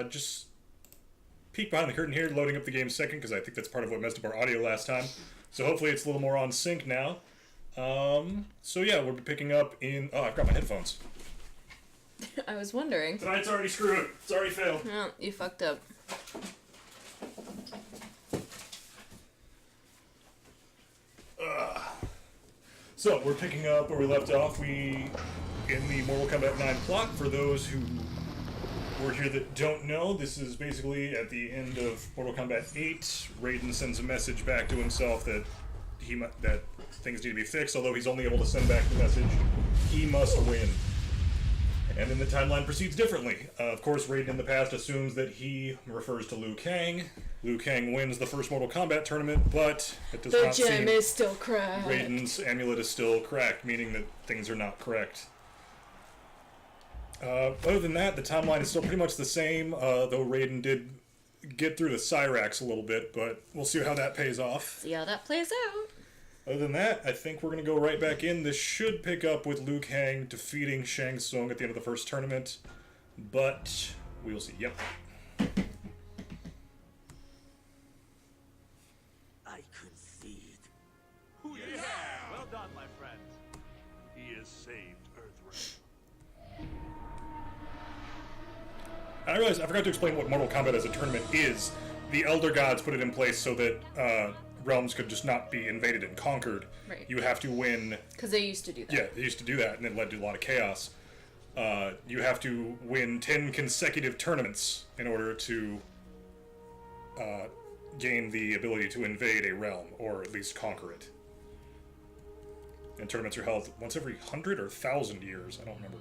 Just peek behind the curtain here, loading up the game second, because I think that's part of what messed up our audio last time. So hopefully it's a little more on sync now. So yeah, we'll be picking up in... Oh, I've got my headphones. I was wondering. Tonight's already screwed. It's already failed. No, you fucked up. So, we're picking up where we left off. In the Mortal Kombat 9 plot, for those who were here that don't know, this is basically at the end of Mortal Kombat 8. Raiden sends a message back to himself that that things need to be fixed, although he's only able to send back the message, he must win. And then the timeline proceeds differently. Of course, Raiden in the past assumes that he refers to Liu Kang. Liu Kang wins the first Mortal Kombat tournament, but it does not seem... The gem is still cracked. Raiden's amulet is still cracked, meaning that things are not correct. Other than that, the timeline is still pretty much the same, though Raiden did get through the Cyrax a little bit, but we'll see how that pays off. See how that plays out. Other than that, I think we're going to go right back in. This should pick up with Liu Kang defeating Shang Tsung at the end of the first tournament, but we'll see. Yep. I concede. Yeah! Well done, my friend. He has saved Earthrealm. I realized I forgot to explain what Mortal Kombat as a tournament is. The Elder Gods put it in place so that realms could just not be invaded and conquered. Right. You have to win... Because they used to do that. Yeah, they used to do that, and it led to a lot of chaos. You have to win 10 consecutive tournaments in order to gain the ability to invade a realm, or at least conquer it. And tournaments are held once every 100 or 1,000 years, I don't remember.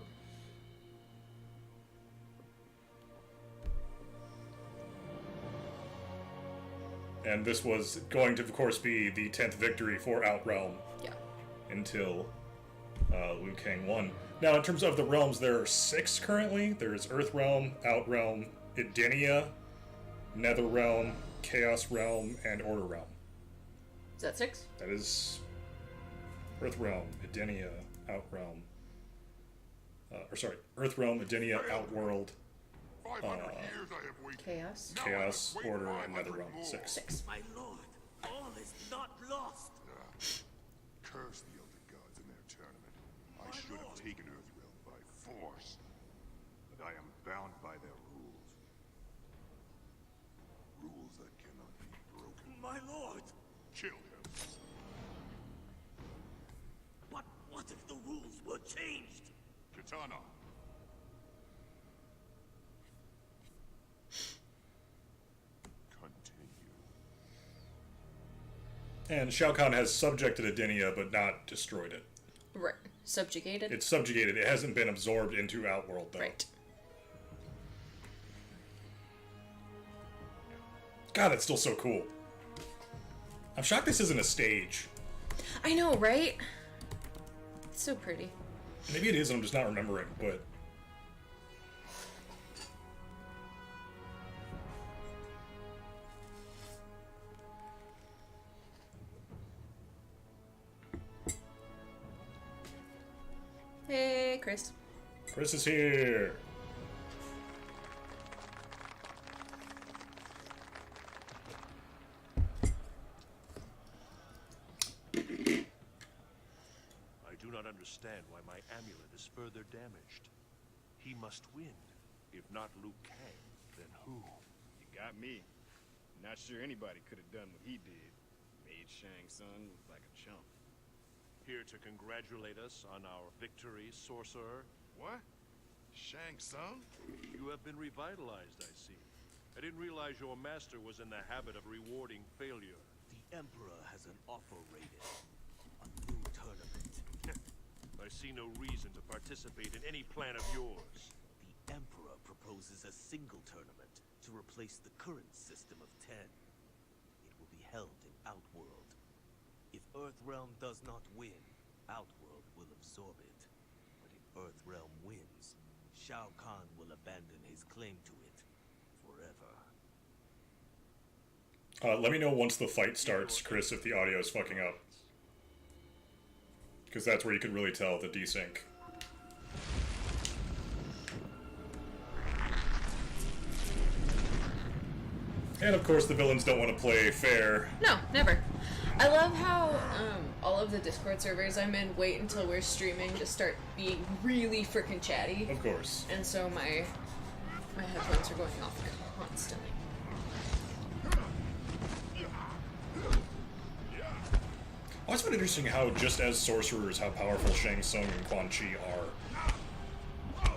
And this was going to, of course, be the 10th victory for Outrealm. Yeah. Until Liu Kang won. Now, in terms of the realms, there are 6 currently. There's Earthrealm, Outrealm, Edenia, Netherrealm, Chaos Realm, and Order Realm. Is that 6? That is Earthrealm, Edenia, Outrealm. Earthrealm, Edenia, Outworld, Chaos. Chaos, Order, and Netherrealm. 6. 6. My lord, all is not lost. Curse the Elder Gods in their tournament. I should have taken Earthrealm by force, but I am bound by their rules. Rules that cannot be broken. My lord. Kill him. What if the rules were changed? Katana. And Shao Kahn has subjected Edenia, but not destroyed it. Right. Subjugated? It's subjugated. It hasn't been absorbed into Outworld, though. Right. God, that's still so cool. I'm shocked this isn't a stage. I know, right? It's so pretty. Maybe it is, and I'm just not remembering, but... Hey, Chris. Chris is here. I do not understand why my amulet is further damaged. He must win. If not Liu Kang, then who? You got me. Not sure anybody could have done what he did. Made Shang Tsung look like a chump. Here to congratulate us on our victory, sorcerer. What? Shang Tsung? You have been revitalized, I see. I didn't realize your master was in the habit of rewarding failure. The Emperor has an offer rated. A new tournament. I see no reason to participate in any plan of yours. The Emperor proposes a single tournament to replace the current system of 10. It will be held in Outworld. If Earthrealm does not win, Outworld will absorb it. But if Earthrealm wins, Shao Kahn will abandon his claim to it forever. Let me know once the fight starts, Chris, if the audio is fucking up. Because that's where you could really tell the desync. And of course, the villains don't want to play fair. No, never. I love how all of the Discord servers I'm in wait until we're streaming to start being really freaking chatty. Of course. And so my headphones are going off constantly. Oh, it's been interesting how, just as sorcerers, how powerful Shang Tsung and Quan Chi are.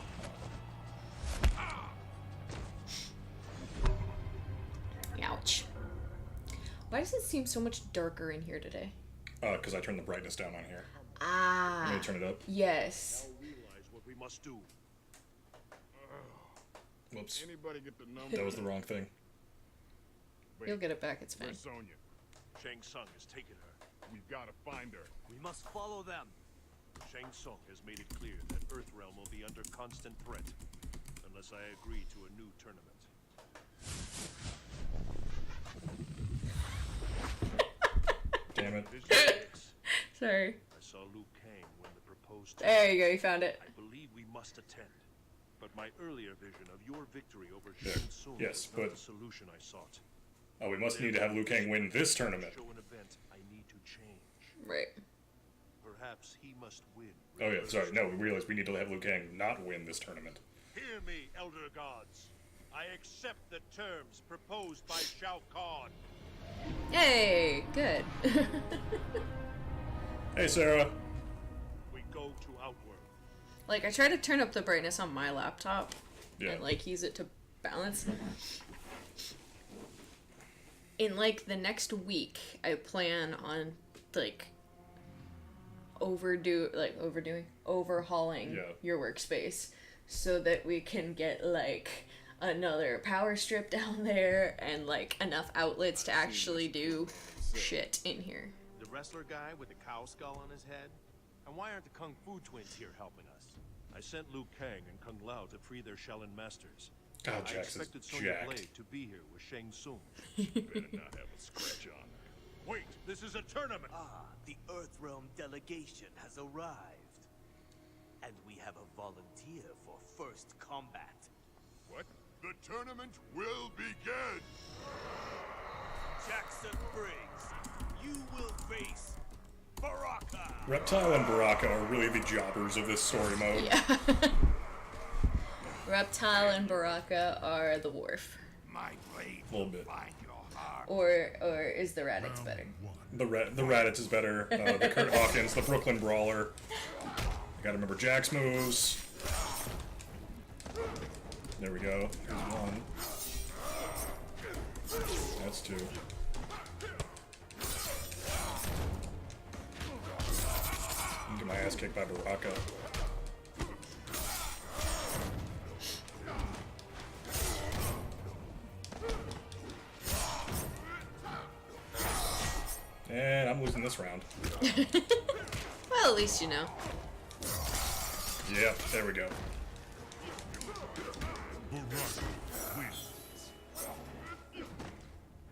Ouch. Why does it seem so much darker in here today? Because I turned the brightness down on here. Ah. Let me turn it up. Yes. Now realize what we must do. Whoops. Anybody get the number? That was the wrong thing. Wait, You'll get it back, it's fine. where's Sonya? Shang Tsung has taken her. We've got to find her. We must follow them. Shang Tsung has made it clear that Earthrealm will be under constant threat unless I agree to a new tournament. Damn it. Vision 6. Sorry. I saw Liu Kang when the proposed There you go, you found it. I believe we must attend. But my earlier vision of your victory over Yeah. Shang Tsung Yes, is not but- the solution I sought. Oh, we must need to have Liu Kang win this tournament. Show an event I need to change. Right. Perhaps he must win. Oh yeah, sorry. No, we realized we need to have Liu Kang not win this tournament. Hear me, Elder Gods. I accept the terms proposed by Shao Kahn. Hey, good. Hey, Sarah. We go to Outworld. Like, I try to turn up the brightness on my laptop Yeah. and, like, use it to balance. In, like, the next week, I plan on, like, overhauling Yeah. your workspace so that we can get, like, another power strip down there and, like, enough outlets to actually do shit in here. The wrestler guy with the cow skull on his head? And why aren't the Kung Fu twins here helping us? I sent Liu Kang and Kung Lao to free their Shaolin masters. God, I Jax is expected Sonya jacked. Blade to be here with Shang Tsung. Better not have a scratch on her. Wait, this is a tournament! Ah, the Earthrealm delegation has arrived. And we have a volunteer for first combat. What? The tournament will begin! Jackson Briggs, you will face Baraka! Reptile and Baraka are really the jobbers of this story mode. Yeah. Reptile and Baraka are the wharf. My blade A little bit. find your heart. Or is the Radix better? The Raditz is better. The Kurt Hawkins, the Brooklyn Brawler. I gotta remember Jack's moves. There we go. Here's one. That's two. I'm gonna get my ass kicked by Baraka. And I'm losing this round. Well, at least you know. Yep, there we go.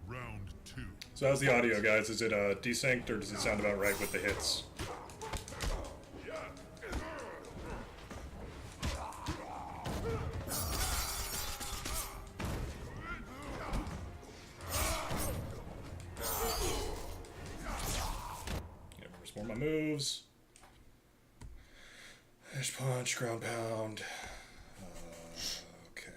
Round 2. So how's the audio, guys? Is it desynced or does it sound about right with the hits? Yeah, restore my moves. Dash punch, ground pound. Okay.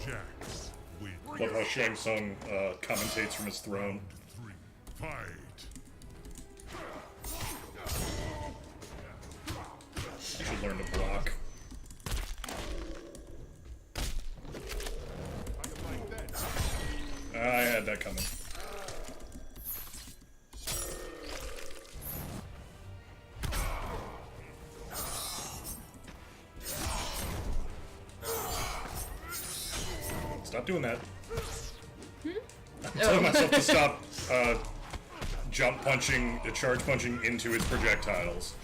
Jax win. Love how Shang Tsung commentates from his throne. 3. Fight. I should learn to block. I had that coming. Stop doing that. I'm telling myself to stop jump punching, charge punching into its projectiles.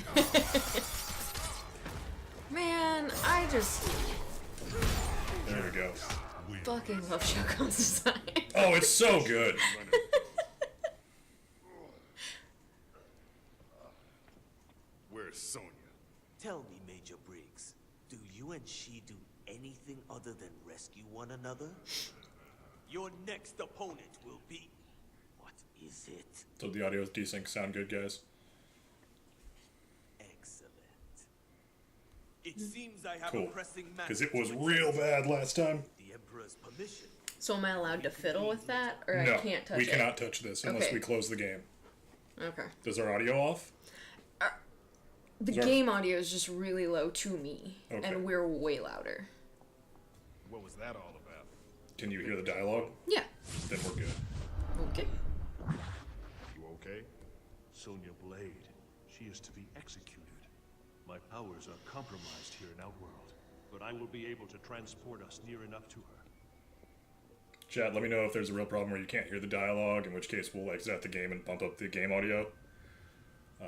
Man, I just There we go. fucking love Shogun's design. Oh, it's so good. Where's Sonya? Tell me, Major Briggs, do you and she do anything other than rescue one another? Your next opponent will be... What is it? So the audio is desync. Sound good, guys? Excellent. It seems I have Cool. a pressing matter. Because it was to real attend bad last time. with the Emperor's permission. So am I allowed to fiddle with that, or No, I can't touch we it? cannot touch this unless Okay. we close the game. Okay. Is our audio off? The Is our- game audio is just really low to me, Okay. and we're way louder. What was that all about? Can you hear the dialogue? Yeah. Then we're good. Okay. You okay? Sonya Blade. She is to be executed. My powers are compromised here in Outworld, but I will be able to transport us near enough to her. Chat, let me know if there's a real problem where you can't hear the dialogue, in which case we'll exit the game and bump up the game audio.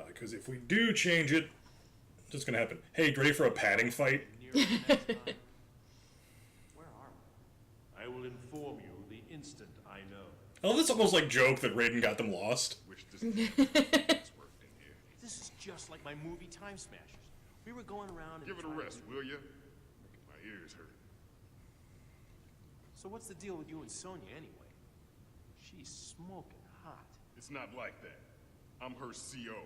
Because if we do change it, what's going to happen? Hey, ready for a padding fight? Near the next time. Where are we? I will inform you the instant I know. Oh, that's almost like joke that Raiden got them lost. Wish this it's worked in here. This is just like my movie Time Smashers. We were going around and Give it a trying rest, will ya? My ears hurt. So what's the deal with you and Sonya anyway? She's smoking hot. It's not like that. I'm her CO.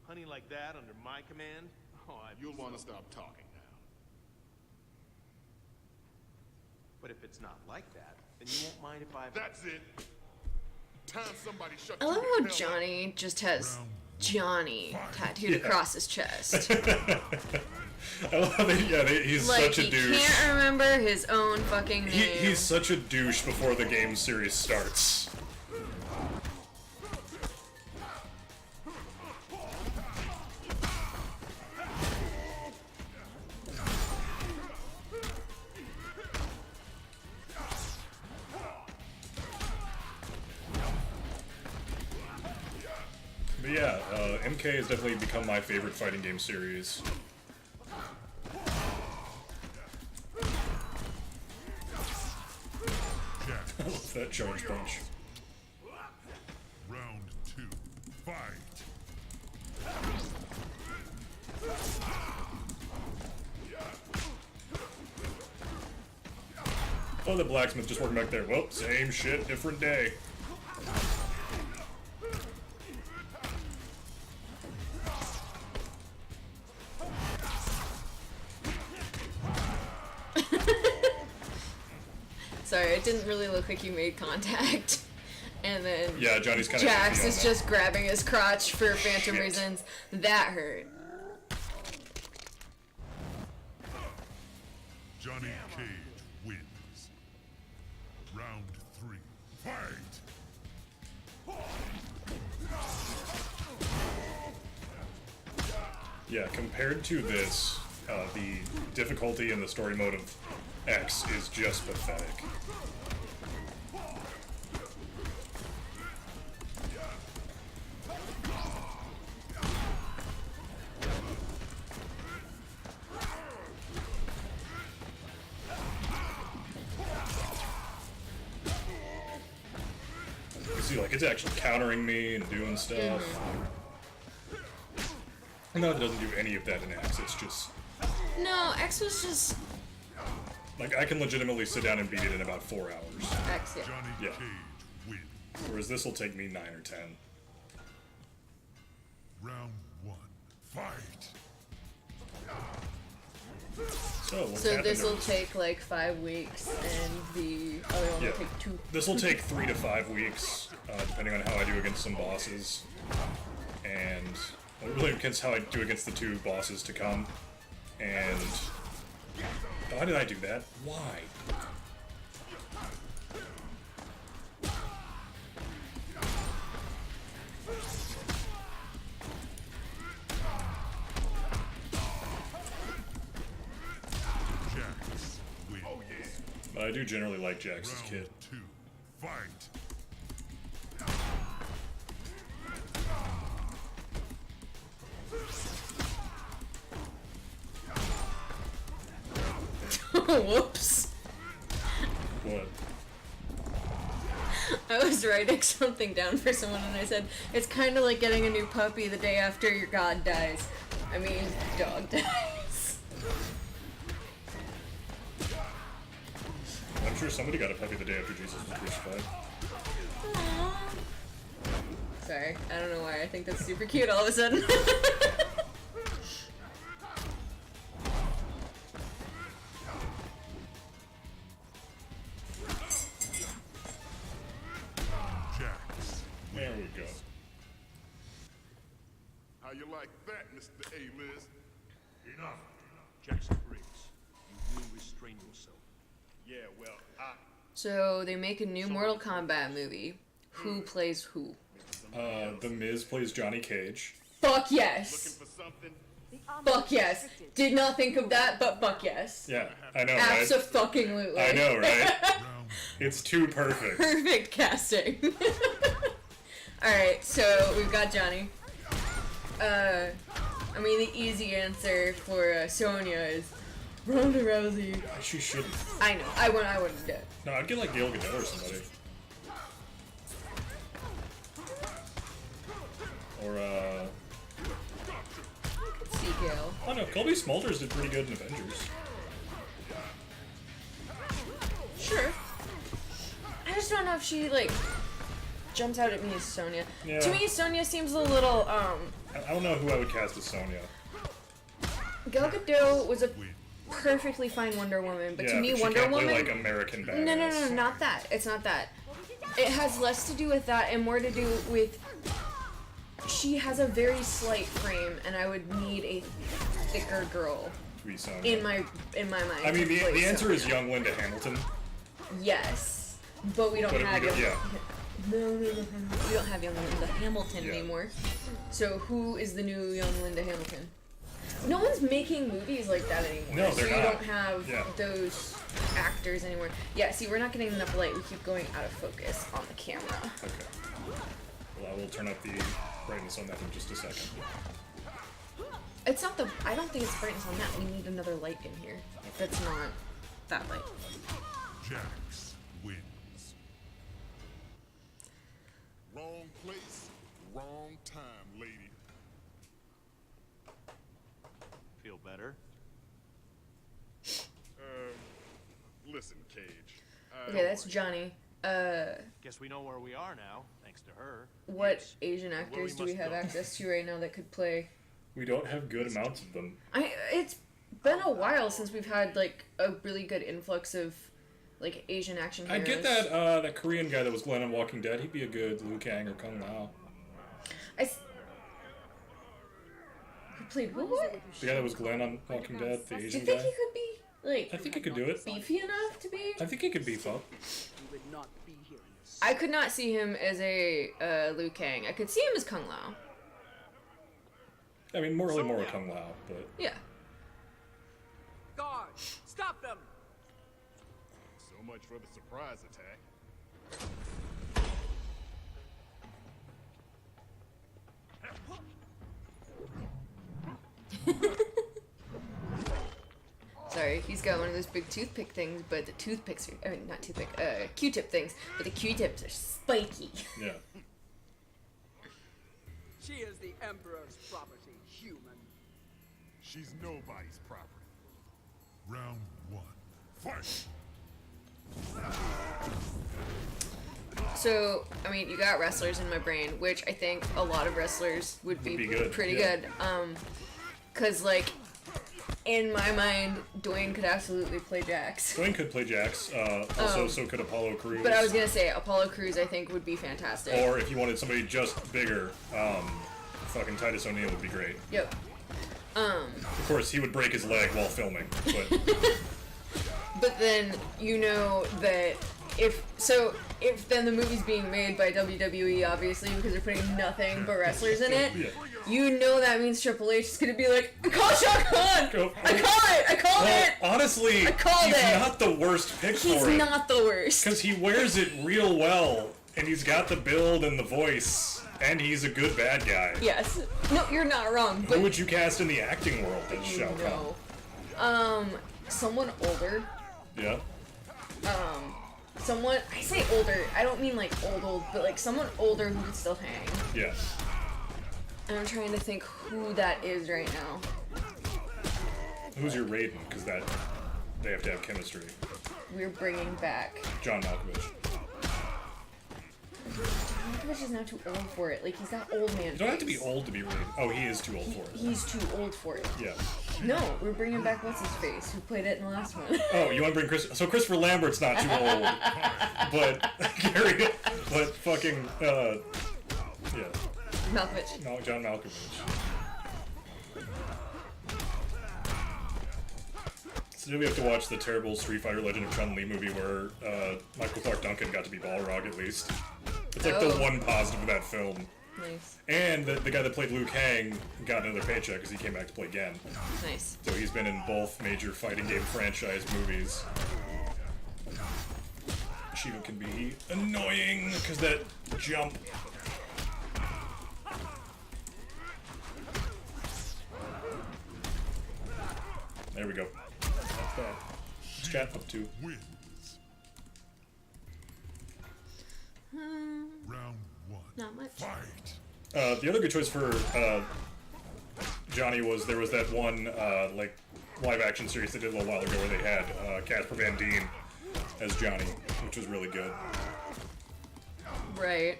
Honey like that under my command? Oh, You'll want to stop talking now. But if it's not like that, then you won't mind if I... That's it. Time somebody shut I you love the how hell up. Johnny just has Johnny tattooed Yeah. across his chest. I love it. Yeah, he's Like, such a he douche. can't remember his own fucking name. He's such a douche before the game series starts. But yeah, MK has definitely become my favorite fighting game series. I love that charge punch. Round 2. Fight. Oh, the blacksmith just working back there. Well, same shit, different day. Sorry, it didn't really look like you made contact. And then Yeah, Johnny's kind of Jax is just grabbing his crotch for phantom Shit. reasons. That hurt. Johnny Cage wins. Round 3. Fight. Yeah, compared to this, the difficulty in the story mode of X is just pathetic. You see, like, it's actually countering me and doing stuff. No, it doesn't do any of that in X. It's just, No, X was just like, I can legitimately sit down and beat it in about 4 hours. X. Yeah. Johnny Yeah. Cage wins. Whereas this will take me 9 or 10. Round 1. Fight. So, what's So happened this will over- take like 5 weeks, and the other one Yeah. will take 2. This will take 3 to 5 weeks, depending on how I do against some bosses. And it really depends how I do against the 2 bosses to come. And why did I do that? Why? Jax wins. Oh yeah. But I do generally like Jax's Round kid. 2. Fight. Whoops. What? I was writing something down for someone and I said, it's kind of like getting a new puppy the day after your god dies. I mean, dog dies. I'm sure somebody got a puppy the day after Jesus was crucified. Aww. Sorry, I don't know why I think that's super cute all of a sudden. There we go. How you like that, Mr. A-List? Enough. Jackson Briggs, you will restrain yourself. Yeah, well, So they make a new Mortal Kombat movie. Who plays who? The Miz plays Johnny Cage. Fuck looking yes. for something. Fuck yes. Did not think of that, but fuck yes. Yeah, I know, right? Abso-fucking-lutely. I know, right? It's too perfect. Perfect casting. Alright, so we've got Johnny. I mean, the easy answer for Sonya is Ronda Rousey. She shouldn't. I know. I wouldn't get. No, I'd get like Gail Gadot or somebody. Or, See Gale. I don't know, Colby Smulders did pretty good in Avengers. Sure. I just don't know if she, like, jumps out at me as Sonya. Yeah. To me, Sonya seems a little, I don't know who I would cast as Sonya. Gal Gadot was a perfectly fine Wonder Woman, but Yeah, to me, but she Wonder can't Woman... play like American badass. No, not that. It's not that. It has less to do with that and more to do with... She has a very slight frame, and I would need a thicker girl To be Sonya. in my mind. I mean, to play the answer Sonya. is young Linda Hamilton. Yes, but we don't But have we don't, young. yeah. No, we don't have young Linda Hamilton Yeah. anymore. So who is the new young Linda Hamilton? No one's making movies like that anymore. No, so they're you not. don't have Yeah. those actors anymore. Yeah, see, we're not getting enough light. We keep going out of focus on the camera. Okay. Well, I will turn up the brightness on that in just a second. It's not the. I don't think it's brightness on that. We need another light in here. That's not that light. Jax wins. Wrong place, wrong time, lady. Feel better? Listen, Cage. Okay, that's Johnny. Guess we know where we are now, thanks to her. What Yes. Asian Where actors we do we must have go. access to right now that could play? We don't have good amounts of them. It's been a while since we've had like a really good influx of like Asian action I heroes. get that Korean guy that was Glenn on Walking Dead. He'd be a good Liu Kang or Kung Lao. Who played what? The guy that was Glenn on Walking Dead, the Do you Asian think guy. he could be like I think he could do it. beefy enough to be? I think he could beef up. I could not see him as a Liu Kang. I could see him as Kung Lao. I mean, more Kung Lao, but Yeah. Guard, stop them! So much for the surprise attack. Sorry, he's got one of those big toothpick things, but the toothpicks are, I mean, not toothpick, Q-tip things, but the Q-tips are spiky. yeah. She is the Emperor's property, human. She's nobody's property. Round one. Fight! So, I mean, you got wrestlers in my brain, which I think a lot of wrestlers would be good, pretty yeah. good. Cause like, in my mind, Dwayne could absolutely play Jax. Dwayne could play Jax. Also, so could Apollo Crews. But I was gonna say, Apollo Crews I think would be fantastic. Or if you wanted somebody just bigger, fucking Titus O'Neil would be great. Yep. Of course, he would break his leg while filming, but But then, you know that if then the movie's being made by WWE, obviously, because they're putting nothing but wrestlers in it, yeah. you know that means Triple H is gonna be like, I call Shaka Khan! Go- I called Well, it! honestly, called he's it. not the worst pick He's for it. not the worst. Because he wears it real well, and he's got the build and the voice, and he's a good bad guy. Yes. No, you're not wrong, but Who would you cast in the acting world as you Shao Kahn? know. Someone older. Yeah. Someone, I say older, I don't mean like old, but like someone older who could still hang. Yeah. And I'm trying to think who that is right now. Who's your Raiden? Because that they have to have chemistry. We're bringing back. John Malkovich. Malkovich is now too old for it. Like, he's got old man. You don't have to be old to be Raiden. Oh, he is too old for it. He's too old for it. Yeah. No, we're bringing back what's his face, who played it in the last one. Oh, you want to bring Chris? So Christopher Lambert's not too old, but Gary, but fucking yeah. Malkovich. No, John Malkovich. So we have to watch the terrible Street Fighter Legend of Chun-Li movie where Michael Clark Duncan got to be Balrog at least. It's like the one positive of that film. Nice. And the guy that played Liu Kang got another paycheck because he came back to play again. Nice. So he's been in both major fighting game franchise movies. Shiva can be annoying because that jump. There we go. What's chat up to? Round one. Not much. Fight. The other good choice for Johnny was there was that one like live action series they did a little while ago where they had Casper Van Dien as Johnny, which was really good. Right.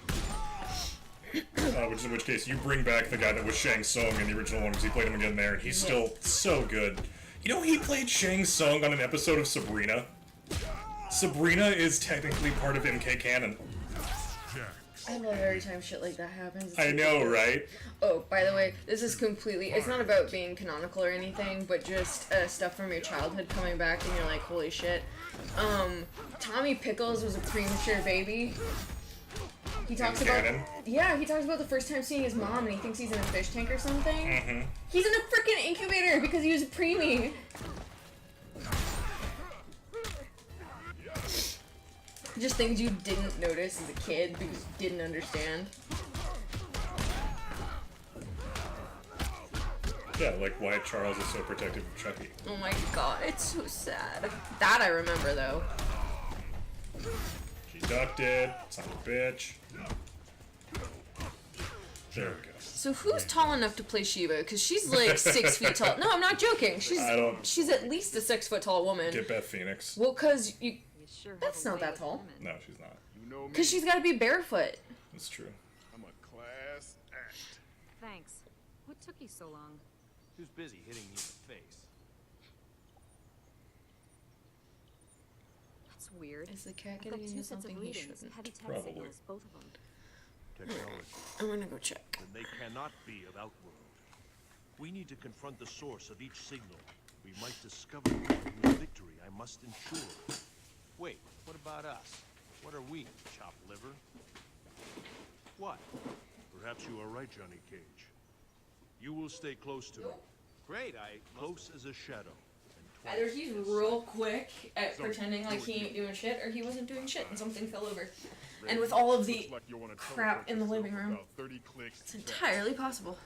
In which case you bring back the guy that was Shang Tsung in the original one because he played him again there and he's still so good. You know he played Shang Tsung on an episode of Sabrina? Sabrina is technically part of MK canon. I love every time shit like that happens. I know, right? Oh, by the way, this is completely, it's not about being canonical or anything, but just stuff from your childhood coming back and you're like, holy shit. Tommy Pickles was a premature baby. He talks about, canon? yeah, he talks about the first time seeing his mom and he thinks he's in a fish tank or something. Mm-hmm. He's in a freaking incubator because he was a preemie. Just things you didn't notice as a kid because you didn't understand. Yeah, like why Charles is so protective of Chucky. Oh my god, it's so sad. That I remember though. She ducked it, son of a bitch. There we go. So who's tall enough to play Shiva? Because she's like 6 feet tall. No, I'm not joking. She's at least a 6 foot tall woman. Get Beth Phoenix. Well, cause you. That's not that tall. No, she's not. You know me. Cause she's got to be barefoot. That's true. I'm a class act. Thanks. What took you so long? Who's busy hitting you in the face? That's weird. Is the cat I've got getting two into sets of something he readings. shouldn't? Heavy tech Probably. signals, both of them. Technology. I'm gonna go check. Then they cannot be of Outworld. We need to confront the source of each signal. We might discover the victory I must ensure. Wait, what about us? What are we, chopped liver? What? Perhaps you are right, Johnny Cage. You will stay close to me, Great, close as a shadow. And Either twice he's as real quick at pretending like he ain't doing shit, or he wasn't doing shit and something fell over. And with all of the Looks like you wanna crap in the teleport living yourself room, about 30 clicks it's back. entirely possible.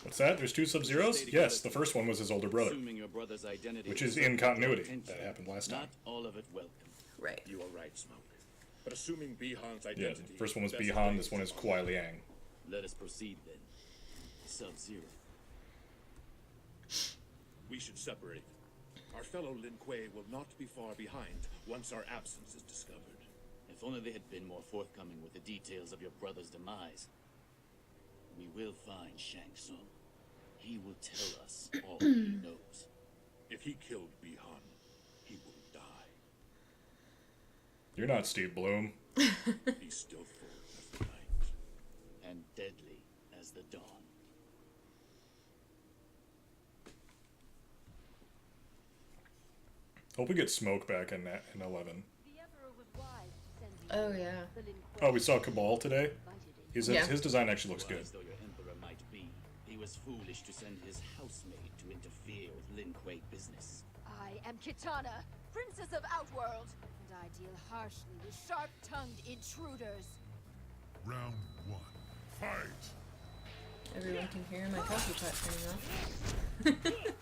What's that? There's two Sub-Zeros? Yes, the first one was his older brother, Assuming your brother's identity which was is in continuity. intention, That happened last time. Not all of it welcome. Right. You are right, Smoke. But assuming Bihan's Yeah, identity... the first one was best Bihan, placed- this one is Kuai Liang. Let us proceed then. Sub-Zero. We should separate. Our fellow Lin Kuei will not be far behind once our absence is discovered. If only they had been more forthcoming with the details of your brother's demise. We will find Shang Tsung. He will tell us all he knows. If he killed Bihan, he will die. You're not Steve Bloom. He's still full as the night. And deadly as the dawn. Hope we get Smoke back in 11. Oh yeah. Oh, we saw Cabal today? Yeah. His design actually looks good. Wise though your emperor might be, he was foolish to send his housemaid to interfere with Lin Kuei business. I am Kitana, Princess of Outworld, and I deal harshly with sharp-tongued intruders. Round one. Fight. Everyone can hear my coffee pot turning off.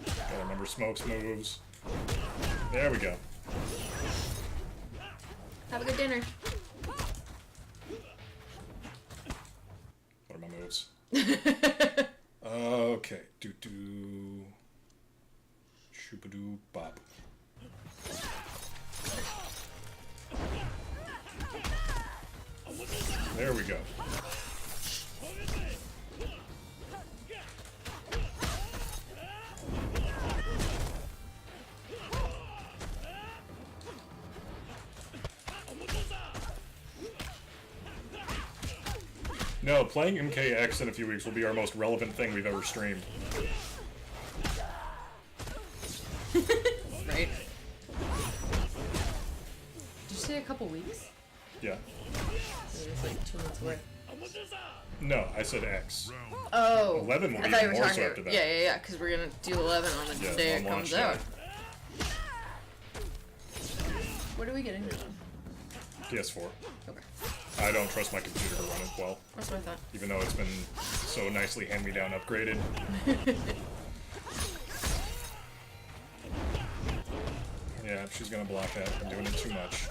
Gotta remember Smoke's moves. There we go. Have a good dinner. What are my moves? Okay. Do. Shoopadoo bop. There we go. No, playing MKX in a few weeks will be our most relevant thing we've ever streamed. Right. Did you say a couple weeks? Yeah. So it's like 2 months away. No, I said X. Oh. 11 will I be thought you even were more talking so after that. Yeah, because we're gonna do 11 on the day on it comes launch day. out. What are we getting now? PS4. Okay. I don't trust my computer to run it well. That's what I thought. Even though it's been so nicely hand-me-down upgraded. Yeah, she's gonna block that. I'm doing it too much.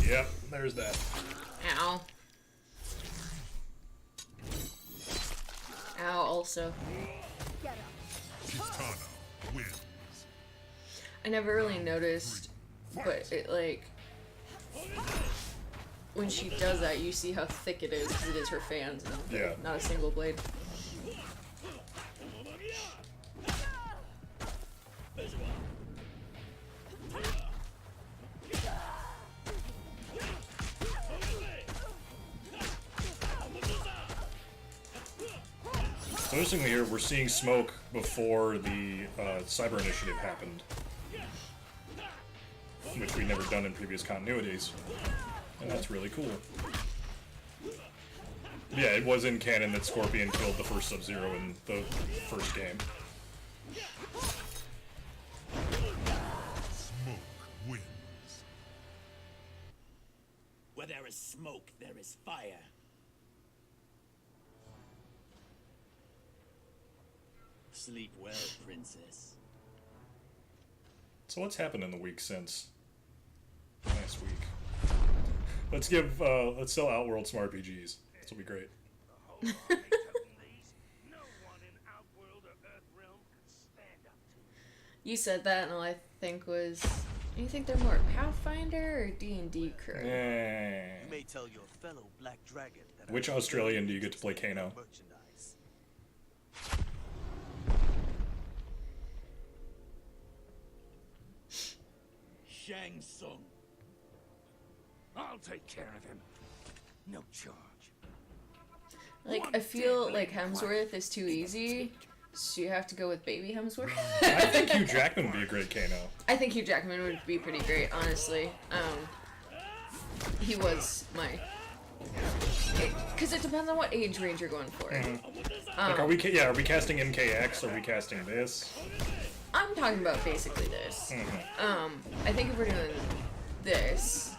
Yep, there's that. Ow. Ow, also. I never really noticed, but it, like, when she does that, you see how thick it is, because it is her fans, and Yeah. not a single blade. So interestingly here, we're seeing Smoke before the Cyber Initiative happened, which we've never done in previous continuities, and that's really cool. Yeah, it was in canon that Scorpion killed the first Sub-Zero in the first game. Smoke wins. Where there is smoke, there is fire. Sleep well, princess. So what's happened in the week since last week? Let's sell Outworld some RPGs. This will be great. You said that, and all I think was, do you think they're more Pathfinder or D&D crew? You may tell your fellow Black Dragon that Which Australian do you get to play Kano? merchandise. Shang Tsung. I'll take care of him. No charge. Like, I feel like Hemsworth is too easy, so you have to go with baby Hemsworth. I think Hugh Jackman would be a great Kano. I think Hugh Jackman would be pretty great, honestly. He was my... Because it depends on what age range you're going for. Like, are we casting MKX? Are we casting this? I'm talking about basically this. I think if we're doing this...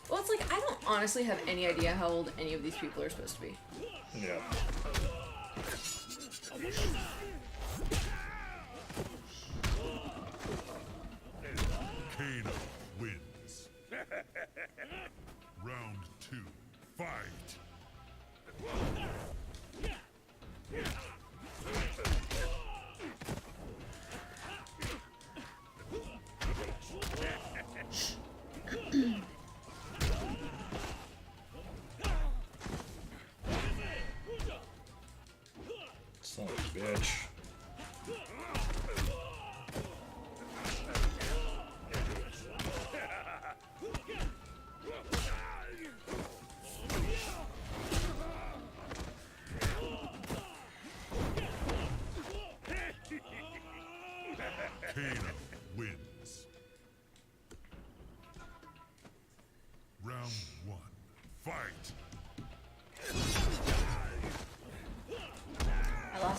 Well, it's like, I don't honestly have any idea how old any of these people are supposed to be. Yeah. Kano wins. Round 2. Fight. Son of a bitch. Kano wins. Round 1. Fight.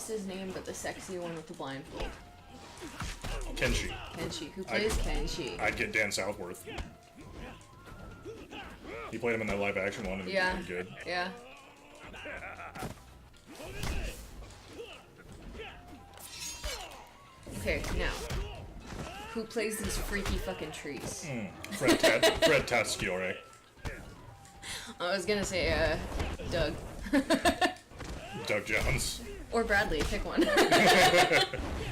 what's his name, but the sexy one with the blindfold? Kenshi. Kenshi. Who plays Kenshi? I'd get Dan Southworth. He played him in that live action one and he was pretty good. Yeah. Okay, now. Who plays these freaky fucking trees? Fred Taskill, right? I was gonna say, Doug. Doug Jones. Or Bradley, pick one.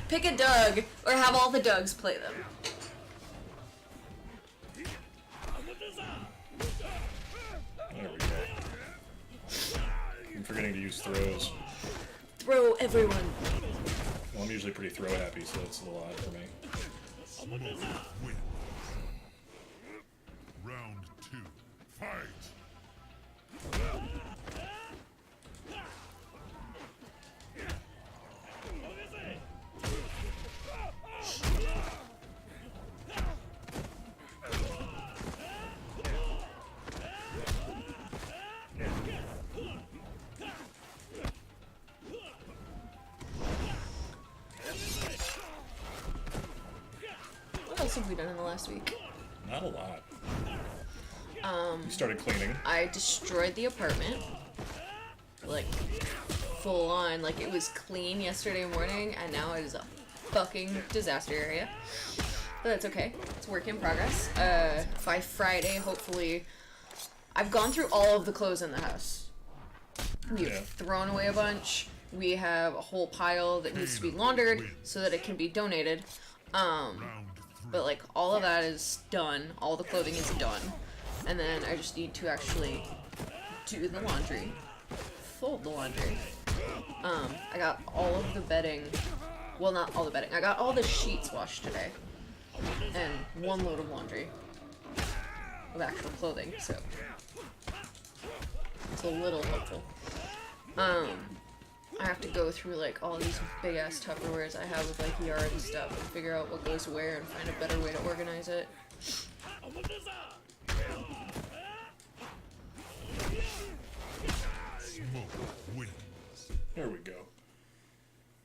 Pick a Doug, or have all the Dougs play them. There we go. I'm forgetting to use throws. Throw everyone. Well, I'm usually pretty throw happy, so that's a little odd for me. Round 2. Fight! What else have we done in the last week? Not a lot. You started cleaning. I destroyed the apartment. Like, full on. Like, it was clean yesterday morning, and now it is a fucking disaster area. But that's okay. It's a work in progress. By Friday, hopefully... I've gone through all of the clothes in the house. We've thrown away a bunch. We have a whole pile that needs to be laundered so that it can be donated. But, like, all of that is done. All the clothing is done. And then I just need to actually do the laundry. Fold the laundry. I got all of the bedding. Well, not all the bedding. I got all the sheets washed today. And one load of laundry. Of actual clothing, so. It's a little helpful. I have to go through, like, all these big-ass Tupperwares I have with, like, yard and stuff and figure out what goes where and find a better way to organize it. There we go.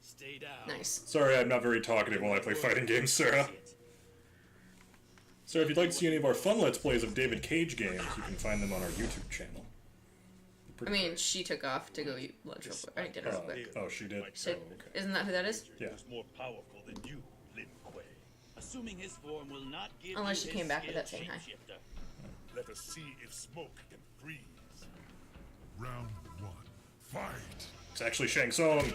Stay down. Nice. Sorry, I'm not very talkative while I play fighting games, Sarah. Sarah, if you'd like to see any of our fun Let's Plays of David Cage games, you can find them on our YouTube channel. I mean, she took off to go eat lunch real quick. I dinner real quick. Oh, she did? She, oh, okay. Isn't that who that is? Yeah. More powerful than you, Lin Kuei. Assuming his form will not give Unless you she came his back without skilled saying hi. shapeshifter. Let us see if smoke can freeze. Round 1. Fight! It's actually Shang Tsung.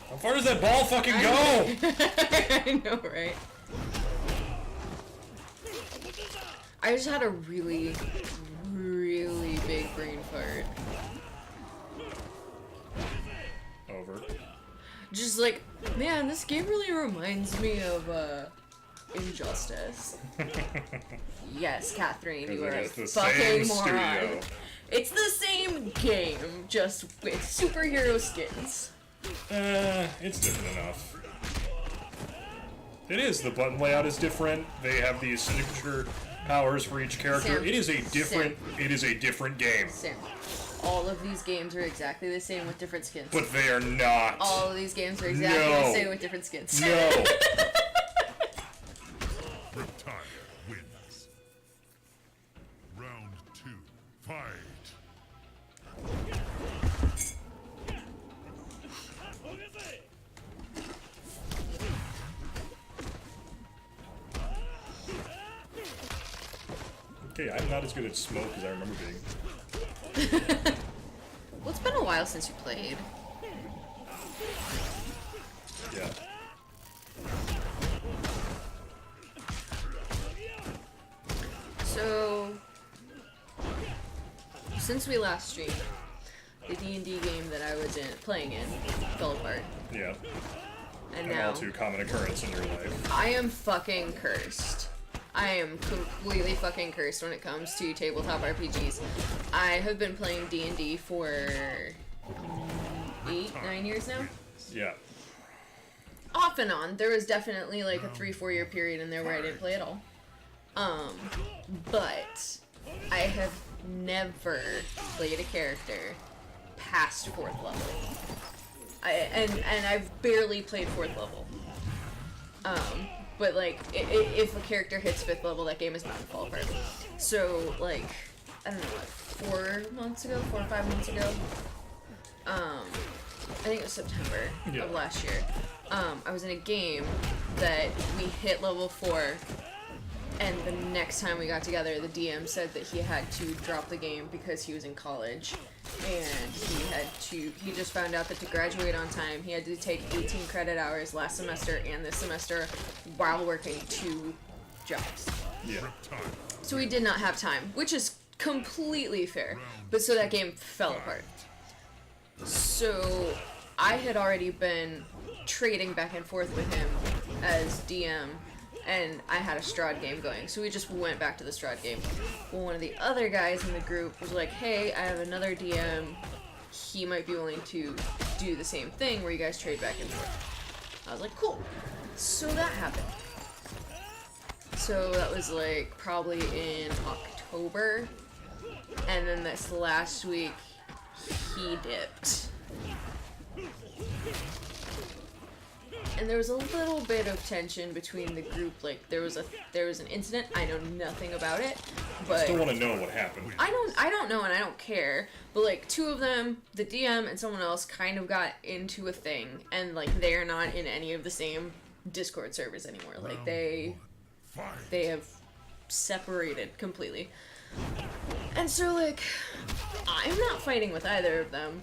How far does that ball fucking go? I know, right? I just had a really, really big brain fart. Over. Just like, man, this game really reminds me of, Injustice. Yes, Kathrene, you are a fucking moron. Studio. It's the same game, just with superhero skins. It's different enough. It is. The button layout is different. They have these signature powers for each character. Sam. It is a different. Sam. It is a different game. Sam. All of these games are exactly the same with different skins. But they are not. All of these games are exactly the same with different skins. No. Reptile wins. Round 2. Fight! Okay, I'm not as good at smoke as I remember being. Well, it's been a while since you played. Yeah. So, since we last streamed, the D&D game that I was playing in fell apart. Yeah. And An now, all too common occurrence in your life. I am fucking cursed. I am completely fucking cursed when it comes to tabletop RPGs. I have been playing D&D for 8-9 years now. Yeah. Off and on. There was definitely like a 3-4 year period in there where I didn't play at all. But I have never played a character past 4th level. And I've barely played 4th level. But like, if a character hits 5th level, that game is bound to fall apart. So like, I don't know, what, 4 or 5 months ago, I think it was September of last year, I was in a game that we hit level 4, and the next time we got together, the DM said that he had to drop the game because he was in college, and he just found out that to graduate on time, he had to take 18 credit hours last semester and this semester while working 2 jobs. Yeah. So he did not have time, which is completely fair. But so that game fell apart. So I had already been trading back and forth with him as DM, and I had a Strahd game going, so we just went back to the Strahd game. Well, one of the other guys in the group was like, hey, I have another DM, he might be willing to do the same thing where you guys trade back and forth. I was like, cool. So that happened. So that was like probably in October, and then this last week he dipped. And there was a little bit of tension between the group. Like there was an incident. I know nothing about it, but I still want to know what happened. I don't know, and I don't care. But like 2 of them, the DM and someone else, kind of got into a thing, and like they are not in any of the same Discord servers anymore. Like they have separated completely. And so like I'm not fighting with either of them.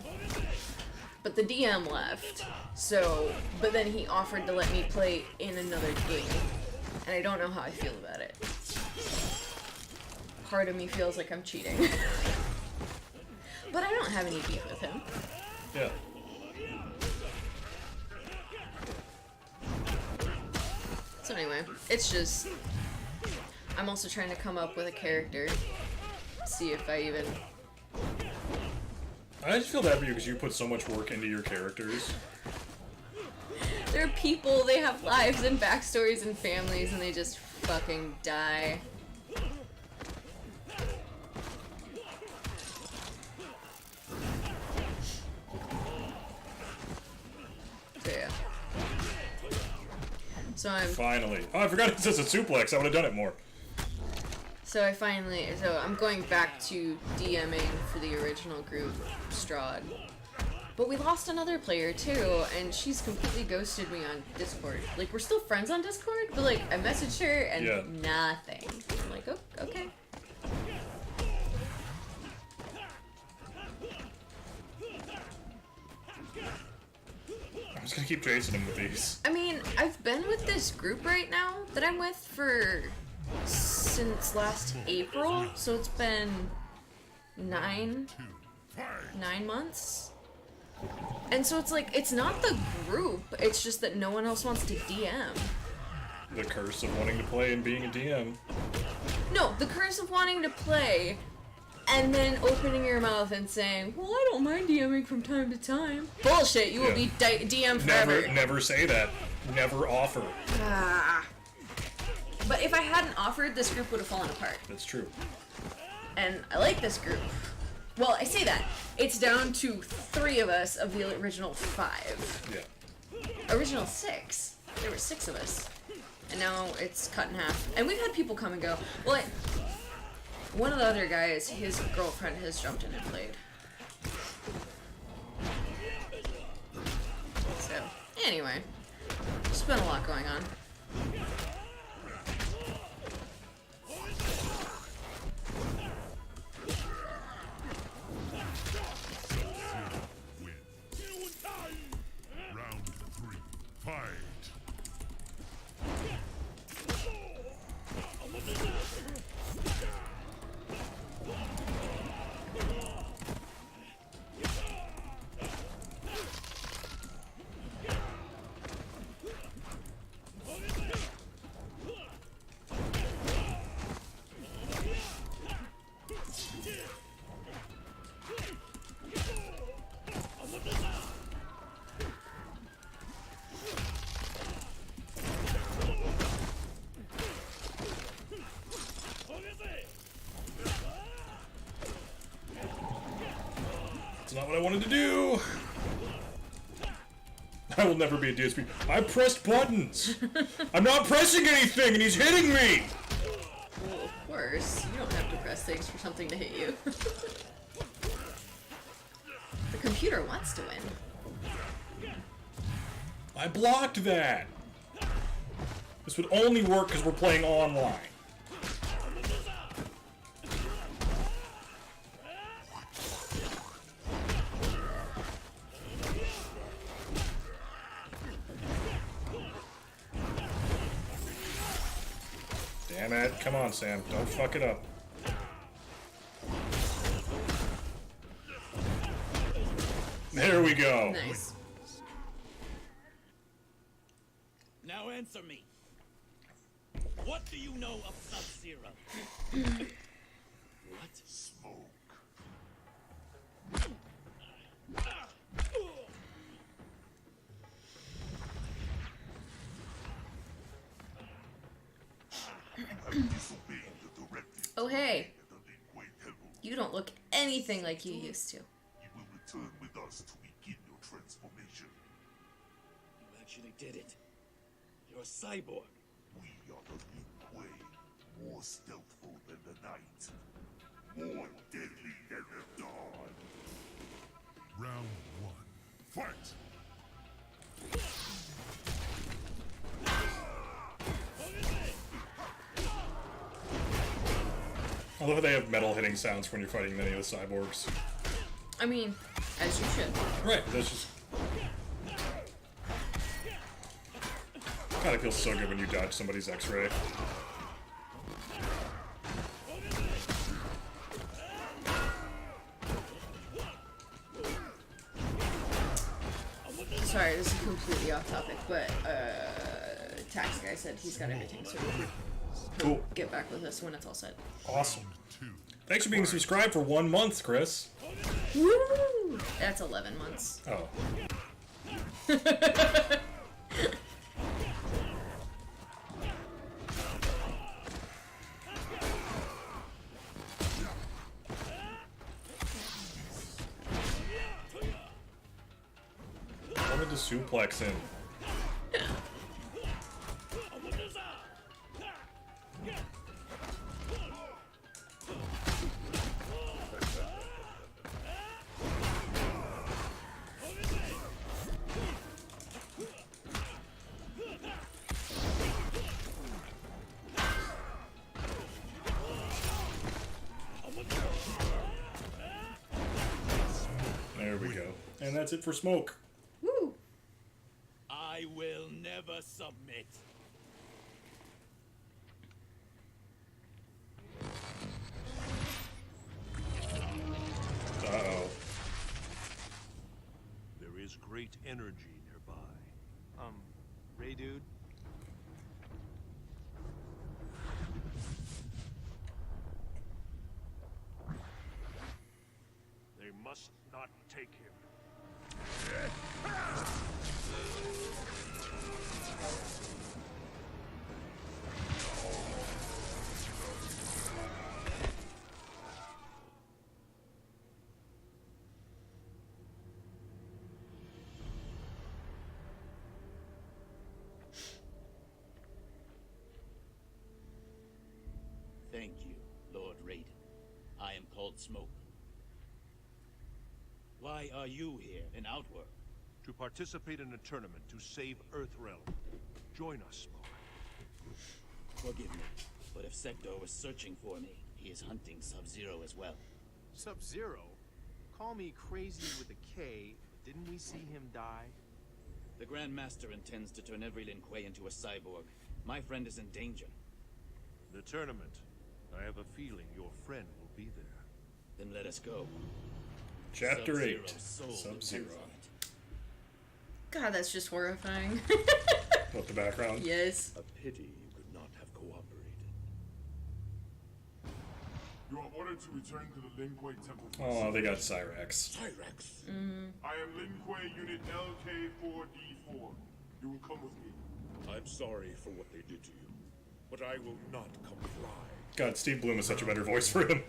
But the DM left, so, but then he offered to let me play in another game, and I don't know how I feel about it. Part of me feels like I'm cheating. But I don't have any beef with him. Yeah. So anyway, it's just, I'm also trying to come up with a character, see if I even... I just feel bad for you because you put so much work into your characters. They're people, they have lives and backstories and families, and they just fucking die. So yeah. So Finally. Oh, I forgot it says a suplex. I would have done it more. So I'm going back to DMing for the original group, Strahd. But we lost another player too, and she's completely ghosted me on Discord. Like, we're still friends on Discord, but like, I messaged her and nothing. I'm like, oh, okay. I'm just gonna keep chasing him with these. I mean, I've been with this group right now that I'm with since last April, so it's been 9 months. And so it's like, it's not the group, it's just that no one else wants to DM. The curse of wanting to play and being a DM. No, the curse of wanting to play and then opening your mouth and saying, well, I don't mind DMing from time to time. Bullshit, you will be DM forever. Never say that. Never offer. But if I hadn't offered, this group would have fallen apart. That's true. And I like this group. Well, I say that. It's down to 3 of us of the original 5. Yeah. Original 6. There were 6 of us. And now it's cut in half. And we've had people come and go. Well, one of the other guys, his girlfriend has jumped in and played. So, anyway. There's been a lot going on. what I wanted to do. I will never be a DSP. I pressed buttons. I'm not pressing anything, and he's hitting me. Well, of course, you don't have to press things for something to hit you. The computer wants to win. I blocked that. This would only work because we're playing online. Damn it. Come on, Sam. Don't fuck it up. There we go. Nice. Now answer me. What do you know of Sub-Zero? What? Smoke. Oh hey, you don't look anything like you used to. You will return with us to begin your transformation. You actually did it. You're a cyborg. We are the Lin Kuei, more stealthful than the night, more deadly than the dawn. Round 1, fight! I love how they have metal hitting sounds when you're fighting many of the cyborgs. I mean, as you should. Right, that's just... God, it feels so good when you dodge somebody's X-ray. Sorry, this is completely off topic, but tax guy said he's got everything, so Cool. get back with us when it's all set. Awesome. Thanks for being subscribed for 1 month, Chris. Woo! That's 11 months. Oh. I wanted to suplex him. There we go. And that's it for Smoke. Woo! I will never submit. Uh-oh. There is great energy nearby. Ray dude? They must not take him. Thank you, Lord Raiden. I am called Smoke. Why are you here in Outworld? To participate in a tournament to save Earthrealm. Join us, Smoke. Forgive me, but if Sector was searching for me, he is hunting Sub-Zero as well. Sub-Zero? Call me crazy with a K, but didn't we see him die? The Grand Master intends to turn every Lin Kuei into a cyborg. My friend is in danger. The tournament. I have a feeling your friend will be there. Then let us go. Chapter 8. Sub-Zero's soul Sub-Zero. depends on it. God, that's just horrifying. What, the background? Yes. A pity you could not have cooperated. You are ordered to return to the Lin Kuei Temple. Oh, they got Cyrax. Cyrax! I am Lin Kuei Unit LK4D4. You will come with me. I'm sorry for what they did to you, but I will not comply. God, Steve Bloom is such a better voice for him.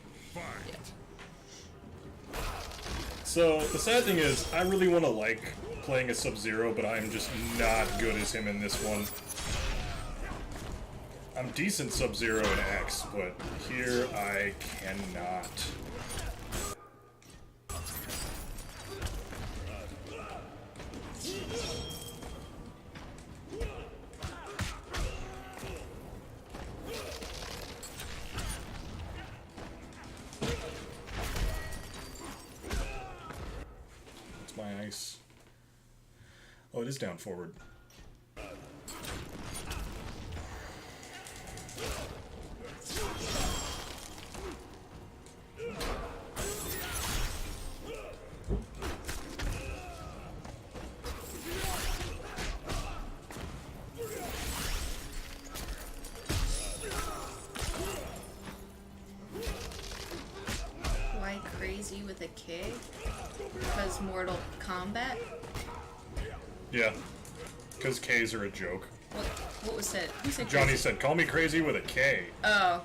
So, the sad thing is, I really want to like playing as Sub-Zero, but I'm just not good as him in this one. I'm decent Sub-Zero in X, but here I cannot. That's my ice. Oh, it is down forward. Why crazy with a K? Because Mortal Kombat? Yeah, because K's are a joke. What was said? Who said Johnny crazy? said, call me crazy with a K. Oh.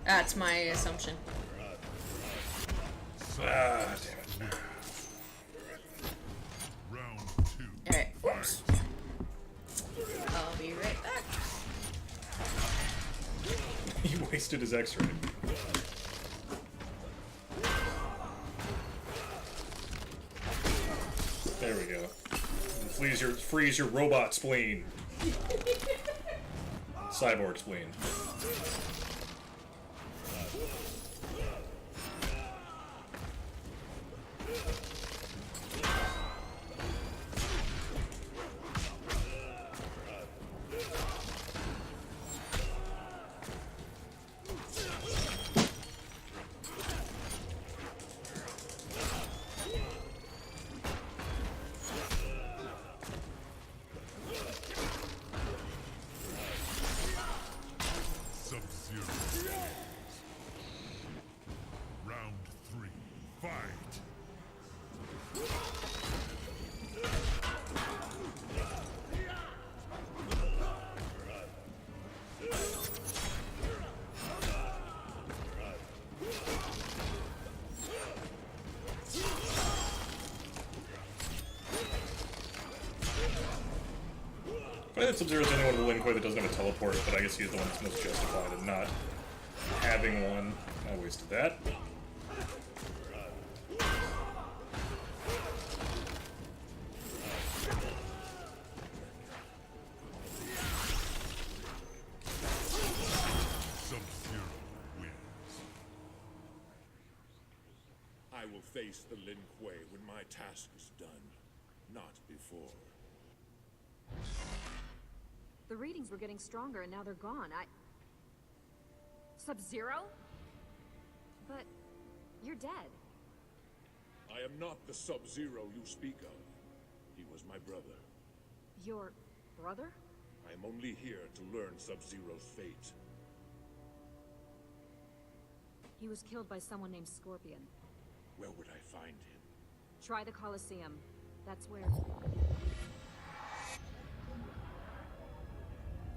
That's my assumption. Ah, damn it. Alright, oops. I'll be right back. He wasted his X-ray. There we go. Freeze your robot spleen. Cyborg spleen. Sub-Zero. Round 3. Fight. I think Sub-Zero's the only one with Lin Kuei that doesn't have a teleport, but I guess he's the one that's most justified in not having one. I wasted that. Sub-Zero wins. I will face the Lin Kuei when my task is done, not before. The readings were getting stronger and now they're gone. Sub-Zero? But you're dead. I am not the Sub-Zero you speak of. He was my brother. Your brother? I am only here to learn Sub-Zero's fate. He was killed by someone named Scorpion. Where would I find him? Try the Colosseum. That's where...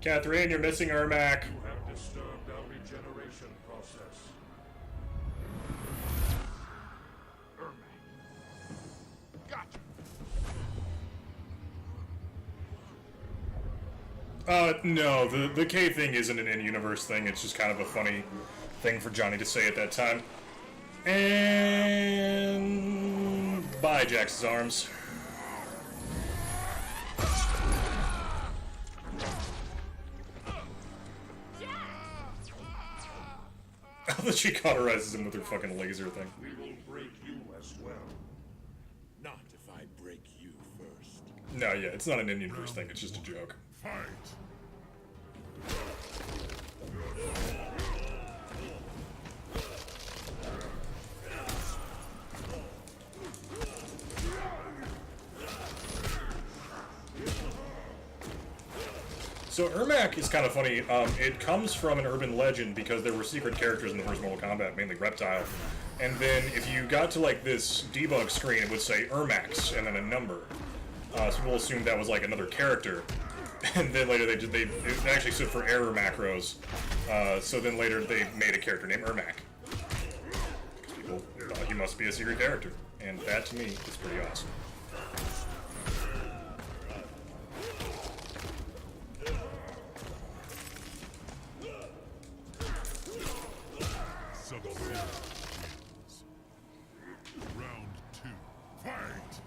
Kathrene, you're missing Ermac. You have disturbed our regeneration process. No, the K thing isn't an in-universe thing, it's just kind of a funny thing for Johnny to say at that time. And... bye, Jax's arms. How that she cauterizes him with her fucking laser thing. We will break you as well. Not if I break you first. No, yeah, it's not an in-universe thing, it's just a joke. Fight. So Ermac is kind of funny. It comes from an urban legend because there were secret characters in the first Mortal Kombat, mainly Reptile. And then if you got to like this debug screen, it would say Ermax and then a number. So people assumed that was like another character. And then later it actually stood for error macros. So then later they made a character named Ermac. Because people thought he he must be a secret character. And that, to me, is pretty awesome. Sub-Zero wins. Round 2. Fight!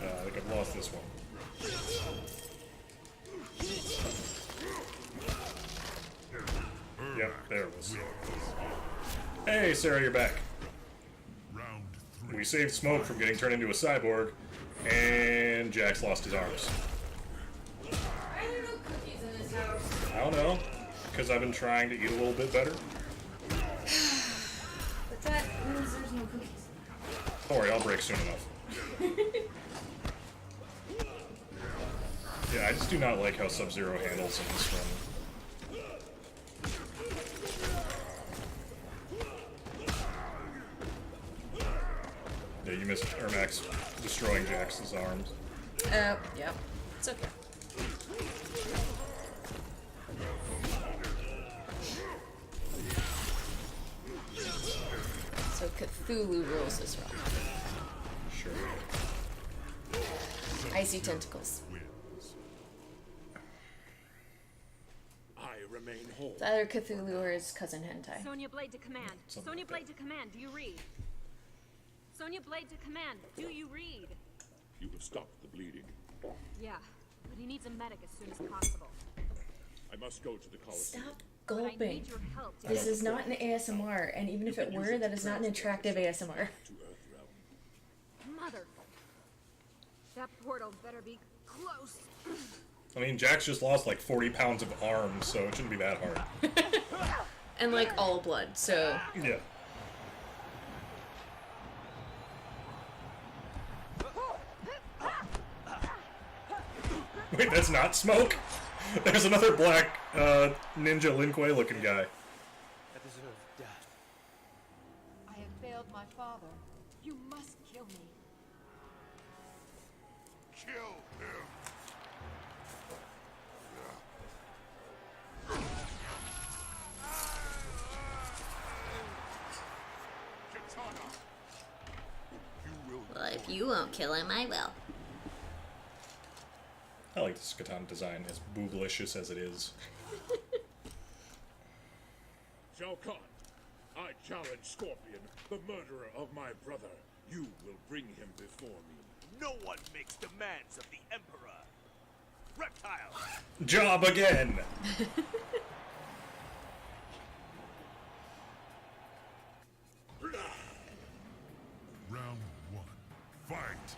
I think I've lost this one. Yep, there it was. Hey, Sarah, you're back. Round 3. We saved Smoke from getting turned into a cyborg, and Jax lost his arms. Why are there no cookies in this house? I don't know, because I've been trying to eat a little bit better. But that means there's no cookies. Don't worry, I'll break soon enough. Yeah, I just do not like how Sub-Zero handles in this one. Yeah, you missed Ermax destroying Jax's arms. Yep. It's okay. So Cthulhu rules this realm. Sure. Icy tentacles. Wins. I remain whole. It's either Cthulhu or his cousin Hentai. Sonya Blade to command. Something Sonya like Blade to command. Do you read? Sonya Blade to command. Do you read? You have stopped the bleeding. Yeah, but he needs a medic as soon as possible. I must go to the Colosseum. Stop But I gulping. need your help to This get is not an ASMR, and even if it were, that is not an attractive ASMR. to Earthrealm. Mother. That portal better be close. I mean, Jax just lost like 40 pounds of arms, so it shouldn't be that hard. And like all blood, so Yeah. Wait, that's not Smoke? There's another black ninja Lin Kuei looking guy. I deserve death. I have failed my father. You must kill me. Kill him! Katana! You will Well, if you won't kill him, I will. I like this katana design, as booblicious as it is. Shao Kahn, I challenge Scorpion, the murderer of my brother. You will bring him before me. No one makes demands of the Emperor. Reptile! Job again! Round 1. Fight!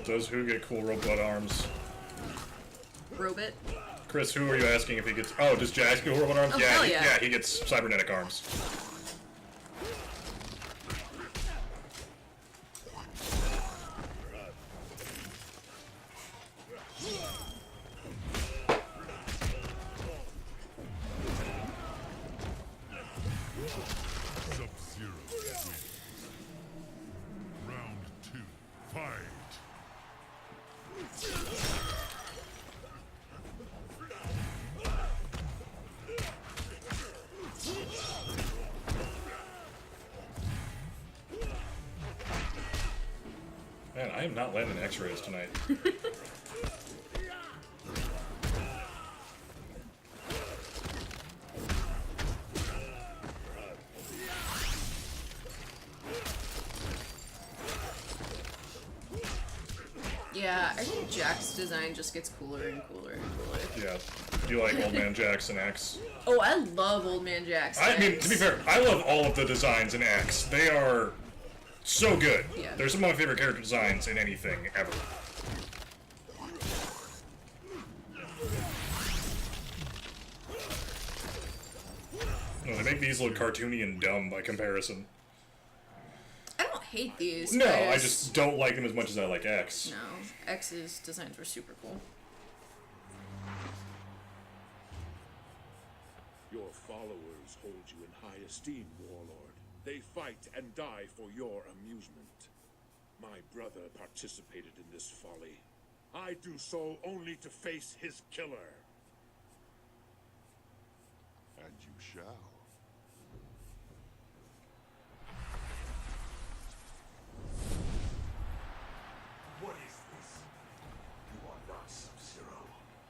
Does who get cool robot arms? Robot. Chris, who are you asking if he gets... Oh, does Jax get robot arms? Oh, yeah, hell he, yeah. yeah, he gets cybernetic arms. Sub-Zero wins. Round 2. Fight! am not landing X-rays tonight. Yeah, I think Jack's design just gets cooler and cooler and cooler. Yeah. You like Old Man Jax and X? Oh, I love Old Man Jack's. I mean, to be fair, I love all of the designs in X. They are so good. Yeah. They're some of my favorite character designs in anything ever. No, they make these look cartoony and dumb by comparison. I don't hate these. No, I just don't like them as much as I like X. No, X's designs were super cool. Your followers hold you in high esteem, Warlord. They fight and die for your amusement. My brother participated in this folly. I do so only to face his killer. And you shall. What is this? You are not Sub-Zero.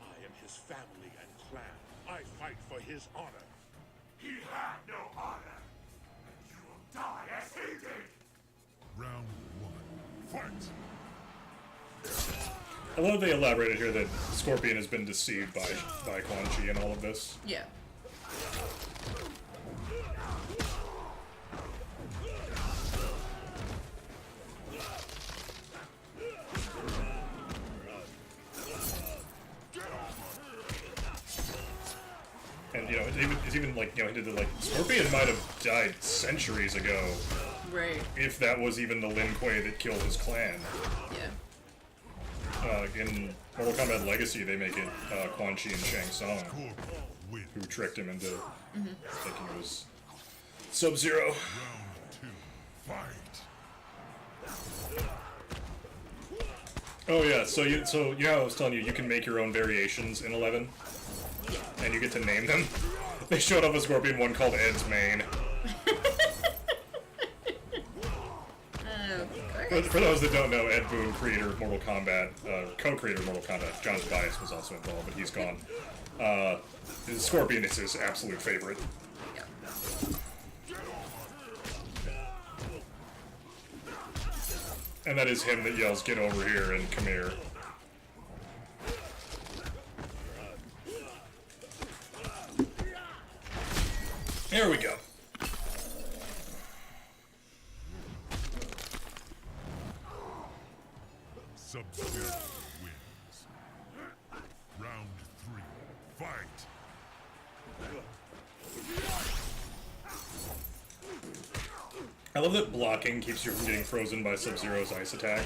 I am his family and clan. I fight for his honor. He had no honor. And you will die as he did. Round 1. Fight! I love they elaborated here that Scorpion has been deceived by Quan Chi in all of this. Yeah. And you know, it's even like, you know, he did the, like, Scorpion might have died centuries ago. Right. If that was even the Lin Kuei that killed his clan. Yeah. In Mortal Kombat Legacy, they make it Quan Chi and Shang Tsung who tricked him into thinking it was Sub-Zero. Round 2. Fight! Oh yeah, so you know how I was telling you, you can make your own variations in 11? And you get to name them? They showed up a Scorpion one called Ed's Mane. For those that don't know, Ed Boon, creator of Mortal Kombat, co-creator of Mortal Kombat, John Tobias was also involved, but he's gone. Scorpion is his absolute favorite. And that is him that yells, "Get over here," and "Come here." There we go. Sub-Zero wins. Round 3. Fight! I love that blocking keeps you from getting frozen by Sub-Zero's ice attack.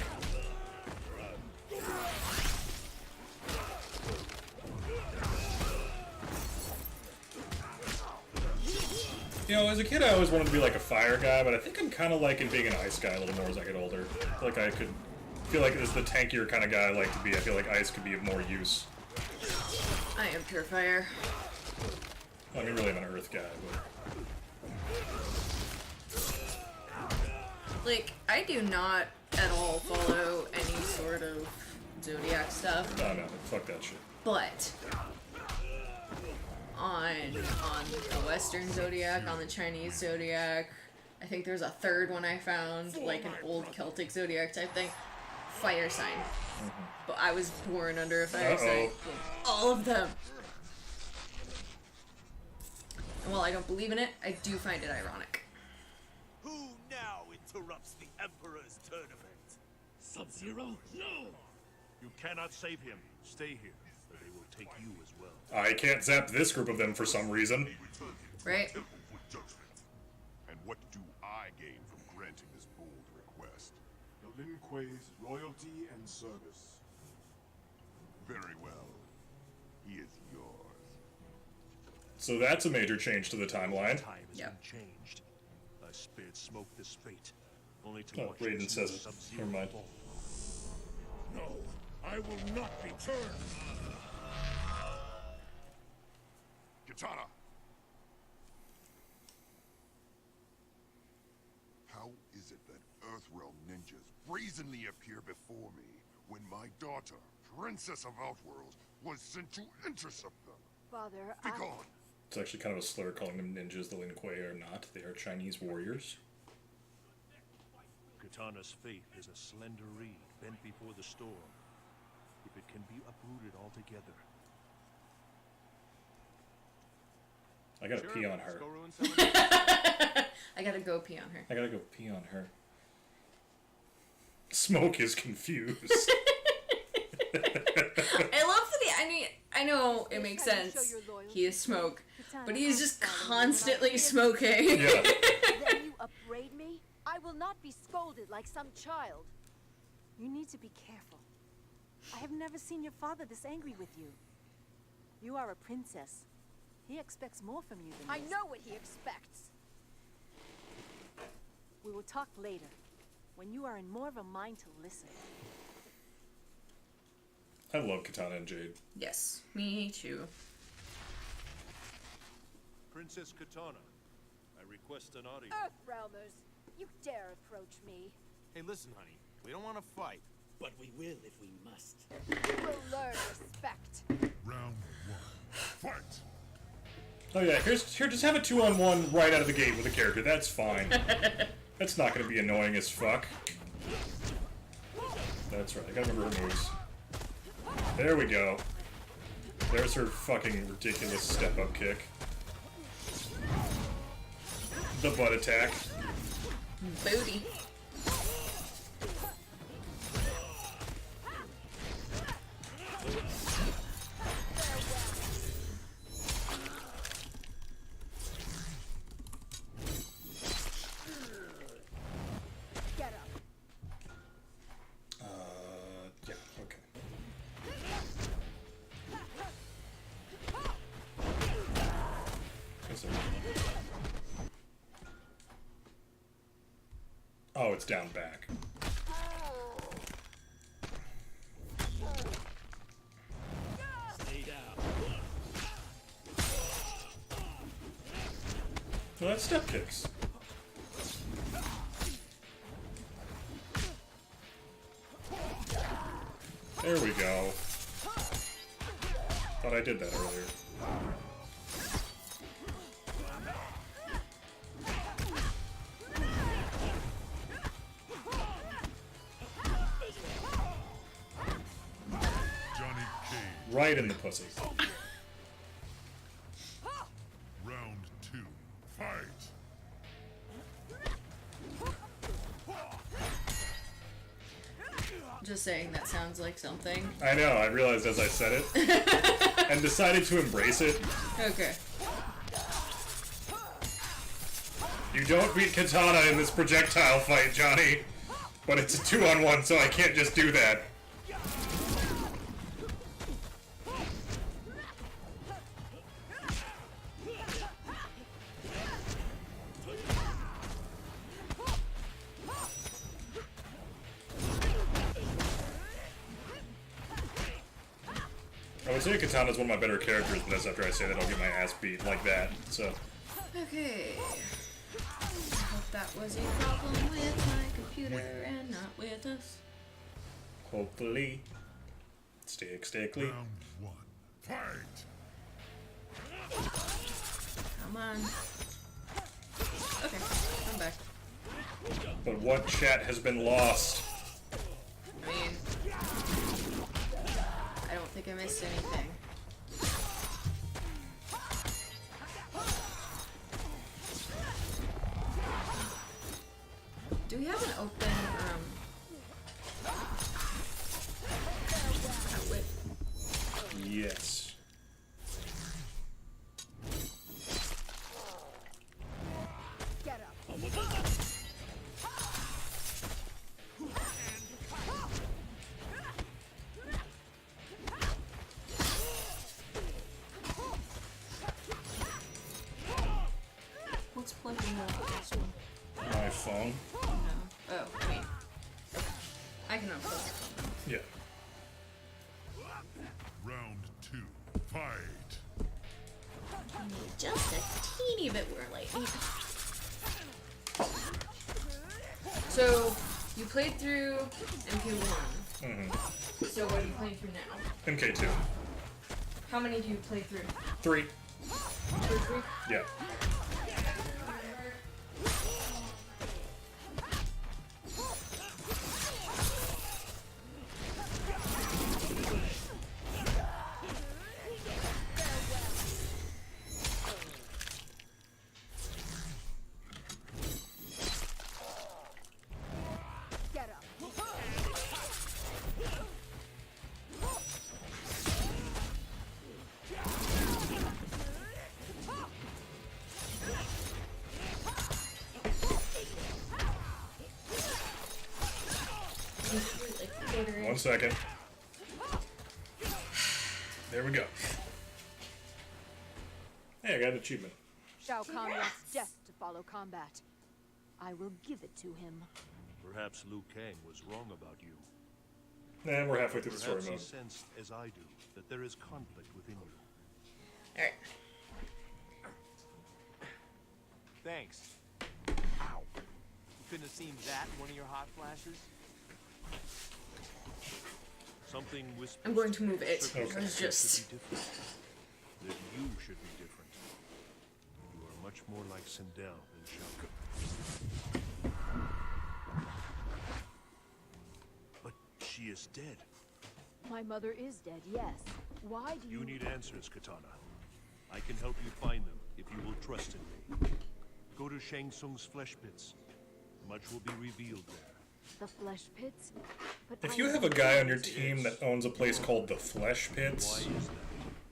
You know, as a kid I always wanted to be like a fire guy, but I think I'm kind of liking being an ice guy a little more as I get older. I feel like I could... feel like as the tankier kind of guy I like to be, I feel like ice could be of more use. I am pure fire. I mean, really I'm an earth guy, but... Like, I do not at all follow any sort of Zodiac stuff. No, fuck that shit. But on the Western Zodiac, on the Chinese Zodiac, I think there's a third one I found, like an old Celtic Zodiac type thing. Fire sign. But I was born under a fire sign. All of them. And while I don't believe in it, I do find it ironic. Who now interrupts the Emperor's tournament? Sub-Zero? No! You cannot save him. Stay here, or they will take you as well. I can't zap this group of them for some reason. Right. And what do I gain from granting this bold request? The Lin Kuei's loyalty and service. Very well. He is yours. So that's a major change to the timeline. Time has been changed. I spared Smoke this fate, only to watch Raiden his says it. Sub-Zero Never mind. fall. No, I will not be turned. Katana! How is it that Earthrealm ninjas creatures brazenly appear before me when my daughter, Princess of Outworld, was sent to intercept them. Father, Be gone! It's actually kind of a slur calling them ninjas. The Lin Kuei are not. They are Chinese warriors. Katana's faith is a slender reed bent before the storm. If it can be uprooted altogether. I gotta pee on her. I gotta go pee on her. I gotta go pee on her. Smoke is confused. I love that I know it makes sense. He is Smoke, but he is just constantly smoking. Yeah. Then you upbraid me? I will not be scolded like some child. You need to be careful. I have never seen your father this angry with you. You are a princess. He expects more from you than I this. know what he expects. We will talk later, when you are in more of a mind to listen. I love Katana and Jade. Yes, me too. Princess Katana, I request an audience. Earthrealmers, you dare approach me. Hey, listen, honey. We don't want to fight. But we will if we must. You will learn respect. Round 1. Fight! Oh yeah, here, just have a 2-on-1 right out of the gate with a character. That's fine. That's not going to be annoying as fuck. That's right, I gotta remember her moves. There we go. There's her fucking ridiculous step-up kick. The butt attack. Booty. Yeah, okay. Oh, it's down back. Stay down. Well, that's step kicks. There we go. Thought I did that earlier. Johnny Cage. Right in the pussy. Round 2. Fight! Just saying that sounds like something. I know, I realized as I said it. And decided to embrace it. Okay. You don't beat Katana in this projectile fight, Johnny. But it's a 2-on-1, so I can't just do that. I would say Katana's one of my better characters, but that's after I say that I'll get my ass beat like that, so. Okay. I hope that was a problem with my computer and not with us. Hopefully. Stickly. Round 1. Fight! Come on. Okay, I'm back. But what chat has been lost? I mean, I don't think I missed anything. Do we have an open, outlet? Yes. Get up. What's plugging into this one? My phone? No. Oh, I mean, I can unplug my phone. Yeah. Round 2. Fight! Just a teeny bit more lightning. So, You played through MK1. Mm-hmm. So what are you playing through now? MK2. How many do you play through? 3. 3? Yeah. One second. There we go. Hey, I got an achievement. Shao Kahn wants death to follow combat. I will give it to him. Perhaps Liu Kang was wrong about you. Nah, we're halfway through the story Perhaps mode. he sensed, as I do, that there is conflict within you. Alright. Thanks. Ow. You couldn't have seen that in one of your hot flashes? Something whispers I'm going to move it. circumstances It was just... should be different. That you should be different. You are much more like Sindel than Shao Kahn. But she is dead. My mother is dead, yes. Why do you... You need answers, Katana. I can help you find them if you will trust in me. Go to Shang Tsung's flesh pits. Much will be revealed there. The flesh pits? But If you have a guy on your team that owns a place called the Flesh Pits,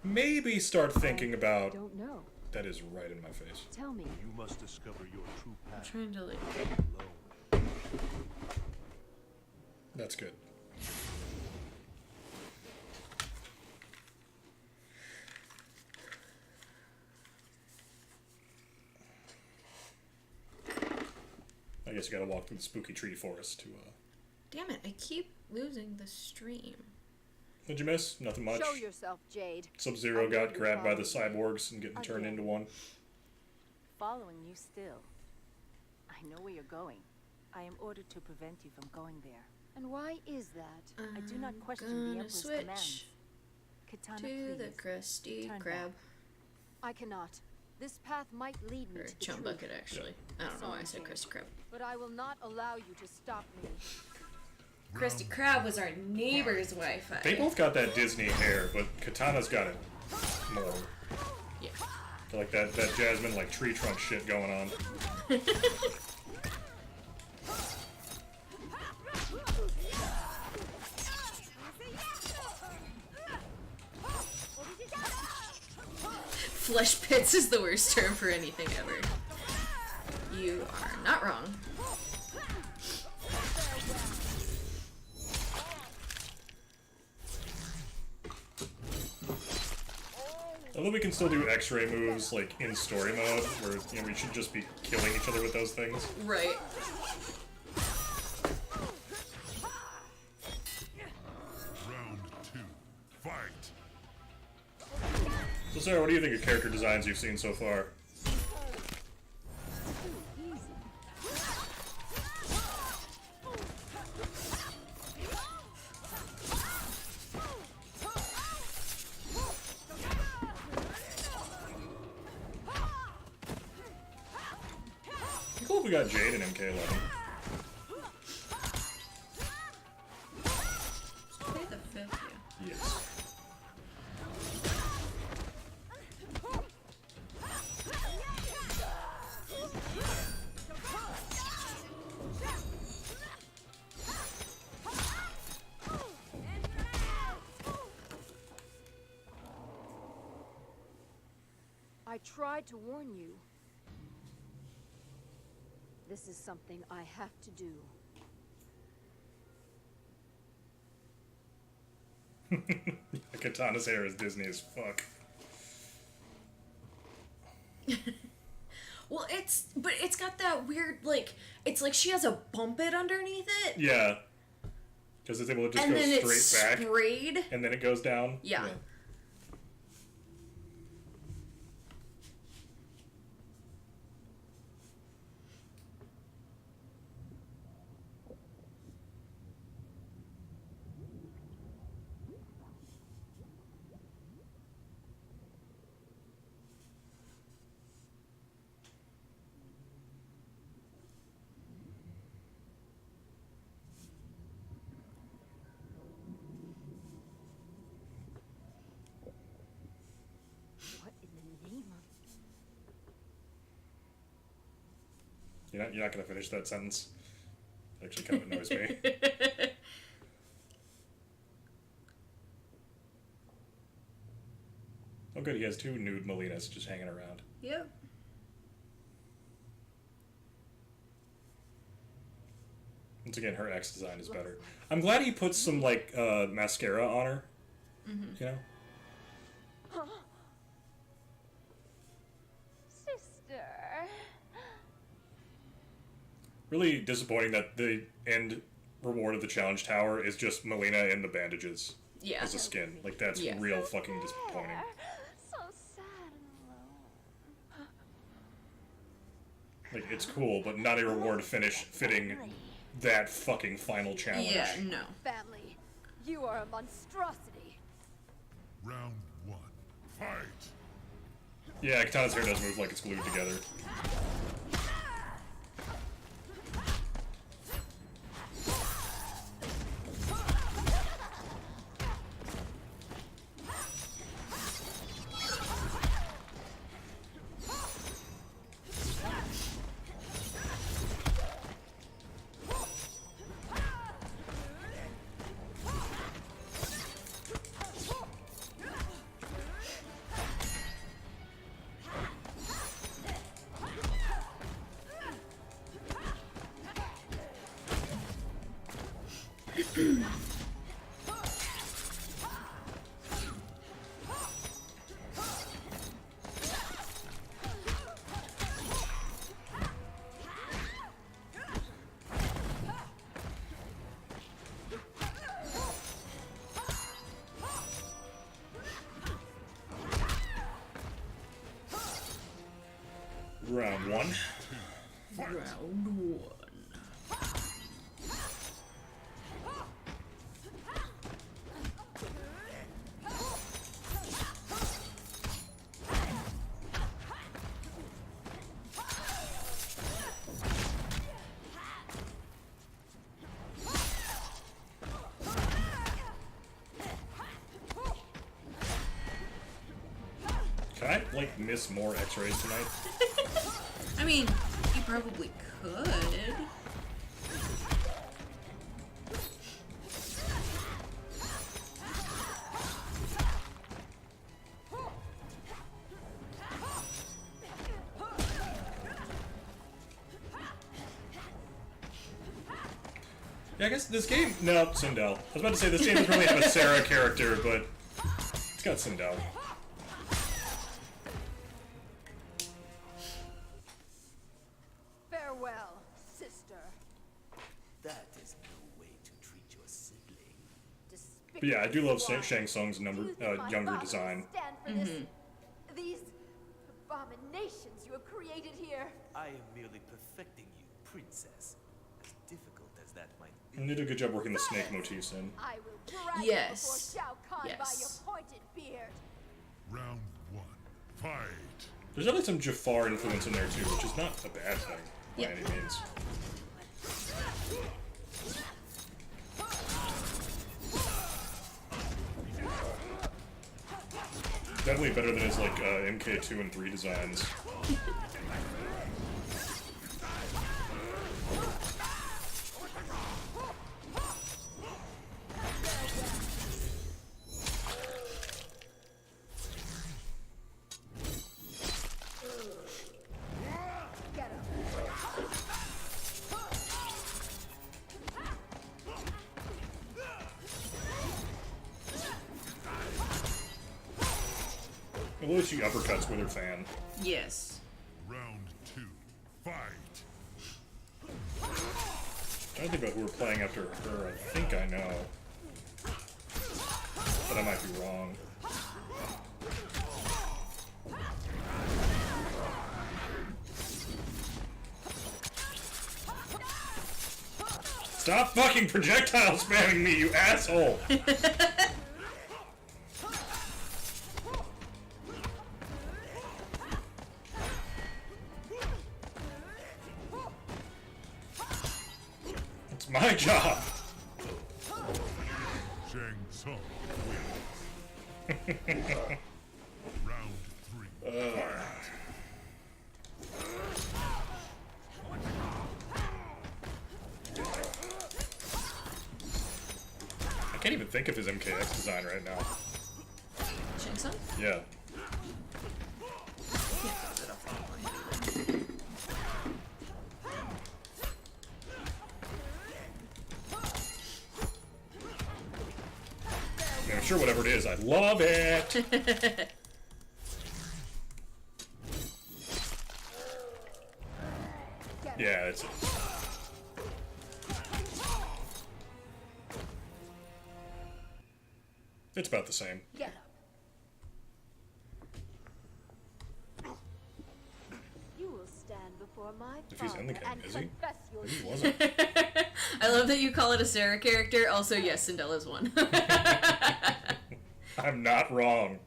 maybe start thinking about... Don't know. That is right in my face. Tell me. You must discover your true path. I'm trying to like... Alone. That's good. I guess you gotta walk through the spooky tree forest to, Damn it, I keep losing the stream. What'd you miss? Nothing much. Show yourself, Jade. Sub-Zero got grabbed by the cyborgs and getting turned into one. Following you still. I know where you're going. I am ordered to prevent you from going there. And why is that? I do not question the Emperor's switch commands. Katana, to please. the crusty Turn crab. back. I cannot. This path might lead me Or to the chum truth. bucket, actually. I don't know why I said crusty crab. But I will not allow you to stop me. Crusty Crab was our neighbor's Wi-Fi. They both got that Disney hair, but Katana's got it more. Yeah. Like that Jasmine, like, tree trunk shit going on. Flesh pits is the worst term for anything ever. You are not wrong. Although we can still do X-ray moves, like, in story mode, where, you know, we should just be killing each other with those things. Right. Round 2. Fight. So, Sarah, what do you think of character designs you've seen so far? Cool if we got Jade in MK11. Play the fifth, yeah. Yes. I tried to warn you. This is something I have to do. Katana's hair is Disney as fuck. Well, but it's got that weird, like, it's like she has a bump it underneath it. Yeah. Because it's able to just And go then it's straight back. sprayed. And then it goes down. Yeah. You're not gonna finish that sentence. It actually kind of annoys me. Oh good, he has 2 nude Melinas just hanging around. Yep. Once again, her X design is better. I'm glad he put some, like, mascara on her. You know? Sister. Really disappointing that the end reward of the challenge tower is just Melina in the bandages. Yeah. As a skin. Like, that's Yeah. real fucking disappointing. So sad and alone. Like, it's cool, but not a reward fitting that fucking final challenge. Yeah, no. Family, you are a monstrosity. Round 1. Fight! Yeah, Katana's hair does move like it's glued together. Round 1. Round 1. Can I, like, miss more X-rays tonight? I mean, you probably could. Yeah, I guess this game... No, Sindel. I was about to say this game doesn't really have a Sarah character, but it's got Sindel. Farewell, sister. That is no way to treat your sibling. But yeah, I do love Shang Tsung's younger design. Stand for this. These abominations you have created here. I am merely perfecting you, princess. As difficult as that might be. And they did a good job working the snake motifs in. I will drag Yes. you before Shao Kahn by Yes. your pointed beard. Round 1. Fight! There's definitely some Jafar influence in there too, which is not a bad thing by Yep. any means. Definitely better than his like MK2 and 3 designs. At least she uppercuts with her fan. Yes. Round 2. Fight! I think about who we're playing after her. I think I know. But I might be wrong. Stop fucking projectile spamming me, you asshole! It's my job! Shang Tsung wins. Round 3. Fight! can't even think of his MKX design right now. Shang Tsung? Yeah. I mean, I'm sure whatever it is, I love it! Yeah, it's... It's about the same. Get up. You will stand before my If he's in the father game, and is he? confess your Maybe he sins. wasn't. I love that you call it a Sarah character. Also, yes, Cinderella's one. I'm not wrong.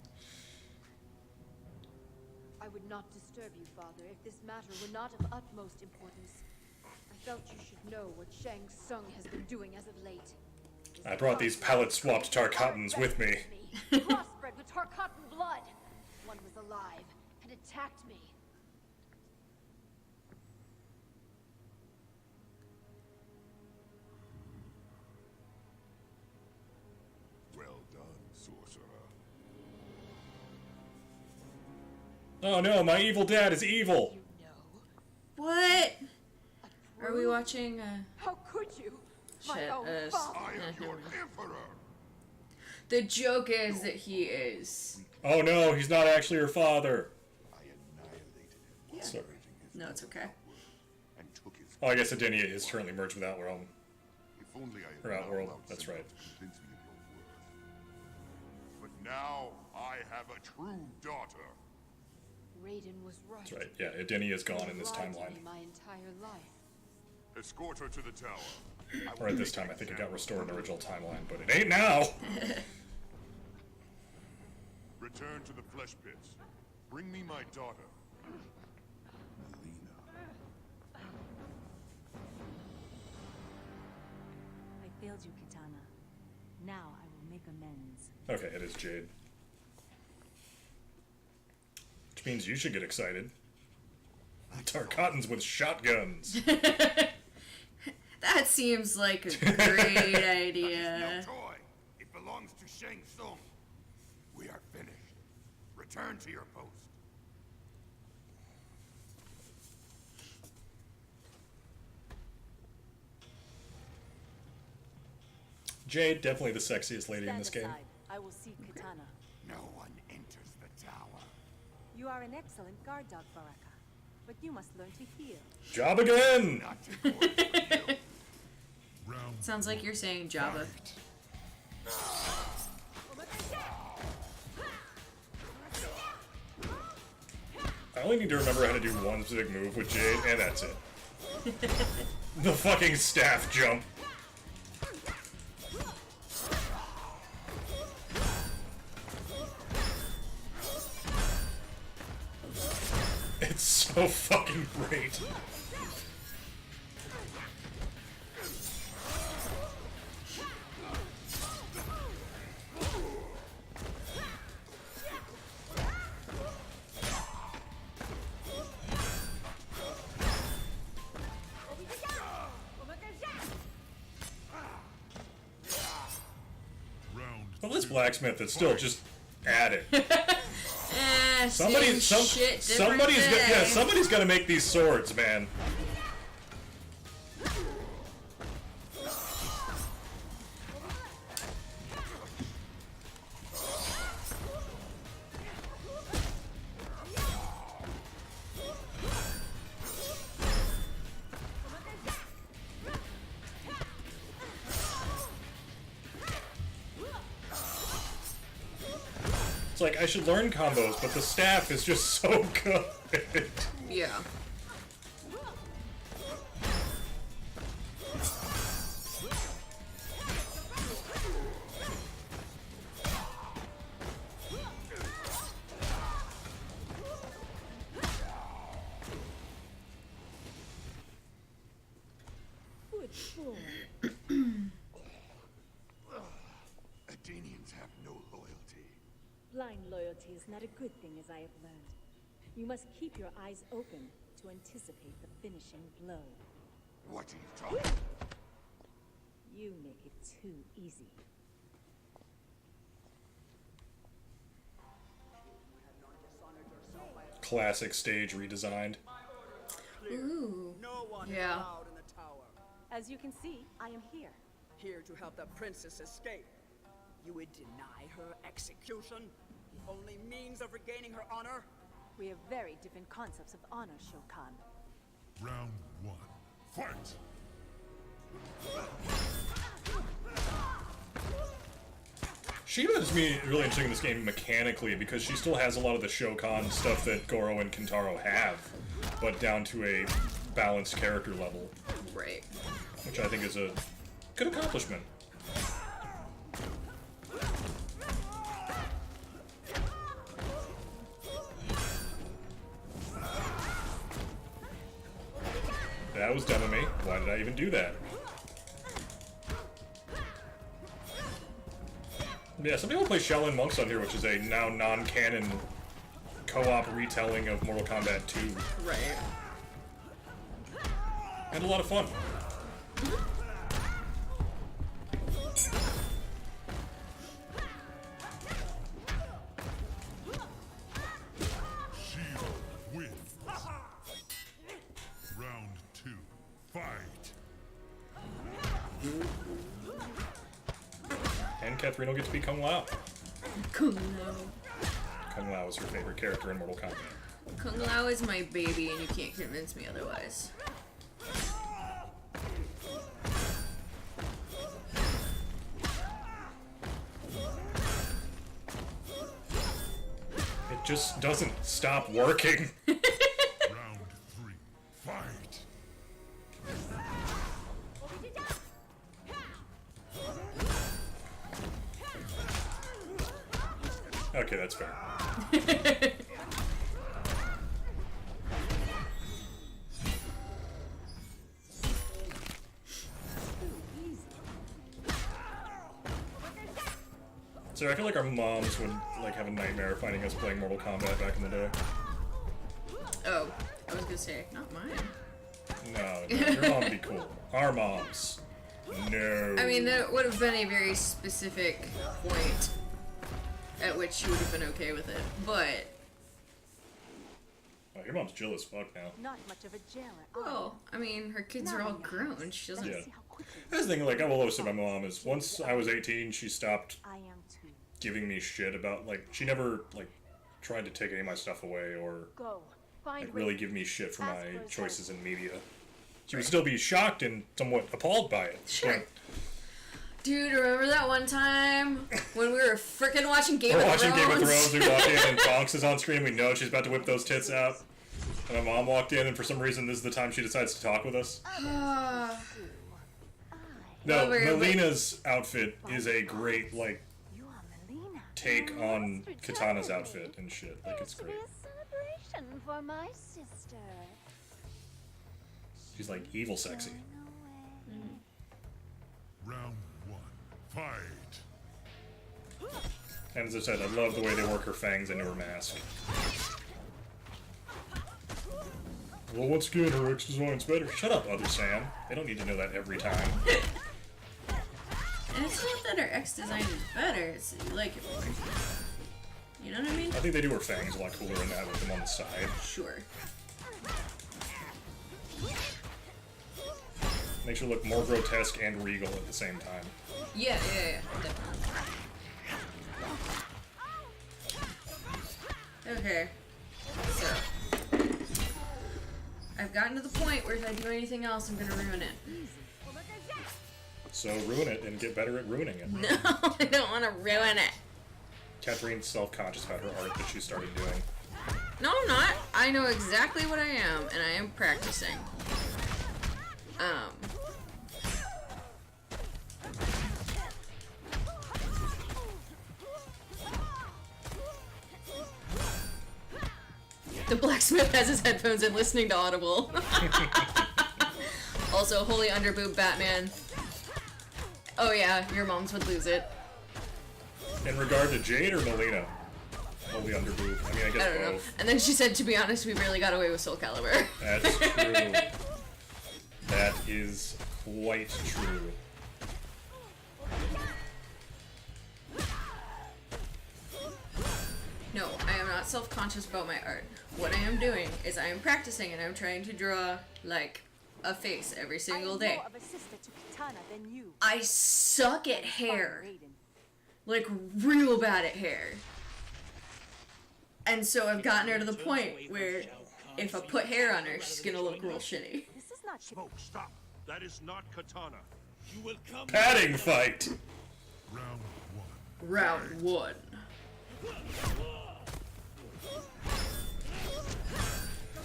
I would not disturb you, Father, if this matter were not of utmost importance. I felt you should know what Shang Tsung has been doing as of late. I brought these palette-swapped Tarkatans with me. Crossbred with Tarkatan blood. One was alive and attacked me. Well done, sorcerer. Oh no, my evil dad is evil! What? Are we watching, How could you? My shit, own I father. I am your emperor. The joke is that he is. Oh no, he's not actually her father! I annihilated him. Yeah. Sorry. No, it's okay. And took his Oh, I guess Adenia is currently merged with Outworld. If only I Or had Outworld, allowed that's someone right. to convince me of your worth. But now I have a true daughter. Raiden was right. That's right, yeah, Adenia is gone in this Lied to timeline. me my entire life. Escort her to the tower. Or at this time, I think it got restored in the original timeline, but it ain't now! Return to the flesh pits. Bring me my daughter. Melina. I failed you, Kitana. Now I will make amends. Okay, it is Jade. Which means you should get excited. Tarkatans with shotguns! That seems like a great idea. No toy. It belongs to Shang Tsung. We are finished. Return to your post. Jade, definitely the sexiest lady in Stand this game. aside. I will see Kitana. No one enters the tower. You are an excellent guard dog, Baraka. But you must learn to heal. Job again! Not important for you. Sounds like you're saying Java. I only need to remember how to do one specific move with Jade, and that's it. The fucking staff jump. It's so fucking great. Well, this blacksmith is still just at it. Somebody's got to make these swords, man. It's like, I should learn combos, but the staff is just so good. Yeah. Good boy. Athenians have no loyalty. Blind loyalty is not a good thing, as I have learned. You must keep your eyes open to anticipate the finishing blow. What are you talking? You make it too easy. classic stage redesigned. Ooh. No one is Yeah. allowed in the tower. As you can see, I am here. Here to help the princess escape. You would deny her execution? The only means of regaining her honor? We have very different concepts of honor, Shokan. Round 1. Fight! Shiva is really interesting in this game mechanically because she still has a lot of the Shokan stuff that Goro and Kentaro have, but down to a balanced character level. Right. Which I think is a good accomplishment. That was dumb of me. Why did I even do that? Yeah, some people play Shaolin Monks on here, which is a now non-canon co-op retelling of Mortal Kombat 2. Right. And a lot of fun. Shield wins. Round 2. Fight! And Kathrene will get to be Kung Lao. Kung Lao. Kung Lao is her favorite character in Mortal Kombat. Kung Lao is my baby, and you can't convince me otherwise. It just doesn't stop working. Round 3. Fight! Okay, that's fair. So I feel like our moms would like have a nightmare finding us playing Mortal Kombat back in the day. Oh, I was gonna say, not mine. No, your mom would be cool. Our moms. No. I mean, that would have been a very specific point at which she would have been okay with it, but... Oh, your mom's chill as fuck now. Not much of a jailer. Well, I mean, her kids are all grown. She doesn't... Yeah. That's the thing, like, I will always say my mom is, once I was 18, she stopped I am too. giving me shit about, like, she never, like, tried to take any of my stuff away or, Go. Find like, really give me shit for my choices in media. She would still be shocked and somewhat appalled by it. Sure. Like, Dude, remember that one time when we were frickin' watching Game we're of watching Thrones? Game of Thrones, we walk in and Tonks is on screen, we know she's about to whip those tits out. And my mom walked in and for some reason this is the time she decides to talk with us. No, Melina's outfit is a great, like, take on Katana's outfit and shit. Like, it's great. Celebration for my sister. She's like evil sexy. Round 1. Fight! And as I said, I love the way they work her fangs into her mask. Well, once again, her X design's better. Shut up, Other Sam. They don't need to know that every time. And it's not that her X design is better, it's that you like it more. You know what I mean? I think they do her fangs a lot cooler than that with them on the side. Sure. Makes her look more grotesque and regal at the same time. Yeah, definitely. Okay. So. I've gotten to the point where if I do anything else, I'm gonna ruin it. So ruin it and get better at ruining it. No, I don't want to ruin it. Katherine's self-conscious about her art that she started doing. No, I'm not. I know exactly what I am, and I am practicing. The blacksmith has his headphones in listening to Audible. Also, holy underboob Batman. Oh yeah, your moms would lose it. In regard to Jade or Melina? Holy underboob. I mean, I guess I don't know. both. And then she said, to be honest, we barely got away with Soul Calibur. That's true. That is quite true. No, I am not not self-conscious about my art. What I am doing is I am practicing and I'm trying to draw, like, a face every single day. More of a sister to Katana than you. I suck at hair. Like, real bad at hair. And so I've gotten her to the point where if I put hair on her, she's gonna look real shitty. This is not Smoke, stop. That is not Katana. You will come. Padding fight. Round one.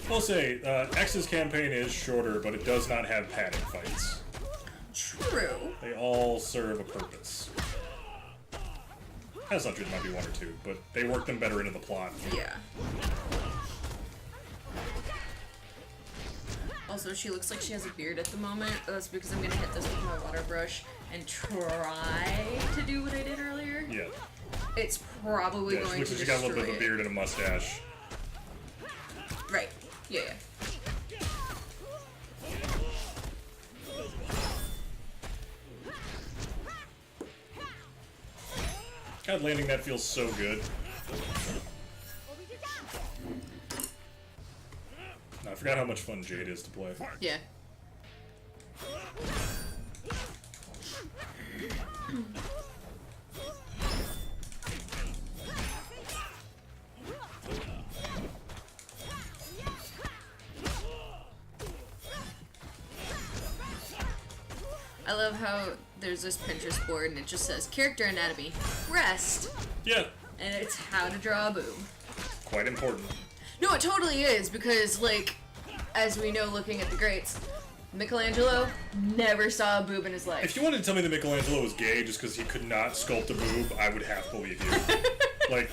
I'll say, X's campaign is shorter, but it does not have padding fights. True. They all serve a purpose. As such, it might be one or two, but they work them better into the plot. Yeah. Also, she looks like she has a beard at the moment. That's because I'm gonna hit this with my water brush and try to do what I did earlier. Yeah. It's probably Yeah, she going looks to like she got a destroy little bit of a it. beard and a mustache. Right. Yeah. God, landing that feels so good. I forgot how much fun Jade is to play. Yeah. I love how there's this Pinterest board and it just says character anatomy, rest. Yeah. And it's how to draw a boob. Quite important. No, it totally is, because, like, as we know looking at the greats, Michelangelo never saw a boob in his life. If you wanted to tell me that Michelangelo was gay just because he could not sculpt a boob, I would half believe you. Like,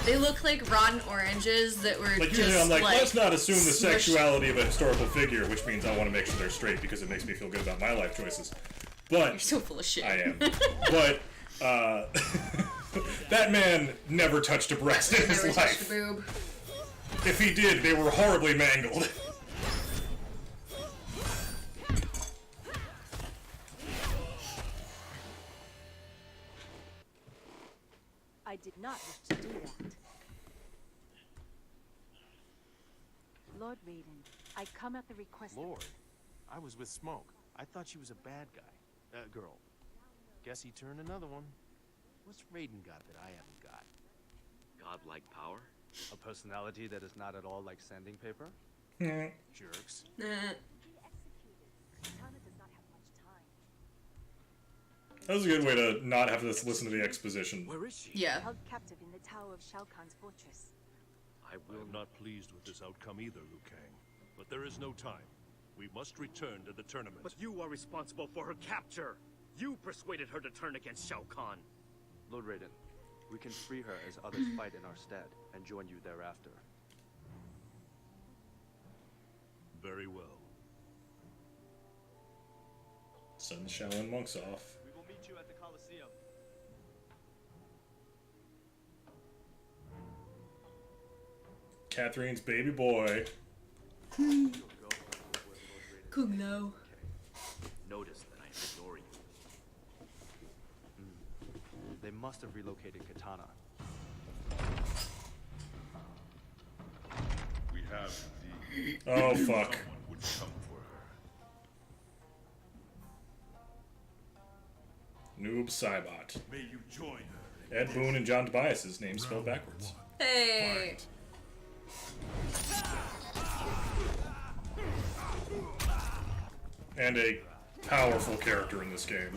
they look like rotten oranges that were like just, usually I'm like, like, let's not assume the smushed. sexuality of a historical figure, which means I want to make sure they're straight because it makes me feel good about my life choices. But You're so full of shit. I am. But that man never touched a breast in his Never touched life. a boob. If he did, they were horribly mangled. I did not wish to do that. Lord Raiden, I come at the request Lord, I was with Smoke. I thought she was a bad guy. Girl. Guess he turned another one. What's Raiden got that I haven't got? Godlike power? A personality that is not at all like sanding paper? Jerks. That was a good way to not have to listen to the exposition. Where is she? Yeah. held captive in the tower of Shao Kahn's fortress. I am not pleased with this outcome either, Liu Kang. But there is no time. We must return to the tournament. But you are responsible for her capture! You persuaded her to turn against Shao Kahn! Lord Raiden, we can free her as others fight in our stead, and join you thereafter. Very well. Send the Shaolin monks off. We will meet you at the Colosseum. Kathrene's baby boy. Kung Lao. Notice that I am ignoring you. They must have relocated Katana. We have the... Oh, fuck. Someone would come for her. Noob Saibot. May you join her. Ed Boon and John Tobias' name spelled backwards. Hey! And a powerful character in this game.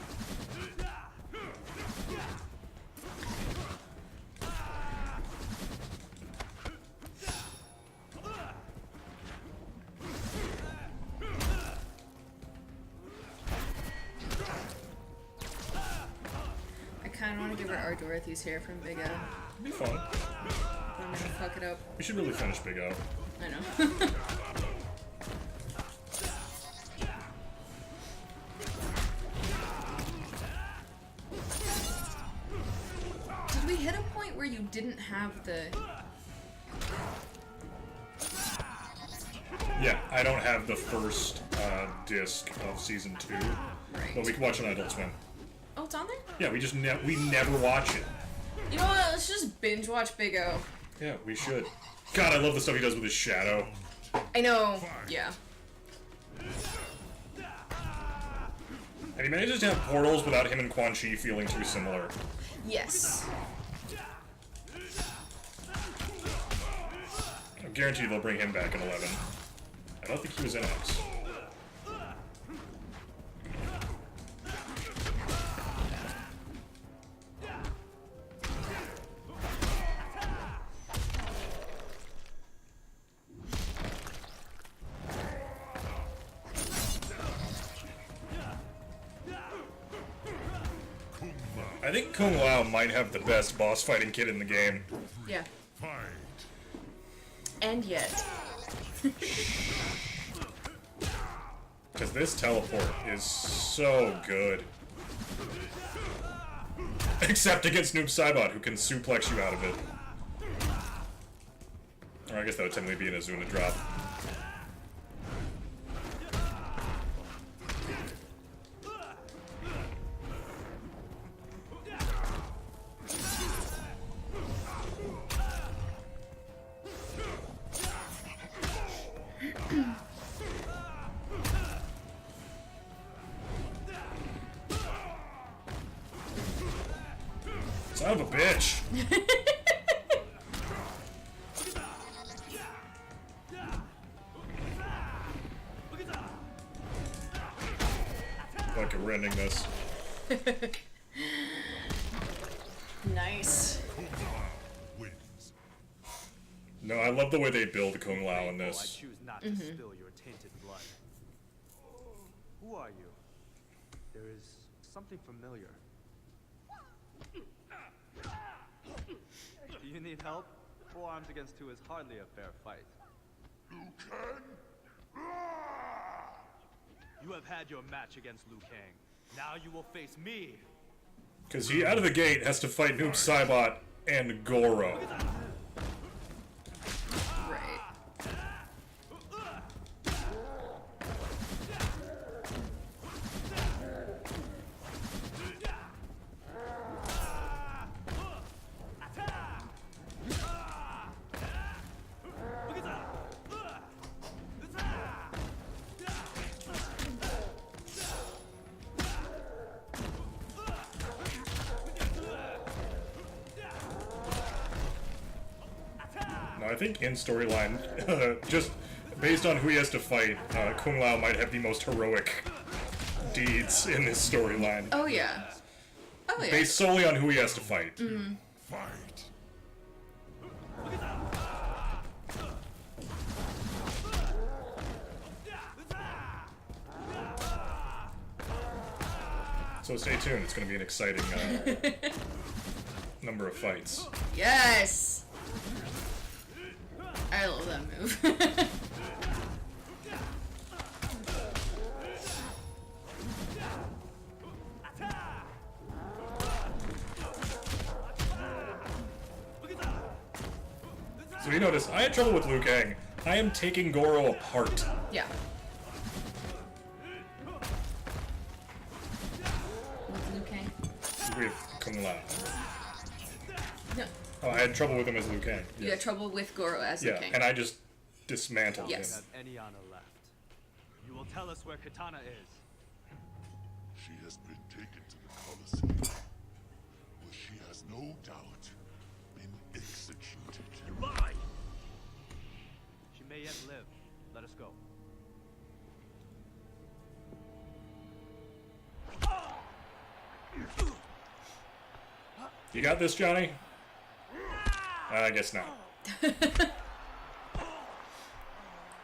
I kind of want to give her our Dorothy's hair from Big O. It'd be fun. I'm gonna fuck it up. We should really finish Big O. I know. Did we hit a point where you didn't have the... Yeah, I don't have the first disc of season 2, but we can watch it on Adult Swim. Oh, it's on there? Yeah, we never watch it. You know what? Let's just binge watch Big O. Yeah, we should. God, I love the stuff he does with his shadow. I know. Yeah. And he manages to have portals without him and Quan Chi feeling too similar. Yes. I guarantee they'll bring him back in 11. I don't think he was in X. I think Kung Lao might have the best boss fighting kit in the game. Yeah. And yet. Because this teleport is so good. Except against Noob Saibot, who can suplex you out of it. Or I guess that would technically be an Azuna drop. Son of a bitch! Fucking we're ending this. Nice. No, I love the way they build Kung Lao in I this. choose not to spill your tainted blood. Who are you? There is something familiar. Do you need help? 4 arms against 2 is hardly a fair fight. You have had your match against Liu Kang. Now you will face me. Because he, out of the gate, has to fight Noob Saibot and Goro. Right. No, I think in storyline, just based on who he has to fight, Kung Lao might have the most heroic deeds in this storyline. Oh yeah. Oh yeah. Based solely on who he has to fight. Mm-hmm. Fight. So stay tuned, it's going to be an exciting number of fights. Yes. I love that move. So you notice, I had trouble with Liu Kang. I am taking Goro apart. Yeah. With Liu Kang? With Kung Lao. No. Oh, I had trouble with him as Liu Kang. You had trouble with Goro as Liu Yeah, Kang. and I just dismantled Yes. him. Have any honor left. You will tell us where Katana is. She has been taken to the Colosseum, where she has no doubt been executed. You lie! She may yet live. Let us go. You got this, Johnny? I guess not.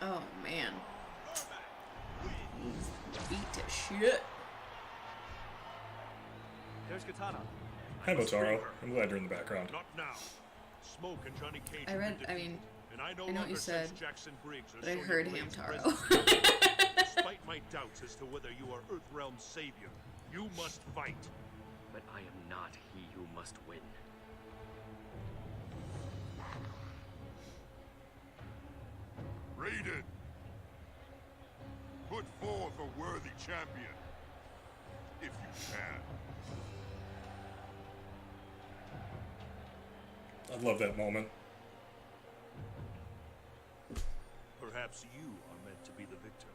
Oh man. Beat to shit. There's Katana. Hi, Motaro. I'm glad you're in the background. Not now. Smoke and Johnny Cage. I read, I mean, and I no I know what you longer said, sense Jackson Briggs or but I Sonya heard Blade's Hamtaro. presence. Despite my doubts as to whether you are Earthrealm's savior, you must fight. But I am not he who must win. Raiden, put forth a worthy champion, if you can. I love that moment. Perhaps you are meant to be the victor.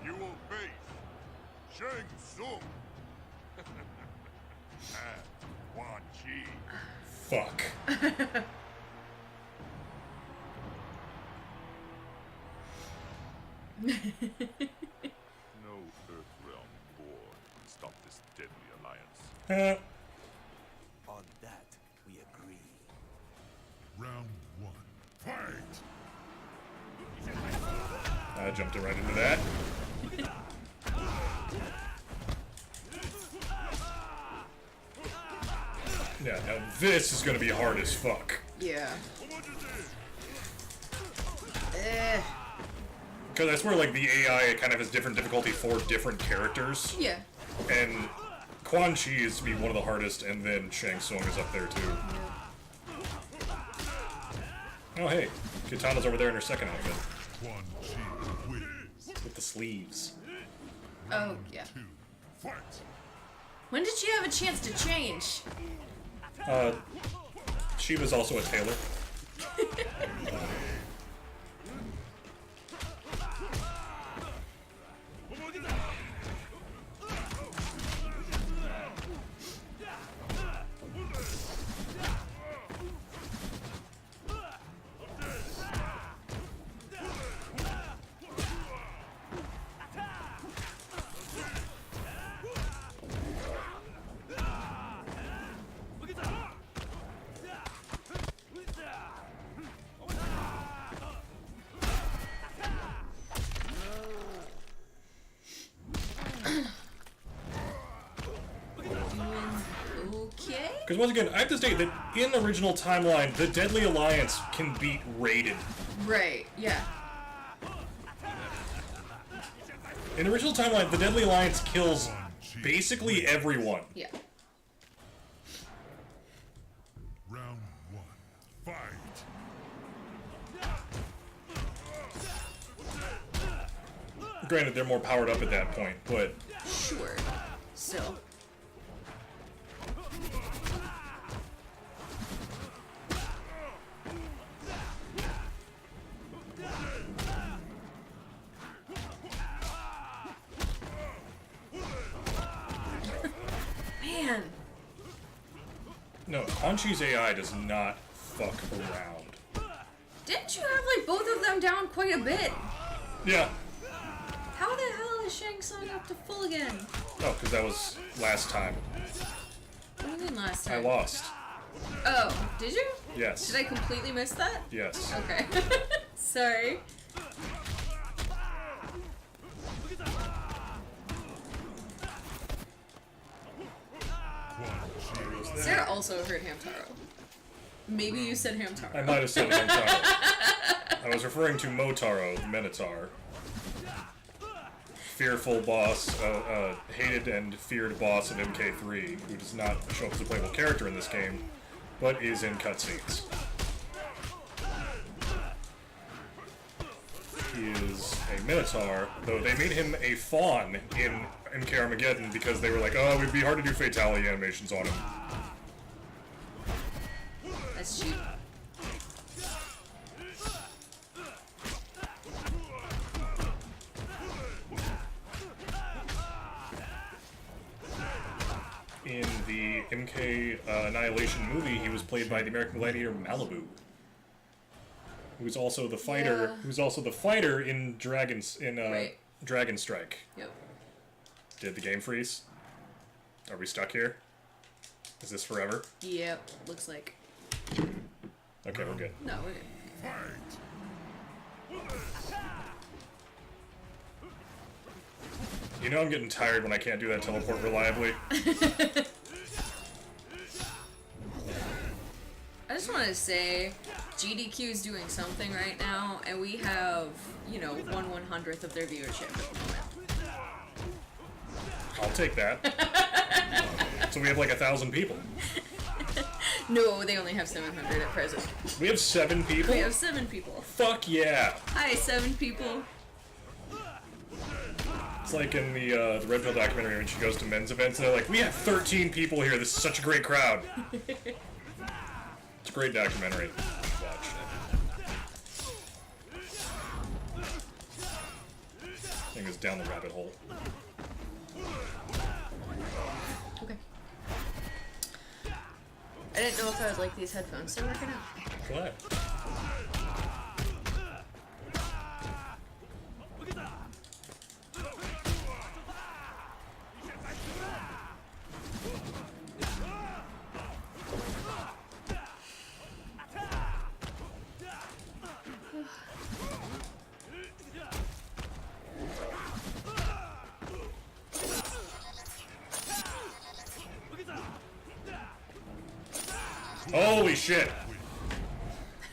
You will face Shang Tsung and Quan Chi. Fuck. No Earthrealm war can stop this deadly alliance. On that, we agree. Round 1. Fight! I jumped right into that. Yeah, now this is gonna be hard as fuck. Yeah. Because I swear, like, the AI kind of has different difficulty for different characters. Yeah. And Quan Chi is to be one of the hardest, and then Shang Tsung is up there too. Oh hey, Kitana's over there in her second outfit. Quan Chi wins. With the sleeves. Oh, yeah. Fight! When did she have a chance to change? She was also a tailor. Because once again, I have to state that in the original timeline, the Deadly Alliance can beat Raiden. Right, yeah. In the original timeline, the Deadly Alliance kills basically everyone. Yeah. Round 1. Fight! Granted, they're more powered up at that point, but... Sure. Still. Man. No, Quan Chi's AI does not fuck around. Didn't you have, like, both of them down quite a bit? Yeah. How the hell is Shang Tsung up to full again? Oh, because that was last time. What do you mean last I time? lost. Oh, did you? Yes. Did I completely miss that? Yes. Okay. Sorry. Sarah also heard Hamtaro. Maybe you said Hamtaro. I might have said Motaro. I was referring to Motaro, the Minotaur. Fearful boss, hated and feared boss of MK3, who does not show up as a playable character in this game, but is in cutscenes. He is a Minotaur, though they made him a fawn in MK Armageddon because they were like, oh, it would be hard to do fatality animations on him. That's cheap. In the MK Annihilation movie, he was played by the American Gladiator Malibu, who's also the fighter. Yeah. Who's also the fighter in Dragon Right. Dragon Strike. Yep. Did the game freeze? Are we stuck here? Is this forever? Yep. Looks like. Okay, we're good. No, we're good. You know I'm getting tired when I can't do that teleport reliably. I just want to say, GDQ is doing something right now, and we have, you know, 1/100th of their viewership at the moment. I'll take that. So we have like 1,000 people. No, they only have 700 at present. We have 7 people? We have 7 people. Fuck yeah. Hi, 7 people. It's like in the Red Pill documentary when she goes to men's events and they're like, we have 13 people here. This is such a great crowd. It's a great documentary. Watch it. Thing is down the rabbit hole. Okay. I didn't know if I would like these headphones. They're working out. Glad. Holy shit!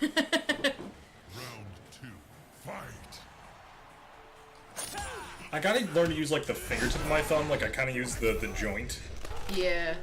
Round 2, fight! I gotta learn to use like the fingertip of my thumb, like I kinda use the joint. Yeah.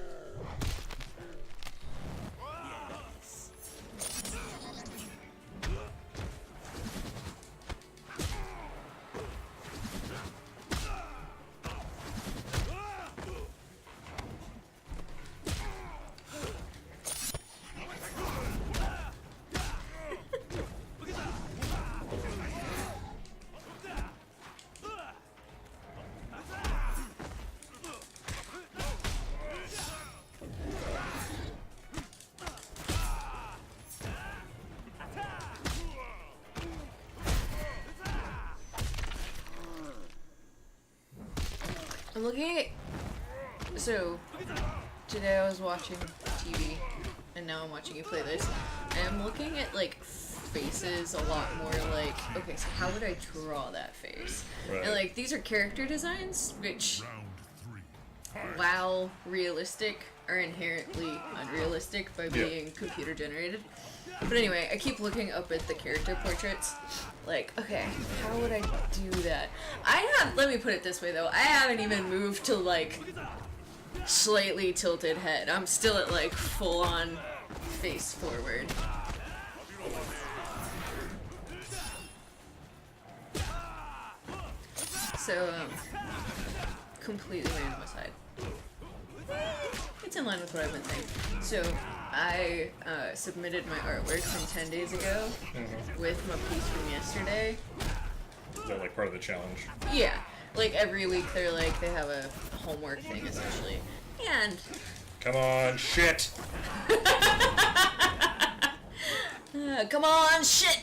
I'm looking at... So, today I was watching TV, and now I'm watching you play this, and I'm looking at, like, faces a lot more like, okay, so how would I draw that face? Right. And, like, these are character designs, which, while realistic, are inherently unrealistic by being computer generated. But anyway, I keep looking up at the character portraits. Like, okay, how would I do that? Let me put it this way though, I haven't even moved to like slightly tilted head. I'm still at like full on face forward. So, completely random aside. It's in line with what I've been saying. So, I submitted my artwork from 10 days ago with my piece from yesterday. Is that like part of the challenge? Yeah. Like every week they're like, they have a homework thing essentially. And... Come on, shit! Come on, shit!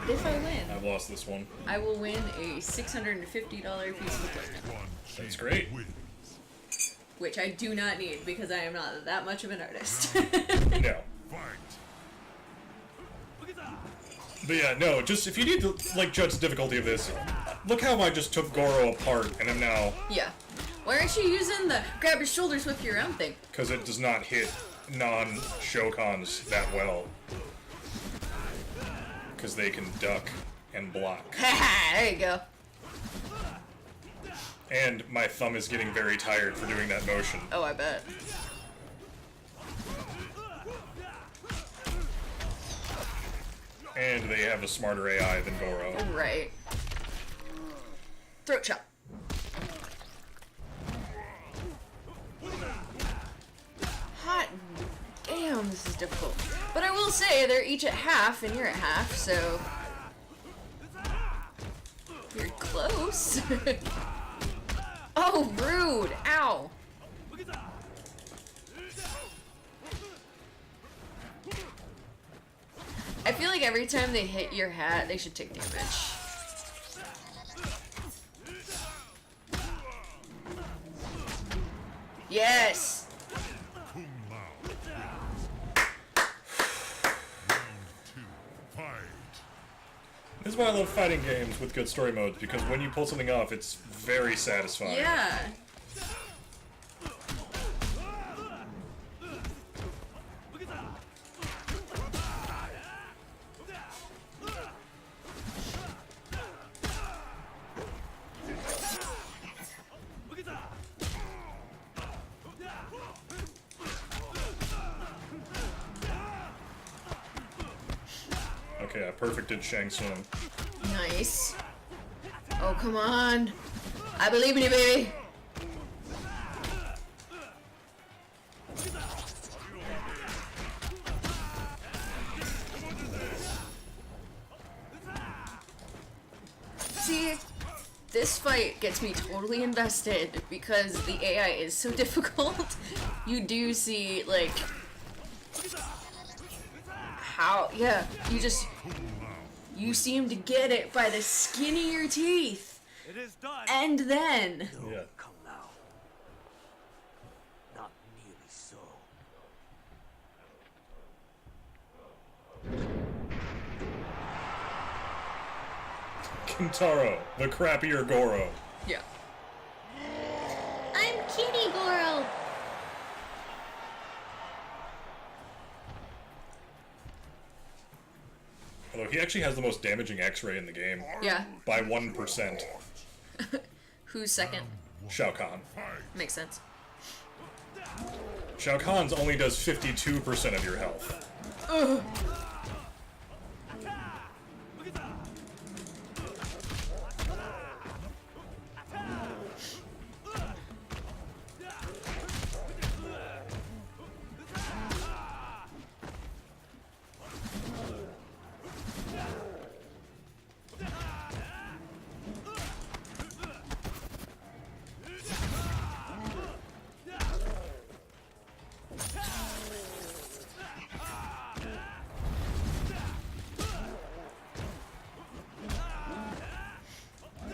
If I win, I've lost this one. I will win a $650 piece of equipment. That's great. Which I do not need because I am not that much of an artist. No. But yeah, no, just if you need to like judge the difficulty of this, look how I just took Goro apart and am now... Yeah. Why aren't you using the grab your shoulders, whip you around thing? Because it does not hit non-Shokans that well. Because they can duck and block. Haha, there you go. And my thumb is getting very tired for doing that motion. Oh, I bet. And they have a smarter AI than Goro. Right. Throat chop. Hot damn, this is difficult. But I will say, they're each at half, and you're at half, so... You're close. Oh, rude! Ow! I feel like every time they hit your hat, they should take damage. Yes! This is why I love fighting games with good story modes, because when you pull something off, it's very satisfying. Yeah. Okay, I perfected Shang Tsung. Nice. Oh, come on. I believe in you, baby. See, this fight gets me totally invested because the AI is so difficult. You do see, like, how, yeah, you seem to get it by the skin of your teeth. It is done. And then... Yeah. Come now. Not nearly so. Kintaro, the crappier Goro. Yeah. I'm Kitty Goro. Although he actually has the most damaging X-ray in the game. Yeah. By 1%. Who's second? Shao Kahn. Makes sense. Shao Kahn's only does 52% of your health. Ugh.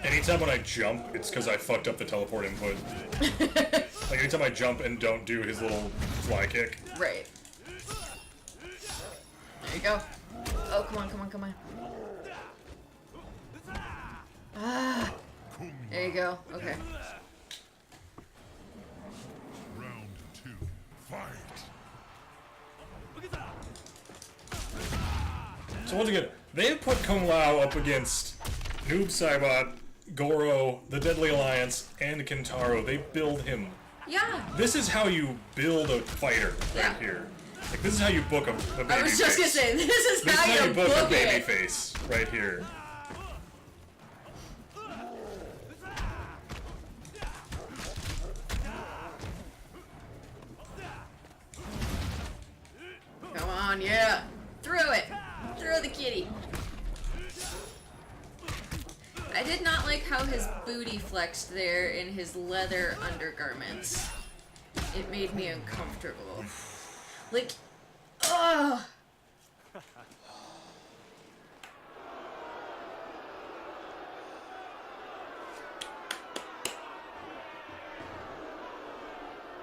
Anytime when I jump, it's because I fucked up the teleport input. Like, anytime I jump and don't do his little fly kick. Right. There you go. Oh, come on, come on, come on. Ah. There you go. Okay. Round 2. Fight. So once again, they have put Kung Lao up against Noob Saibot, Goro, the Deadly Alliance, and Kintaro. They build him. Yeah. This is how you build a fighter Yeah. right here. Like, this is how you book a baby I was just gonna face. say, this is how you book a book baby it. face right here. Come on, yeah. Throw it. Throw the kitty. I did not like how his booty flexed there in his leather undergarments. It made me uncomfortable. Like, ugh.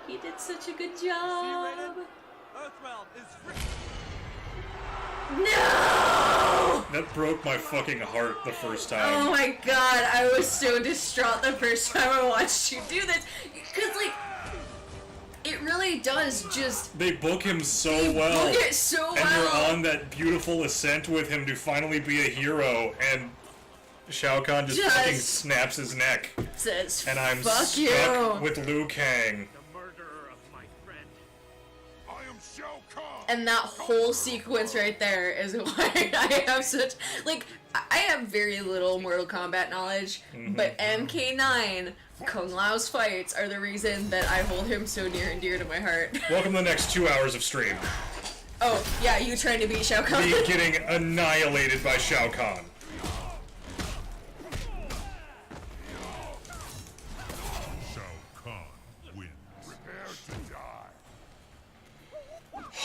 He did such a good job. Earthrealm is free. No! That broke my fucking heart the first time. Oh my god, I was so distraught the first time I watched you do this. Because, like, it really does just... They book him so They well. book it so and well. you're on that beautiful ascent with him to finally be a hero, and Shao Kahn just fucking snaps his neck. Says, and I'm fuck stuck you. with Liu Kang. And that whole sequence right there is why I have such... Like, I have very little Mortal Kombat knowledge, but MK9, Kung Lao's fights are the reason that I hold him so near and dear to my heart. Welcome to the next 2 hours of stream. Oh, yeah, you trying to beat Shao Kahn? Me getting annihilated by Shao Kahn.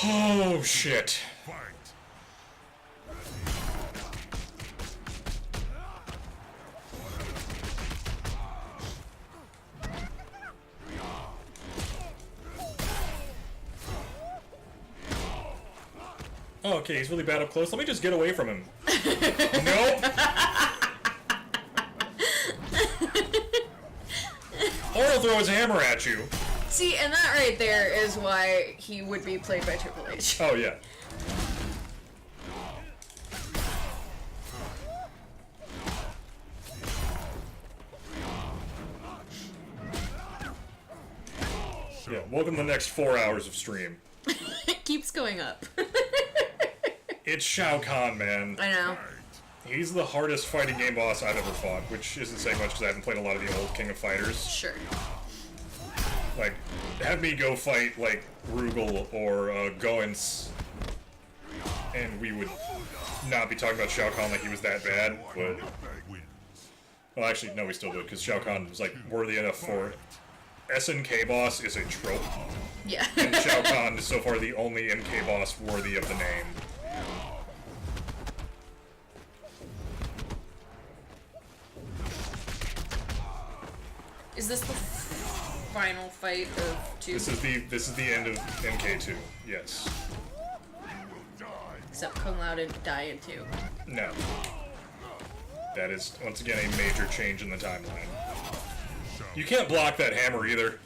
Oh shit. Oh, okay, he's really bad up close. Let me just get away from him. Nope. Or he'll throw his hammer at you. See, and that right there is why he would be played by Triple H. Oh, yeah. Yeah, welcome to the next 4 hours of stream. It keeps going up. It's Shao Kahn, man. I know. He's the hardest fighting game boss I've ever fought, which isn't saying much because I haven't played a lot of the old King of Fighters. Sure. Like, have me go fight, like, Rugal or Goins, and we would not be talking about Shao Kahn like he was that bad, but... Well, actually, no, we still would, because Shao Kahn was, like, worthy enough for it. SNK boss is a trope. Yeah. And Shao Kahn is so far the only MK boss worthy of the name. Is this the final fight of 2? This is the end of MK2. Yes. Except Kung Lao didn't die in 2. No. That is once again a major change in the timeline. You can't block that hammer either.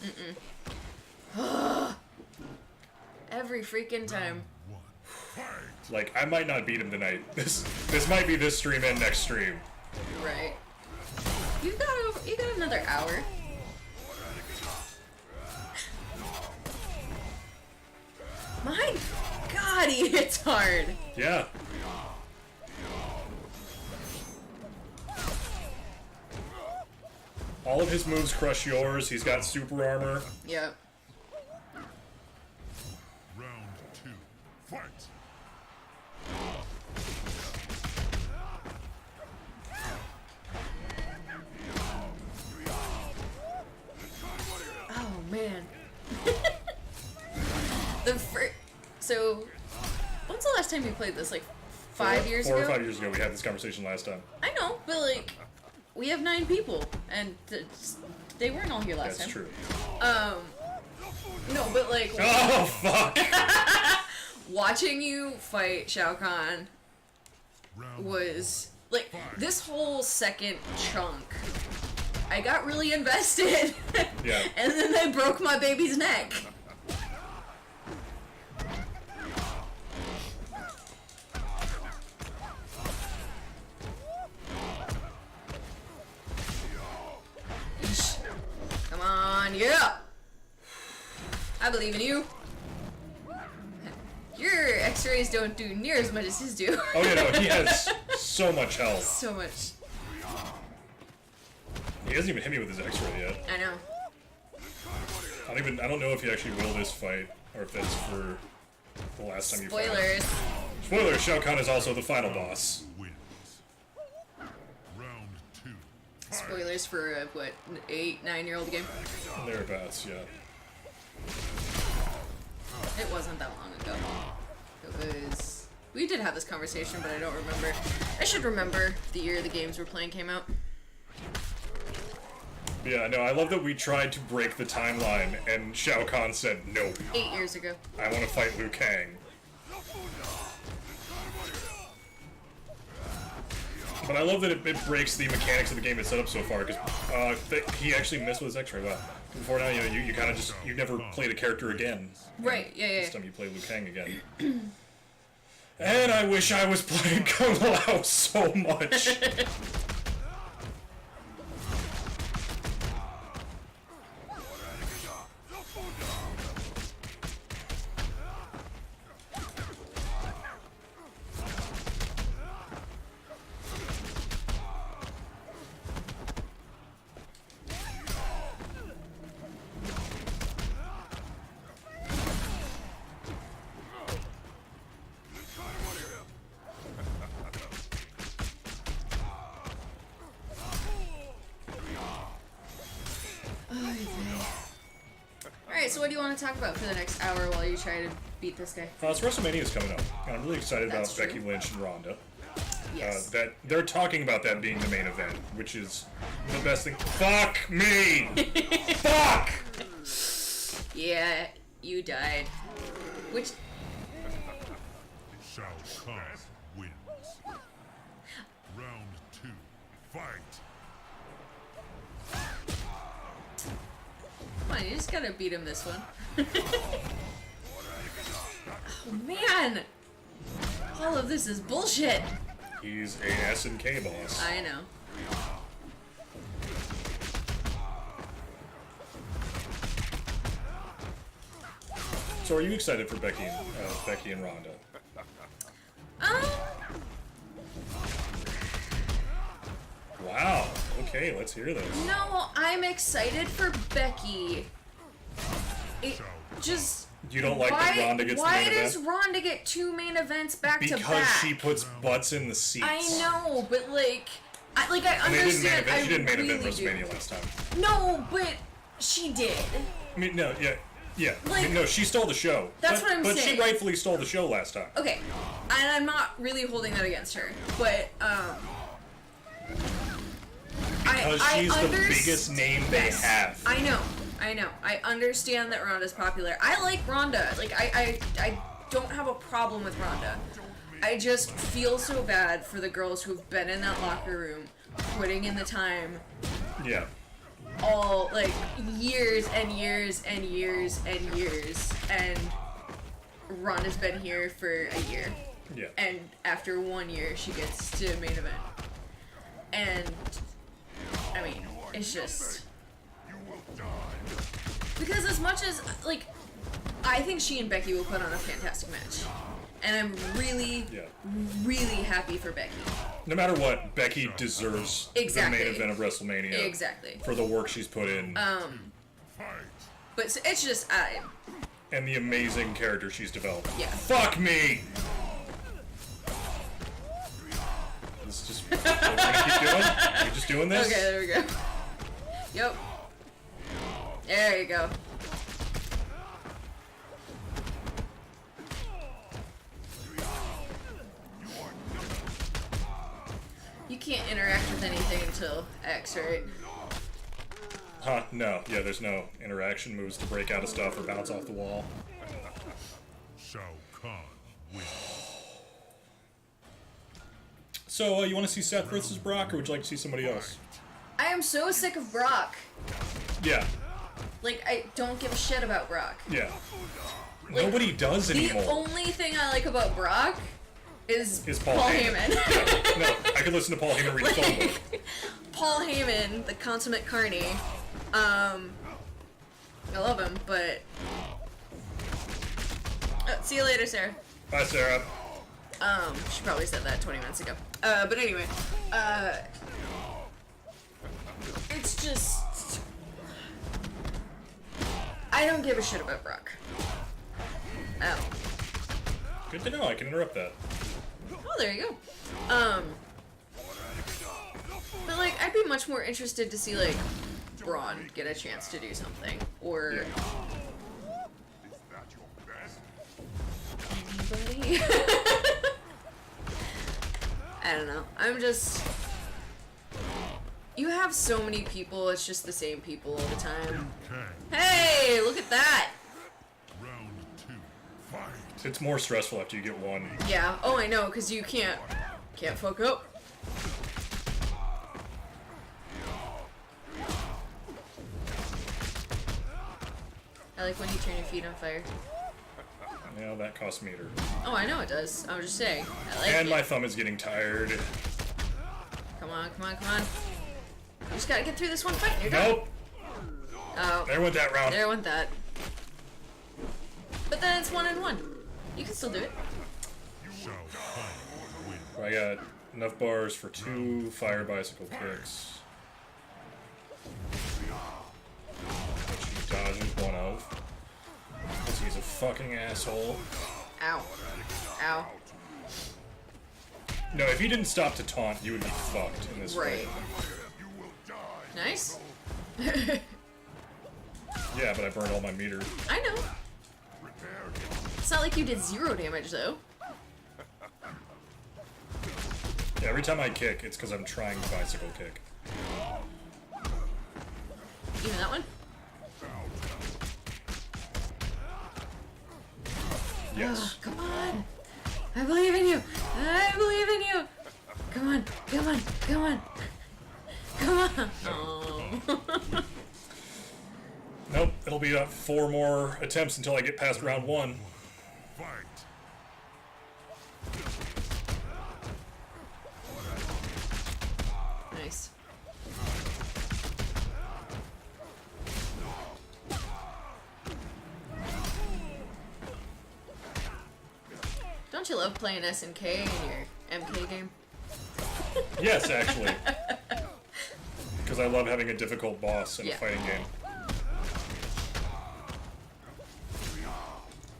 Every freaking time. Like, I might not beat him tonight. This might be this stream and next stream. Right. You got another hour. My God, he hits hard. Yeah. All of his moves crush yours. He's got super armor. Yep. Round 2. Fight. Oh man. So, when's the last time you played this? Like 5 years ago? 4 or 5 years ago. We had this conversation last time. I know, but like, we have 9 people, and they weren't all here last time. That's true. No, but like. Oh fuck! Watching you fight Shao Kahn was like this whole second chunk. I got really invested. Yeah. And then they broke my baby's neck. Come on, yeah! I believe in you. Your x-rays don't do near as much as his do. Oh yeah, no, he has so much health. So much. He hasn't even hit me with his x-ray yet. I know. I don't know if he actually will this fight, or if that's for the last time you fought. Spoilers. Spoilers, Shao Kahn is also the final boss. Spoilers for a, what, 8, 9-year-old game? Thereabouts, yeah. It wasn't that long ago. It was... We did have this conversation, but I don't remember. I should remember the year the games we're playing came out. Yeah, no, I love that we tried to break the timeline, and Shao Kahn said no. 8 years ago. I want to fight Liu Kang. But I love that it breaks the mechanics of the game it's set up so far, because he actually missed with his x-ray. Wow. Before now, you kind of just, you never played a character again. Right, yeah. This time you play Liu Kang again. And I wish I was playing Kung Lao so much. Alright, so what do you want to talk about for the next hour while you try to beat this guy? So WrestleMania's coming up, and I'm really excited That's about true. Becky Lynch and Ronda. Yes. That they're talking about that being the main event, which is the best thing. Fuck me! Fuck! Yeah, you died. Which... Shao Kahn wins. Round 2. Fight. Come on, you just gotta beat him this one. Oh man! All of this is bullshit! He's a SNK boss. I know. So are you excited for Becky and Ronda? Wow. Okay, let's hear this. No, I'm excited for Becky. It just... You don't like that Ronda gets the main event? Why does Ronda get 2 main events back to back? Because she puts butts in the seats. I know, but like... I understand. She didn't main event WrestleMania last time. No, but she did. I mean, no, yeah. Like, no, she stole the show. That's what I'm saying. But she rightfully stole the show last time. Okay, and I'm not really holding that against her, but Because she's the biggest name they have. I know. I understand that Ronda's popular. I like Ronda. Like I don't have a problem with Ronda. I just feel so bad for the girls who have been in that locker room, putting in the time. Yeah. All like years and years and years and years, and Ronda's been here for a year. Yeah. And after 1 year, she gets to main event. And I mean, it's just because as much as like, I think she and Becky will put on a fantastic match. And I'm really, really happy for Becky. No matter what, Becky deserves the main event of WrestleMania. Exactly. For the work she's put in. But it's just, and the amazing character she's developed. Yeah. Fuck me! This is just what we're gonna keep doing? We're just doing this? Okay, there we go. Yep. There you go. You can't interact with anything until X, right? Huh? No. Yeah, there's no interaction moves to break out of stuff or bounce off the wall. Shao Kahn wins. So, you want to see Seth versus Brock, or would you like to see somebody else? I am so sick of Brock. Yeah. Like, I don't give a shit about Brock. Yeah. Like, nobody does anymore. The only thing I like about Brock is Paul Heyman. Yeah. No, I could listen to Paul Heyman read a phone book. Paul Heyman, the consummate carny. I love him, but... see you later, Sarah. Bye, Sarah. She probably said that 20 minutes ago. But anyway, it's just... I don't give a shit about Brock. Oh. Good to know, I can interrupt that. Oh, there you go. But like, I'd be much more interested to see like Braun get a chance to do something, or anybody. I don't know. I'm just. You have so many people. It's just the same people all the time. Hey, look at that. It's more stressful after you get one. Yeah. Oh, I know, because you can't fuck up. I like when you turn your feet on fire. Yeah, that costs meter. Oh, I know it does. I was just saying. I like and it. my thumb is getting tired. Come on, come on, come on. You just gotta get through this one fight. You're done. Nope. Oh. There went that round. There went that. But then it's 1-1. You can still do it. I got enough bars for 2 fire bicycle kicks. Which he dodges one of. Because he's a fucking asshole. Ow. Ow. No, if he didn't stop to taunt, you would be fucked in this Right. fight. Nice. Yeah, but I burned all my meter. I know. It's not like you did 0 damage, though. Yeah, every time I kick, it's because I'm trying to bicycle kick. Even that one? Yes. Oh, come on. I believe in you. I believe in you. Come on. Come on. Come on. Come on. Oh. Nope, it'll be 4 more attempts until I get past round 1. Nice. Don't you love playing SNK in your MK game? Yes, actually. because I love having a difficult boss in a fighting game.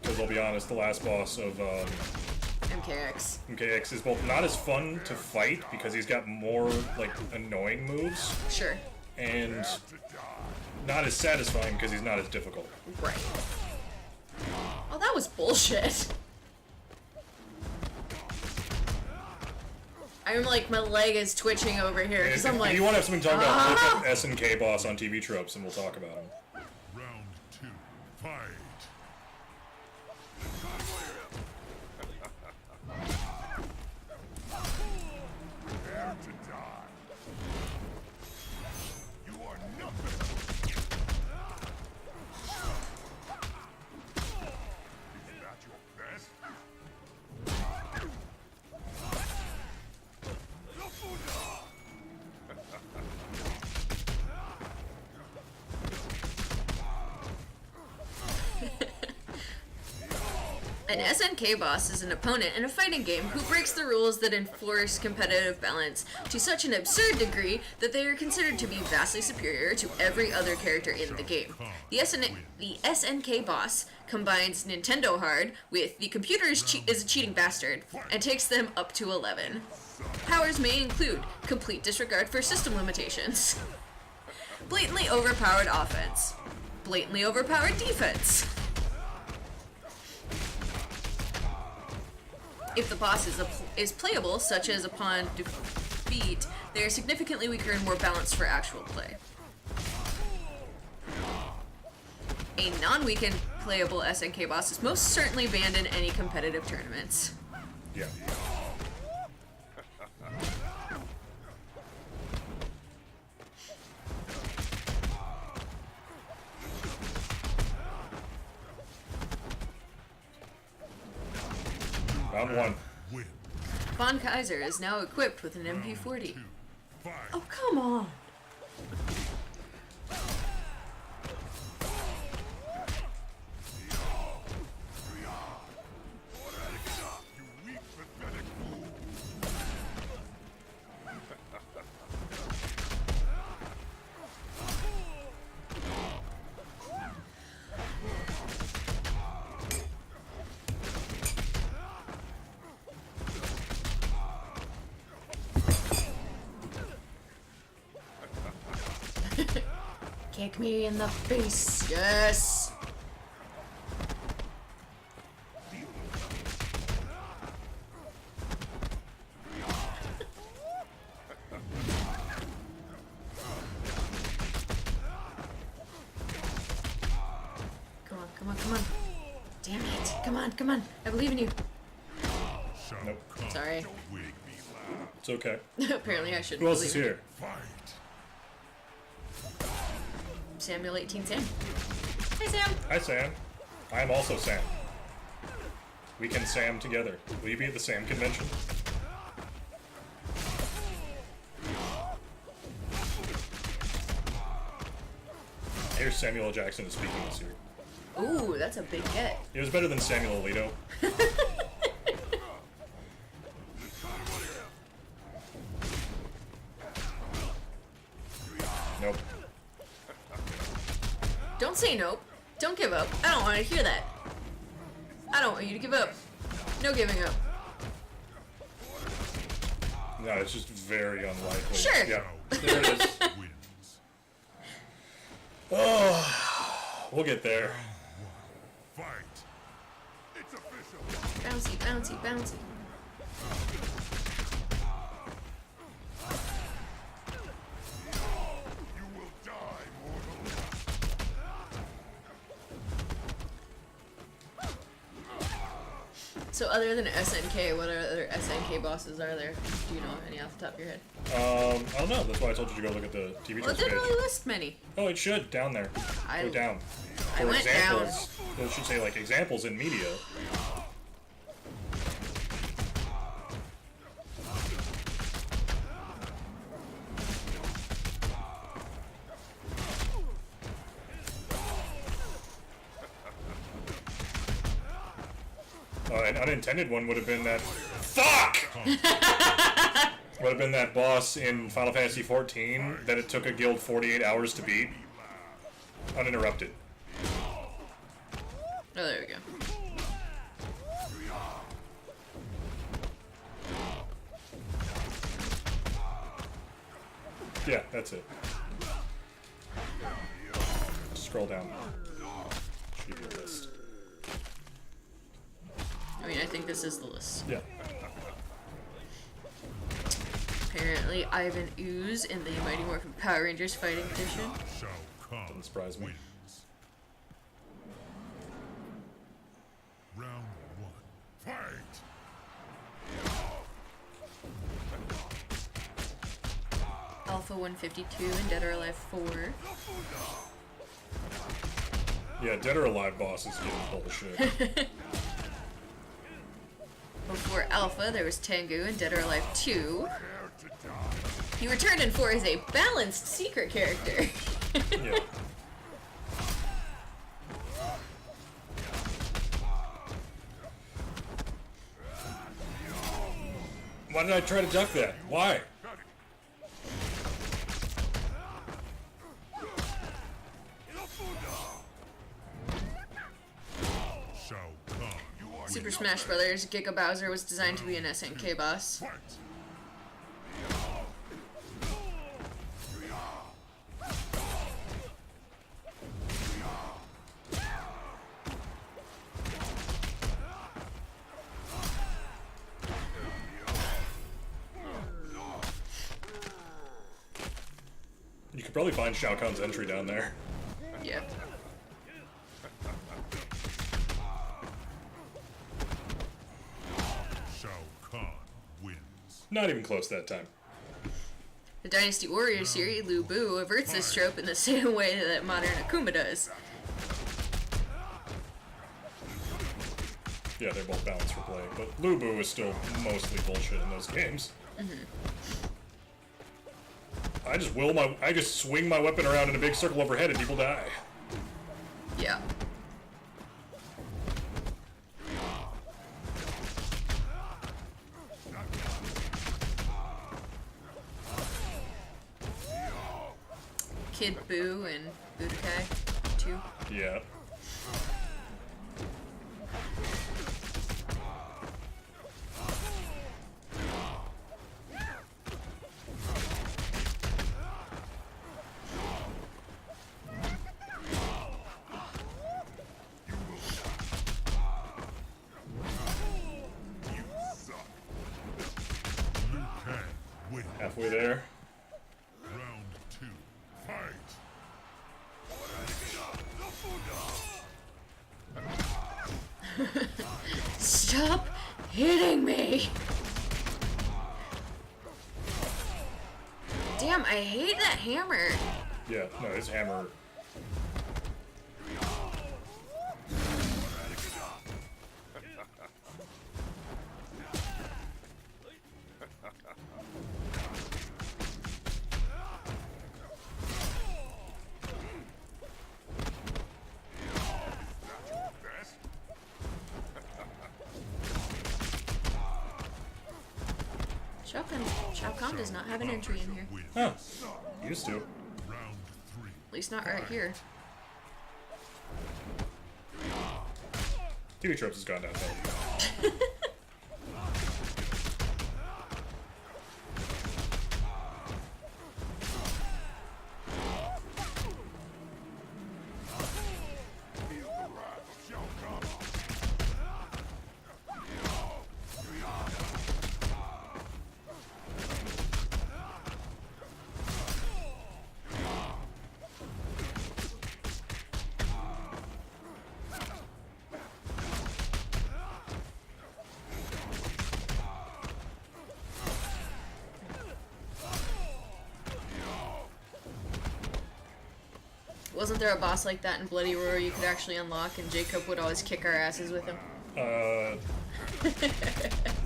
Because I'll be honest, the last boss of MKX is both not as fun to fight because he's got more like annoying moves. Sure. And not as satisfying because he's not as difficult. Right. Oh, that was bullshit. I'm like, my leg is twitching over here because I'm like. If you want to have something to talk about, look up SNK boss on TV Tropes and we'll talk about him. Round 2, fight. Prepare to die. You are nothing. Is that your best? An SNK boss is an opponent in a fighting game who breaks the rules that enforce competitive balance to such an absurd degree that they are considered to be vastly superior to every other character in the game. The SNK boss combines Nintendo Hard with the computer is a cheating bastard and takes them up to 11. Powers may include complete disregard for system limitations, blatantly overpowered offense, blatantly overpowered defense. If the boss is playable, such as upon defeat, they are significantly weaker and more balanced for actual play. A non-weakened playable SNK boss is most certainly banned in any competitive tournaments. Yeah. Round 1. Von Kaiser is now equipped with an MP40. Oh, come on! Kick me in the face, yes! Come on, come on, come on. Damn it. Come on, come on. I believe in you. Nope. Sorry. It's okay. Apparently I shouldn't Who else believe is in here? Samuel 18 Sam. Hi, Sam. Hi, Sam. I am also Sam. We can Sam together. Will you be at the Sam convention? I hear Samuel L. Jackson is speaking this year. Ooh, that's a big get. It was better than Samuel Alito. Nope. Don't say nope. Don't give up. I don't want to hear that. I don't want you to give up. No giving up. No, it's just very unlikely. Sure. Yeah. There it is. Oh, we'll get there. Bouncy, bouncy, bouncy. So other than SNK, what other SNK bosses are there? Do you know any off the top of your head? I don't know. That's why I told you to go look at the TV Well, it page. didn't really list many. Oh, it should. Down there. Go down. I For went examples, it should say, like, examples in media. An unintended one would have been that. Fuck! Would have been that boss in Final Fantasy XIV that it took a guild 48 hours to beat. Uninterrupted. Oh, there we go. Yeah, that's it. Scroll down. Should be a list. I mean, I think this is the list. Yeah. Apparently, Ivan Ooze in the Mighty Morphin Power Rangers Fighting Edition. Doesn't surprise me. Round 1. Fight! Alpha 152 and Dead or Alive 4. Yeah, Dead or Alive boss is getting bullshit. Before Alpha, there was Tengu and Dead or Alive 2. He returned in 4 as a balanced secret character. Yeah. Why did I try to duck that? Why? Super Smash Bros. Giga Bowser was designed to be an SNK boss. You could probably find Shao Kahn's entry down there. Yeah. Shao Kahn wins. Not even close that time. The Dynasty Warrior series, Lu Bu, averts this trope in the same way that modern Akuma does. Yeah, they're both balanced for play, but Lu Bu is still mostly bullshit in those games. I just swing my weapon around in a big circle overhead and people die. Yeah. Kid Buu and Budokai 2. Yeah. Halfway there. Round 2. Fight! Stop hitting me! Damn, I hate that hammer. Yeah, no, his hammer. Shao Kahn does not have an entry in here. Huh. Used to. At least not right here. TV Tropes has gone downhill. Wasn't there a boss like that in Bloody Roar you could actually unlock, and Jacob would always kick our asses with him? A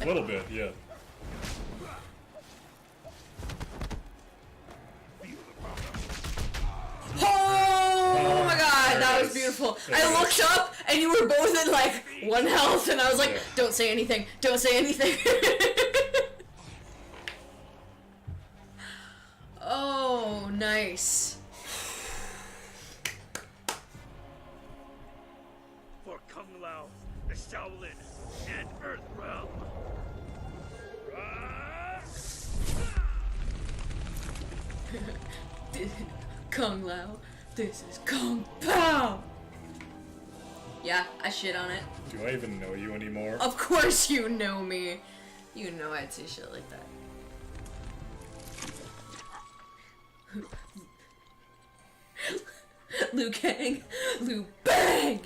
little bit, yeah. Oh my god, that was beautiful. I looked up, and you were both in like 1 health, and I was like, don't say anything, don't say anything. Nice. For Kung Lao, the Shaolin, and Earthrealm. Kung Lao, this is Kung Pao. Yeah, I shit on it. Do I even know you anymore? Of course you know me. You know I'd say shit like that. Liu Kang, Liu Bang.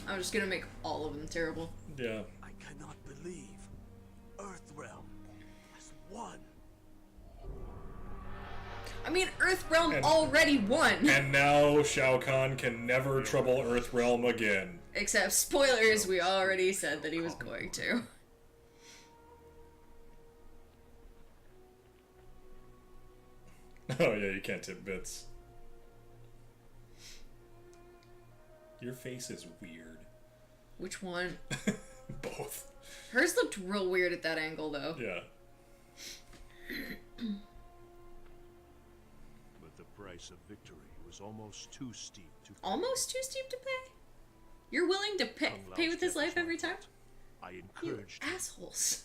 I'm just gonna make all of them terrible. Yeah. I cannot believe Earthrealm has won. I mean, Earthrealm already won. And now Shao Kahn can never trouble Earthrealm again. Except, spoilers, we already said that he was going to. Oh yeah, you can't tip bits. Your face is weird. Which one? Both. Hers looked real weird at that angle, though. Yeah. But the price of victory was almost too steep to pay. Almost too steep to pay? You're willing to pay with his life every time? I encouraged you assholes.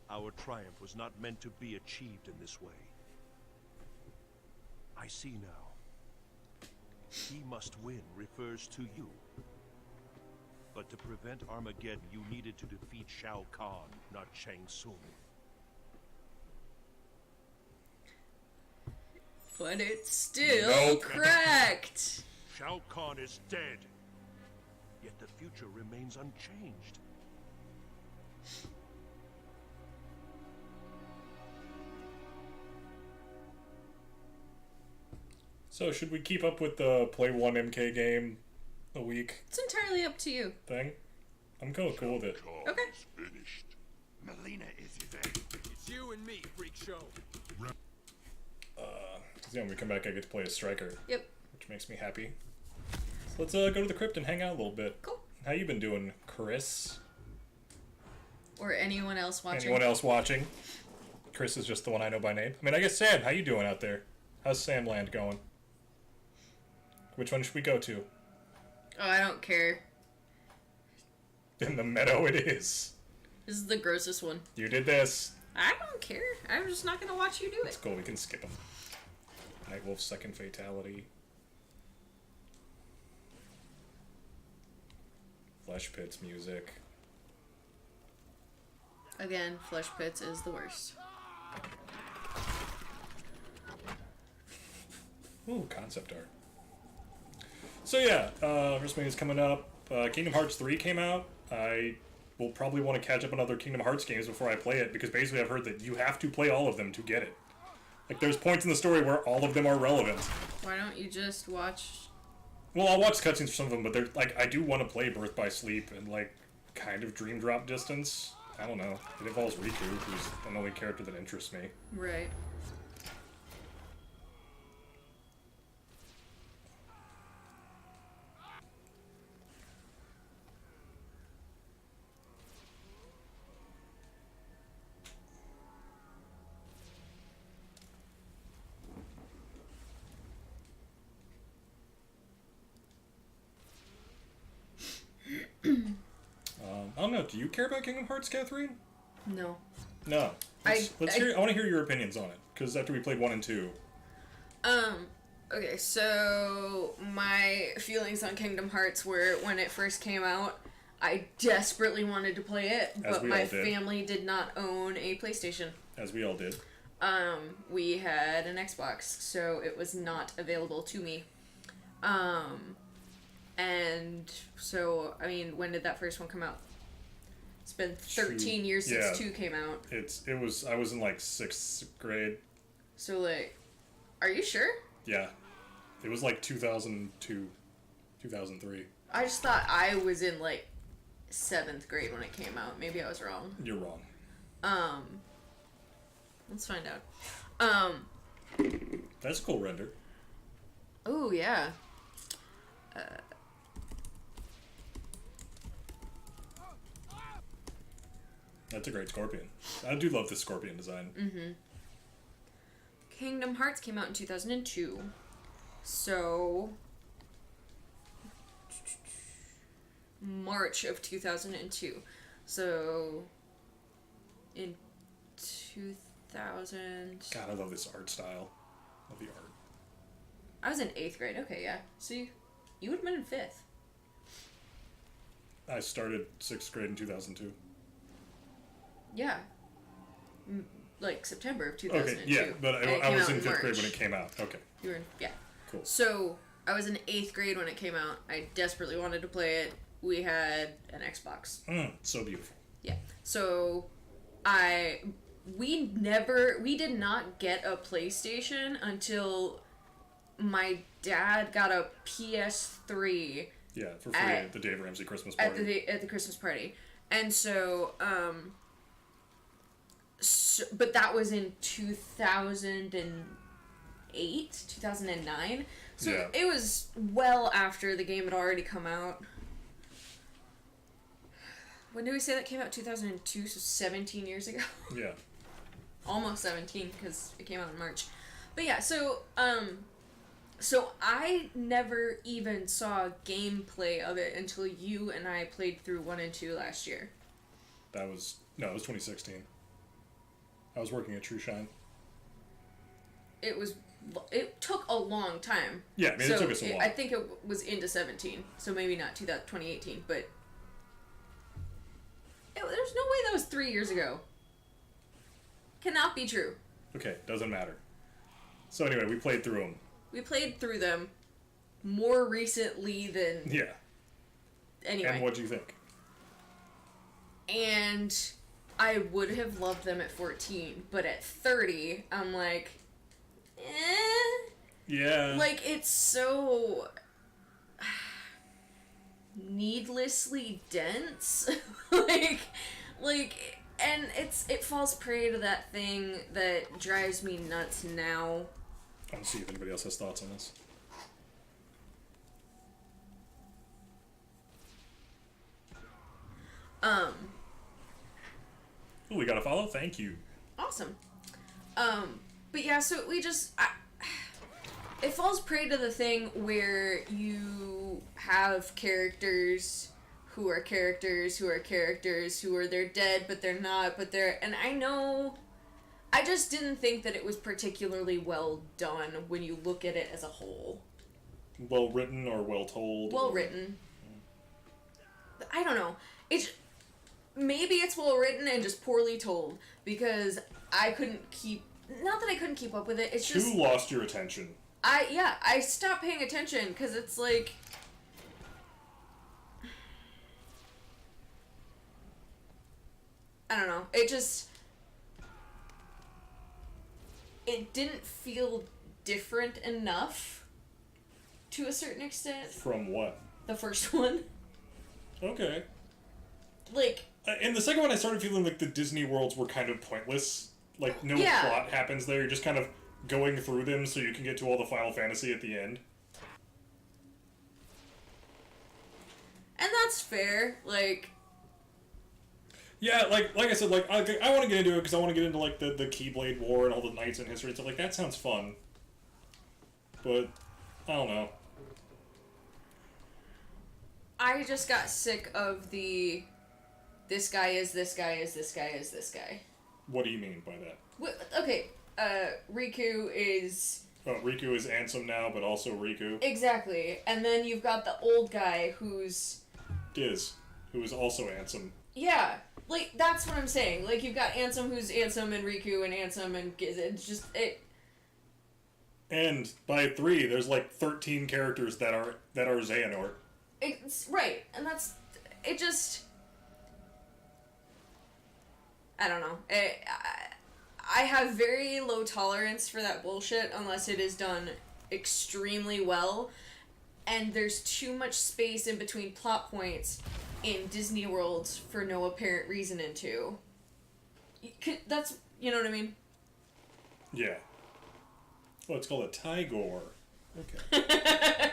Our triumph was not meant to be achieved in this way. I see now. He must win refers to you. But to prevent Armageddon, you needed to defeat Shao Kahn, not Shang Tsung. But it's still correct. Shao Kahn is dead. Yet the future remains unchanged. So should we keep up with the play one MK game a week It's entirely up to you. thing? I'm cool with it. Okay. Finished. Melina is his end. It's you and me, freak show. Yeah, when we come back, I get to play a striker. Yep. Which makes me happy. So let's go to the crypt and hang out a little bit. Cool. How you been doing, Chris? Or anyone else watching. Anyone else watching? Chris is just the one I know by name. I mean, I guess Sam, how you doing out there? How's Samland going? Which one should we go to? Oh, I don't care. In the meadow it is. This is the grossest one. You did this. I don't care. I'm just not gonna watch you do It's it. cool, we can skip them. Nightwolf's second fatality. Flesh Pits music. Again, Flesh Pits is the worst. Ooh, concept art. So yeah, WrestleMania's coming up. Kingdom Hearts 3 came out. I will probably want to catch up on other Kingdom Hearts games before I play it, because basically I've heard that you have to play all of them to get it. Like, there's points in the story where all of them are relevant. Why don't you just watch... Well, I'll watch cutscenes for some of them, but they're like, I do want to play Birth by Sleep and like kind of Dream Drop Distance. I don't know. It involves Riku, who's the only character that interests me. Right. I don't know. Do you care about Kingdom Hearts, Kathrene? No. No. I want to hear your opinions on it, because after we played 1 and 2. Okay, so my feelings on Kingdom Hearts were when it first came out, I desperately wanted to play it, but my family did not own a PlayStation. As we all did. We had an Xbox, so it was not available to me. And so, I mean, when did that first one come out? It's been 13 years since 2 came out. I was in like 6th grade. So like, are you sure? Yeah. It was like 2002, 2003. I just thought I was in like 7th grade when it came out. Maybe I was wrong. You're wrong. Let's find out. That's a cool render. Oh, yeah. That's a great Scorpion. I do love this Scorpion design. Mm-hmm. Kingdom Hearts came out in 2002. So March of 2002. So in 2000. God, I love this art style. Love the art. I was in 8th grade. Okay, yeah. See, you would have been in 5th. I started 6th grade in 2002. Yeah. Like September of 2002. Okay, yeah, but I was in 5th grade when it came out. Okay. You were in, yeah. Cool. So, I was in 8th grade when it came out. I desperately wanted to play it. We had an Xbox. So beautiful. Yeah. So, we did not get a PlayStation until my dad got a PS3. Yeah, for free at the Dave Ramsey Christmas party. At the Christmas party. And so, but that was in 2008, 2009. So yeah. It was well after the game had already come out. When did we say that came out? 2002, so 17 years ago. Yeah. Almost 17, because it came out in March. But yeah, so I never even saw gameplay of it until you and I played through 1 and 2 last year. It was 2016. I was working at True Shine. It took a long time. Yeah, I mean, it took us a while. I think it was into 17, so maybe not 2018, but there's no way that was 3 years ago. Cannot be true. Okay, doesn't matter. So anyway, we played through them. We played through them more recently than... Yeah. Anyway. And what'd you think? And I would have loved them at 14, but at 30, I'm like, Yeah. Like, it's so needlessly dense. And it falls prey to that thing that drives me nuts now. I want to see if anybody else has thoughts on this. Ooh, we got a follow? Thank you. Awesome. But yeah, so it falls prey to the thing where you have characters who are characters who are characters who are they're dead but they're not, but they're, and I just didn't think that it was particularly well done when you look at it as a whole. Well written or well told? Well written. I don't know. Maybe it's well written and just poorly told, because I couldn't keep, not that I couldn't keep up with it, it's just... You lost your attention. I stopped paying attention, because it's like... I don't know. It didn't feel different enough to a certain extent. From what? The first one. Okay. Like... In the second one, I started feeling like the Disney worlds were kind of pointless. Like, no plot happens there. You're just kind of going through them so you can get to all the Final Fantasy at the end. And that's fair. Like... Yeah, like I said, like, I want to get into it because I want to get into, like, the Keyblade War and all the knights in history and stuff. Like, that sounds fun. But, I don't know. I just got sick of the... This guy is this guy is this guy is this guy. What do you mean by that? Okay, Riku is... Oh, Riku is Ansem now, but also Riku. Exactly. And then you've got the old guy who's... Diz, who is also Ansem. Yeah. Like, that's what I'm saying. Like, you've got Ansem who's Ansem and Riku and Ansem and Giz. It's just... And by 3, there's like 13 characters that are Xehanort. It's... Right. And that's... It just... I don't know. I have very low tolerance for that bullshit unless it is done extremely well. And there's too much space in between plot points in Disney worlds for no apparent reason into. That's, you know what I mean? Yeah. Oh, it's called a Tigor. Okay.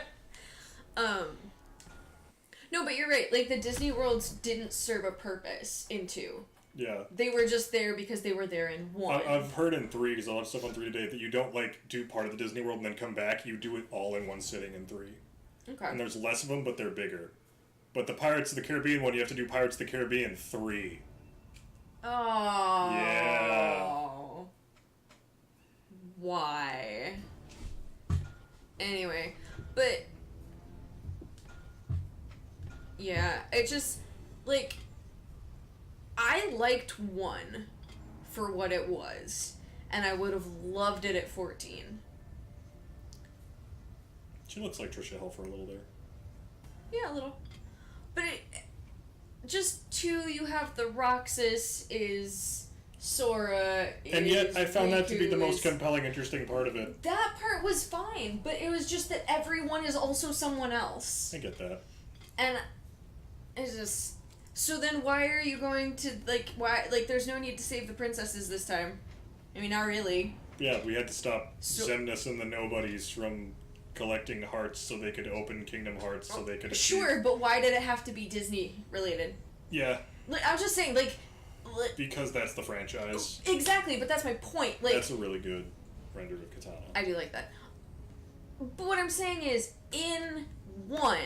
No, but you're right. Like, the Disney worlds didn't serve a purpose into. Yeah. They were just there because they were there in 1. I've heard in 3, because I watched stuff on 3 today, that you don't, like, do part of the Disney World and then come back. You do it all in one sitting in 3. Okay. And there's less of them, but they're bigger. But the Pirates of the Caribbean one, you have to do Pirates of the Caribbean 3. Oh. Yeah. Why? Anyway, but yeah, it just, like, I liked 1 for what it was, and I would have loved it at 14. She looks like Trisha Helfer a little there. Yeah, a little. But it, just 2, you have the Roxas is Sora. And yet, I found that to be the Riku most is- compelling, interesting part of it. That part was fine, but it was just that everyone is also someone else. I get that. And it's just... So then why are you going to, like, why, like, there's no need to save the princesses this time. I mean, not really. Yeah, we had to stop So- Xemnas and the Nobodies from collecting hearts so they could open Kingdom Hearts so they could achieve. Sure, but why did it have to be Disney related? Yeah, Like, I was just saying, like... because that's the franchise. Exactly, but that's my point. Like, That's a really good render of Katana. I do like that. But what I'm saying is, in 1,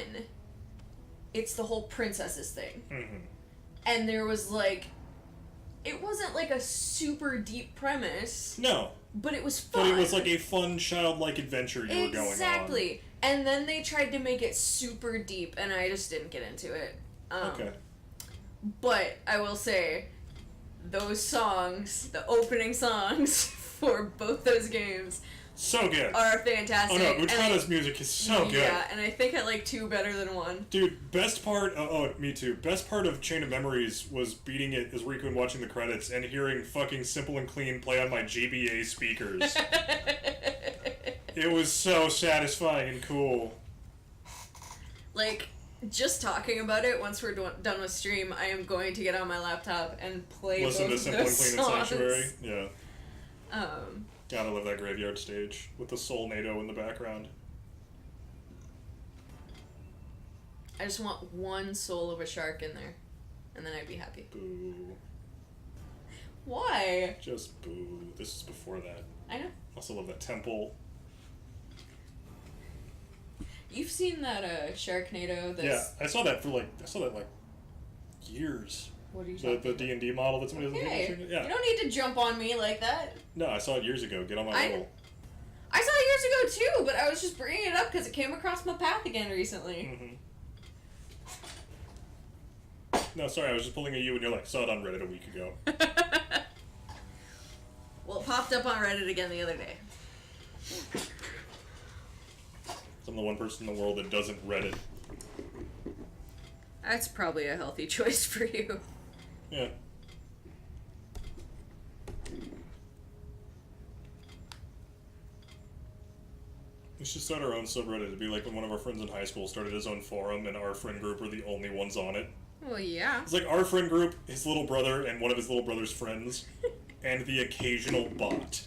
it's the whole princesses thing. Mm-hmm. And there was, like... It wasn't, like, a super deep premise. No. But it was fun. But it was like a fun, childlike adventure you were going on. Exactly. And then they tried to make it super deep, and I just didn't get into it. Okay. But I will say, those songs, the opening songs for both those games, so good, are fantastic. Oh no, Utana's music is so good. Yeah, and I think I like 2 better than 1. Dude, best part. Me too. Best part of Chain of Memories was beating it as Riku and watching the credits and hearing fucking Simple and Clean play on my GBA speakers. It was so satisfying and cool. Like, just talking about it, once we're done with stream, I am going to get on my laptop and play Listen to both Simple of and those Clean and songs. Sanctuary. Yeah. Gotta love that graveyard stage with the Soul NATO in the background. I just want 1 soul of a shark in there, and then I'd be happy. Boo. Why? Just boo. This is before that. I know. Also love that temple. You've seen that Sharknado? Yeah, I saw that like years. What are you The talking D&D model that somebody has. Hey, Yeah. you don't need to jump on me like that. No, I saw it years ago. Get on my level. I saw it years ago too, but I was just bringing it up because it came across my path again recently. No, sorry, I was just pulling at you and you're like, saw it on Reddit a week ago. Well, it popped up on Reddit again the other day. I'm the one person in the world that doesn't Reddit. That's probably a healthy choice for you. Yeah. We should start our own subreddit. It'd be like when one of our friends in high school started his own forum and our friend group were the only ones on it. Well, yeah. It's like our friend group, his little brother, and one of his little brother's friends, and the occasional bot.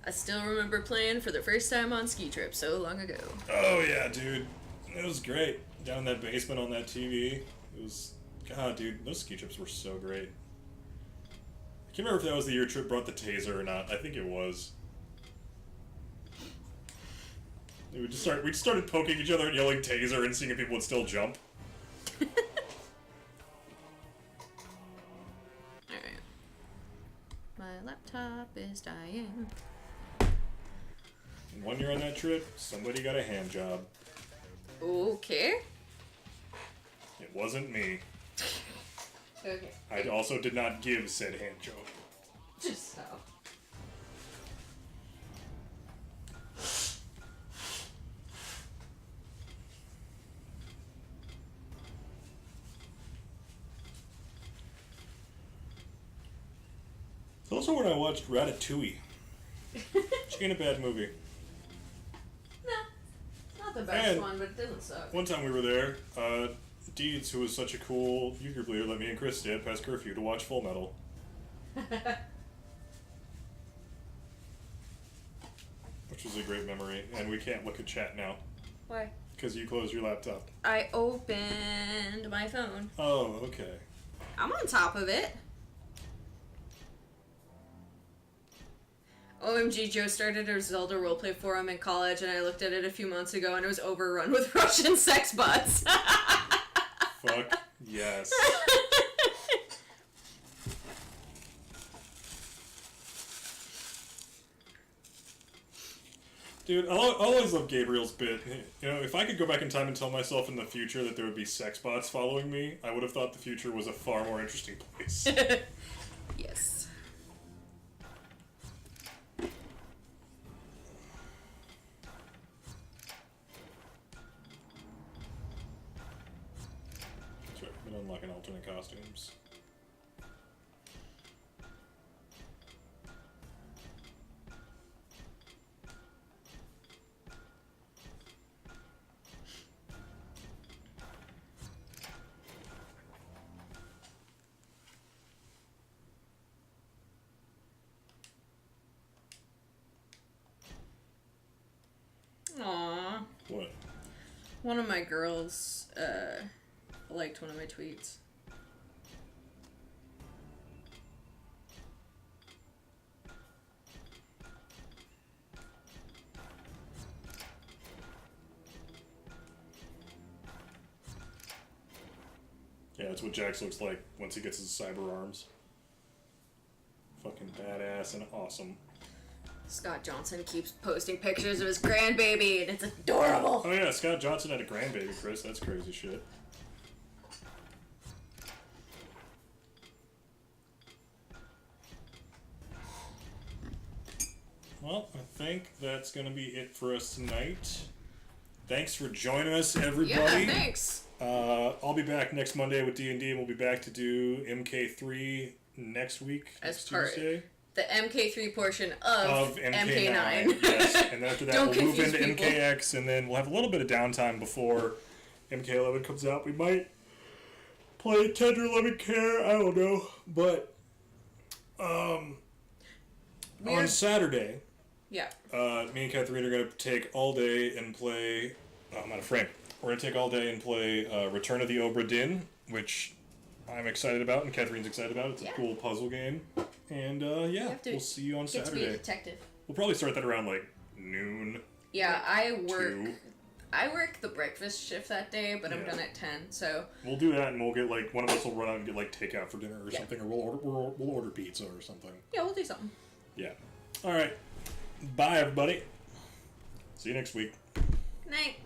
I still remember playing for the first time on Ski Trip so long ago. Oh yeah, dude. It was great. Down in that basement on that TV. It was... God, dude, those ski trips were so great. I can't remember if that was the year Trip brought the taser or not. I think it was. We just started poking each other and yelling taser and seeing if people would still jump. Alright. My laptop is dying. And one year on that trip, somebody got a hand job. Okay. It wasn't me. Okay. I also did not give said hand job. Just so. It's also when I watched Ratatouille. Which ain't a bad movie. It's not the best And one, but it doesn't suck. One time we were there, Deeds, who was such a cool YouTube player, let me and Chris stay at past curfew to watch Full Metal. Which was a great memory, and we can't look at chat now. Why? Because you closed your laptop. I opened my phone. Oh, okay. I'm on top of it. OMG, Joe started a Zelda roleplay forum in college, and I looked at it a few months ago, and it was overrun with Russian sex bots. Fuck yes. Dude, I always love Gabriel's bit. You know, if I could go back in time and tell myself in the future that there would be sex bots following me, I would have thought the future was a far more interesting place. Yes. That's right, I've been unlocking alternate costumes. Aww. What? One of my girls liked one of my tweets. Yeah, that's what Jax looks like once he gets his cyber arms. Fucking badass and awesome. Scott Johnson keeps posting pictures of his grandbaby, and it's adorable. Oh yeah, Scott Johnson had a grandbaby, Chris. That's crazy shit. Well, I think that's going to be it for us tonight. Thanks for joining us, everybody. Yeah, thanks. I'll be back next Monday with D&D, and we'll be back to do MK3 next week, As Tuesday. The MK3 portion of MK9. Yes, and then after that Don't we'll move confuse into people. MKX, and then we'll have a little bit of downtime before MK11 comes out. We might play Tender Loving Care, I don't know, but on Saturday, Yeah. me and Kathrene are going to take all day and play... Oh, I'm out of frame. We're going to take all day and play Return of the Obra Dinn, which I'm excited about and Katherine's excited about. It's a cool puzzle game. And yeah, we'll see you on Get to be a Saturday. detective. We'll probably start that around like noon. Yeah, I work. 2. I work the breakfast shift that day, but I'm Yeah. done at 10. So We'll do that, and we'll get like one of us will run out and get like takeout for dinner or something, or we'll order pizza or something. yeah, we'll do something. Yeah. All right. Bye, everybody. See you next week. Night.